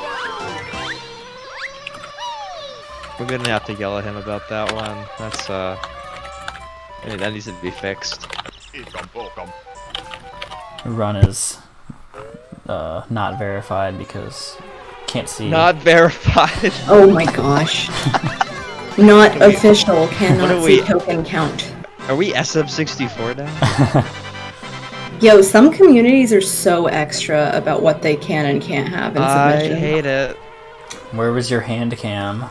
We're gonna have to yell at him about that one. That's, I mean, that needs to be fixed. Run is not verified because can't see. Not verified. Oh my gosh. Not official, cannot What are see we- token count. Are we SF64 now? Yo, some communities are so extra about what they can and can't have in I submission. hate it. Where was your hand cam?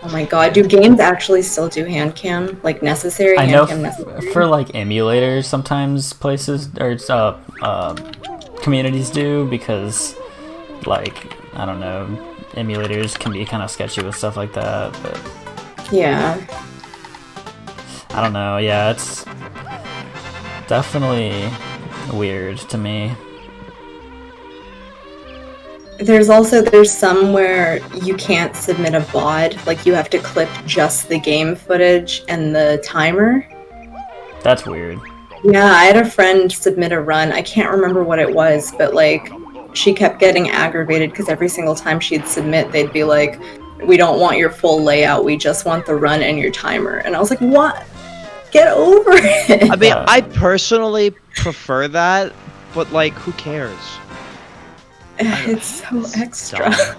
Oh my god, do games actually still do hand cam? Like necessary I hand know cam necessary? for like emulators, sometimes places or communities do because, like, I don't know, emulators can be kind of sketchy with stuff like that. But Yeah. I don't know. Yeah, it's definitely weird to me. There's some where you can't submit a VOD, like you have to clip just the game footage and the timer. That's weird. Yeah, I had a friend submit a run. I can't remember what it was, but like she kept getting aggravated because every single time she'd submit, they'd be like, "We don't want your full layout. We just want the run and your timer." And I was like, "What? Get over it." I mean, I personally prefer that but like, who cares? It's so It's extra. dumb.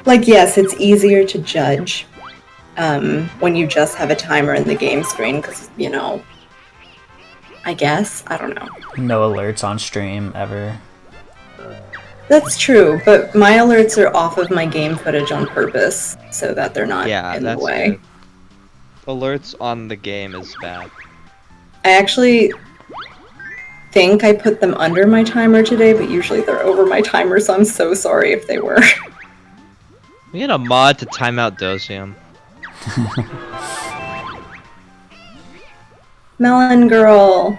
Like, yes, it's easier to judge when you just have a timer in the game screen, because, you know, I guess, I don't know. No alerts on stream ever. That's true, but my alerts are off of my game footage on purpose, so that they're not Yeah, in the that's way. good. Alerts on the game is bad. I actually think I put them under my timer today, but usually they're over my timer, so I'm so sorry if they were. We get a mod to time out Dossey. Melon girl.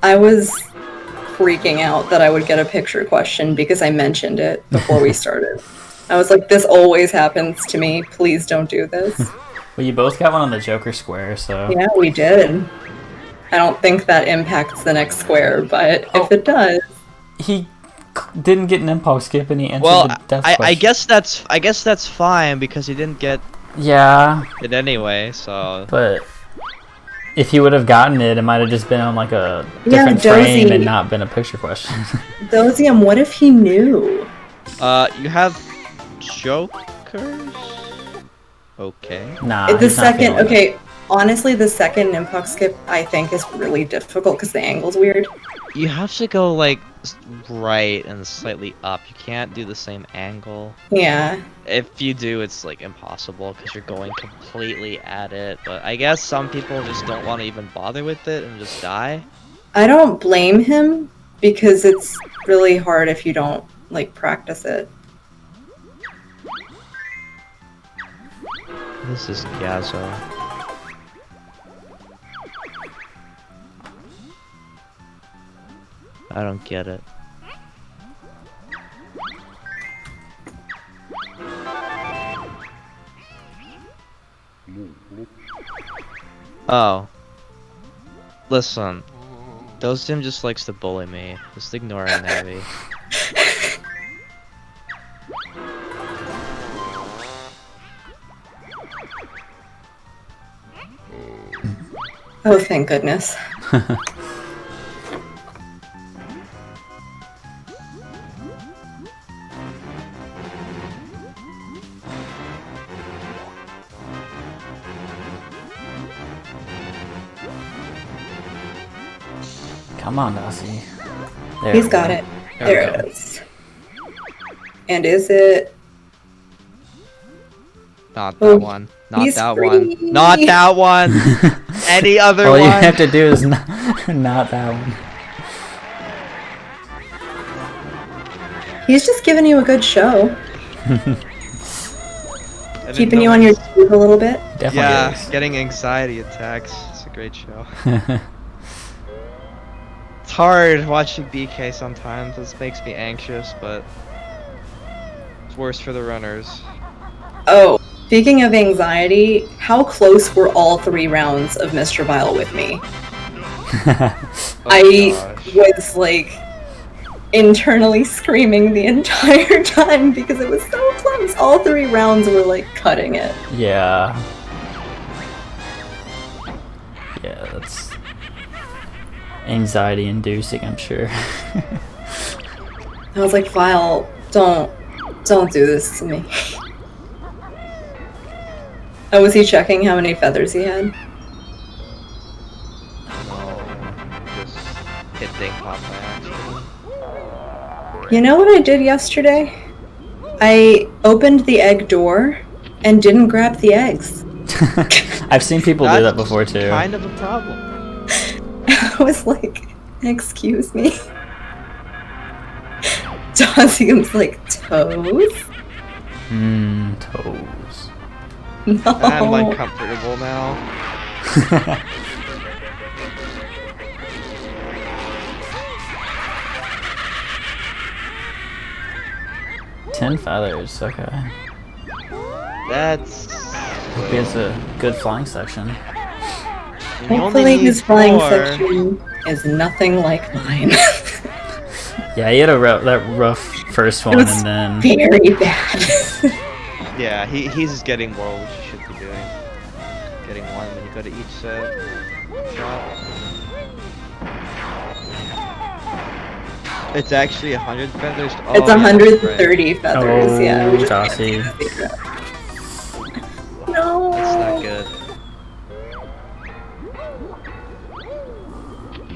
I was freaking out that I would get a picture question because I mentioned it before we started. I was like, this always happens to me. Please don't do this. Well, you both got one on the Joker Square, so... Yeah, we did. I don't think that impacts the next square, but if it does... He didn't get an impulse skip and he answered Well, the death I question. guess that's fine because he didn't get Yeah, it anyway, so... but... If he would have gotten it, it might have just been on like a Yeah, different frame Dossey. and not been a picture question. Dosium, what if he knew? You have Jokers? Okay. Nah, The he's not second, feeling it. okay, honestly, the second impulse skip, I think, is really difficult because the angle's weird. You have to go, like, right and slightly up. You can't do the same angle. Yeah. If you do, it's, like, impossible because you're going completely at it. But I guess some people just don't want to even bother with it and just die. I don't blame him because it's really hard if you don't, like, practice it. This is Gazo. I don't get it. Oh. Listen. Dossey just likes to bully me. Just ignore him, Abby. Oh, thank goodness. Come on, Dossey. There He's we got go. it. There There we it is. And is it... Not Oh, that one. Not he's that free. one. Not that one! Any other All one! you have to do is not that one. He's just giving you a good show. I didn't Keeping know you on your this- toes a little bit. Definitely Yeah, is. getting anxiety attacks. It's a great show. It's hard watching BK sometimes. This makes me anxious, but it's worse for the runners. Oh, speaking of anxiety, how close were all 3 rounds of Mr. Vile with me? Oh I gosh. was like internally screaming the entire time because it was so close. All 3 rounds were like cutting it. Yeah. Yeah, that's anxiety inducing, I'm sure. I was like, Vile, don't do this to me. Oh, was he checking how many feathers he had? No, just hit thing pop by accident. You know what I did yesterday? I opened the egg door and didn't grab the eggs. I've seen people do that before too. Kind of a problem. I was like, excuse me? Dossium's like, toes? Toes. No. I'm uncomfortable now. 10 feathers, okay. That's... Hope he has a good flying section. You only Hopefully need his flying 4. section is nothing like mine. Yeah, he had that rough first one, was and then Very bad. Yeah, he's getting more, which he should be doing. Getting 1. bit of each shot. It's actually 100 feathers. Oh, It's yeah, 130 feathers, Oh, yeah. We just Dossey. No! That's not good.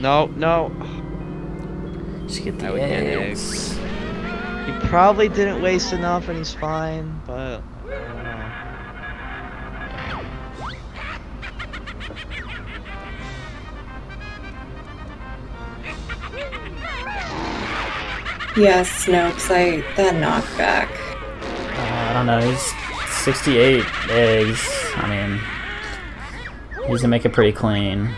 No, no. Just get I the would get eggs. He probably didn't waste enough and he's fine, but I don't know. Yes, Snopes, that knockback. I don't know, he's 68 eggs. I mean, he's gonna make it pretty clean.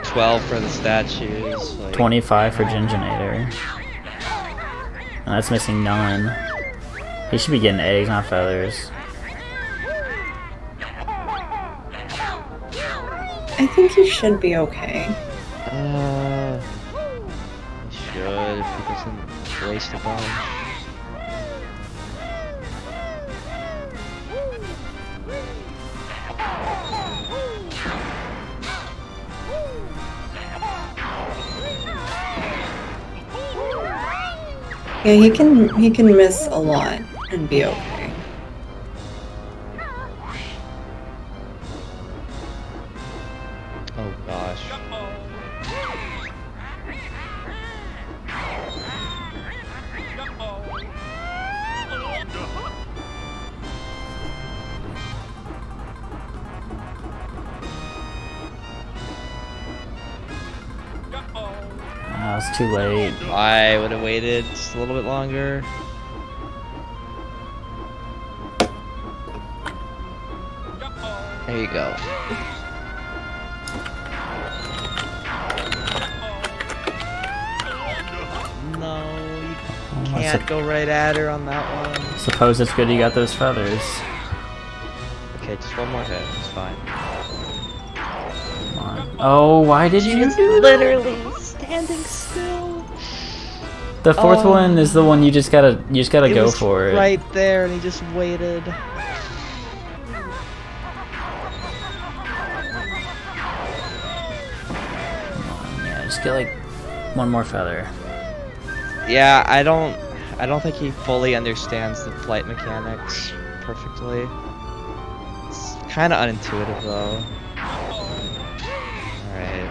12 for the statues. Like, 25 for Ginginator. And that's missing none. He should be getting eggs, not feathers. I think he should be okay. he should if he doesn't waste a bunch. Yeah, he can miss a lot and be okay. Oh gosh. Oh, it's too late. I would have waited just a little bit longer. There you go. No, you can't go right at her on that one. Suppose it's good you got those feathers. Okay, just one more hit. It's fine. Come on. Oh, why did you do that? Literally standing still. The fourth one is the one you just gotta go was for it. Right there, and he just waited. Yeah, just get like one more feather. Yeah, I don't think he fully understands the flight mechanics perfectly. It's kind of unintuitive though. Alright.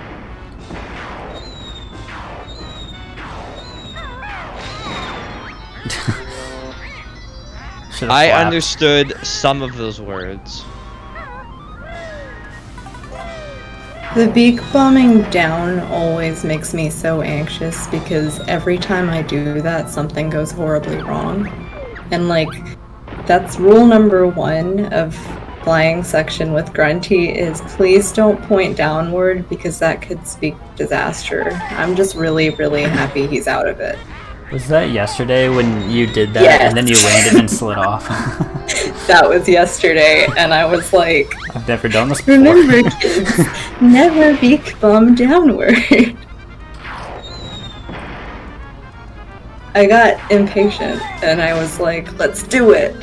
Should've I flapped. understood some of those words. The beak bombing down always makes me so anxious because every time I do that, something goes horribly wrong. And like, that's rule number 1 of flying section with Grunty is please don't point downward because that could speak disaster. I'm just really, really happy he's out of it. Was that yesterday when you did that Yes. and then you landed and slid off? That was yesterday, and I was like, I've never done this before. remember kids, never beak bomb downward. I got impatient, and I was like, let's do it.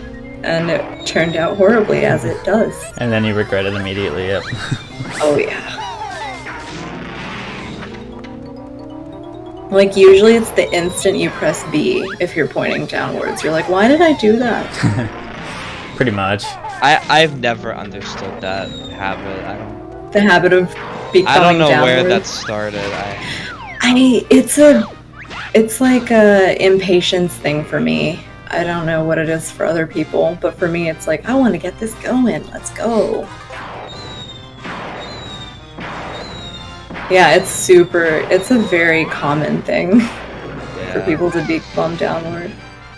And it turned out horribly, as it does. And then you regret it immediately, yep. Oh yeah. Like, usually it's the instant you press B if you're pointing downwards. You're like, why did I do that? Pretty much. I've never understood that habit. The habit of beak bombing I don't know where downwards. that started. It's like a impatience thing for me. I don't know what it is for other people, but for me it's like, I want to get this going. Let's go. Yeah, it's a very common thing for people to beak bomb downward.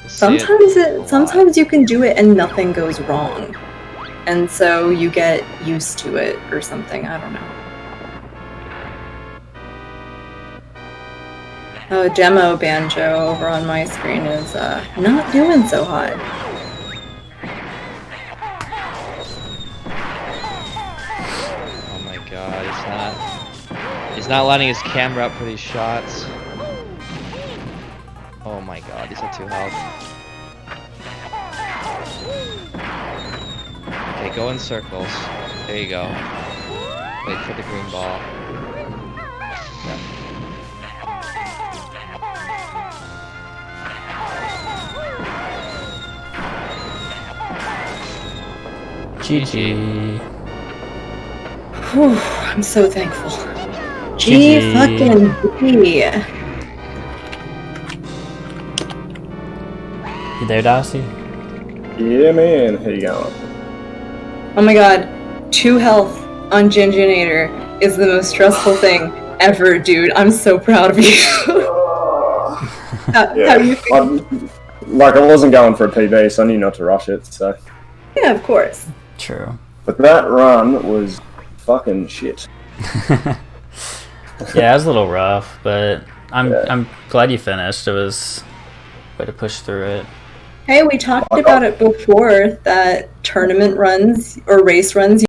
Sometimes you can do it and nothing goes wrong. And so you get used to it or something, I don't know. Oh, demo banjo over on my screen is not doing so hot. Oh my god, he's not lining his camera up for these shots. Oh my god, he's at 2 health. Okay, go in circles. There you go. Wait for the green ball. GG. Whew, I'm so thankful. GG. Fucking G. You there, Dossey? Yeah, man. How you going? Oh my god, 2 health on Ginginator is the most stressful thing ever, dude. I'm so proud of you. how do you feel? I wasn't going for a PB, so I knew not to rush it. So. Yeah, of course. True. But that run was fucking shit. Yeah, it was a little rough, but I'm glad you finished. It was a way to push through it. Hey, we talked about it before, that tournament runs or race runs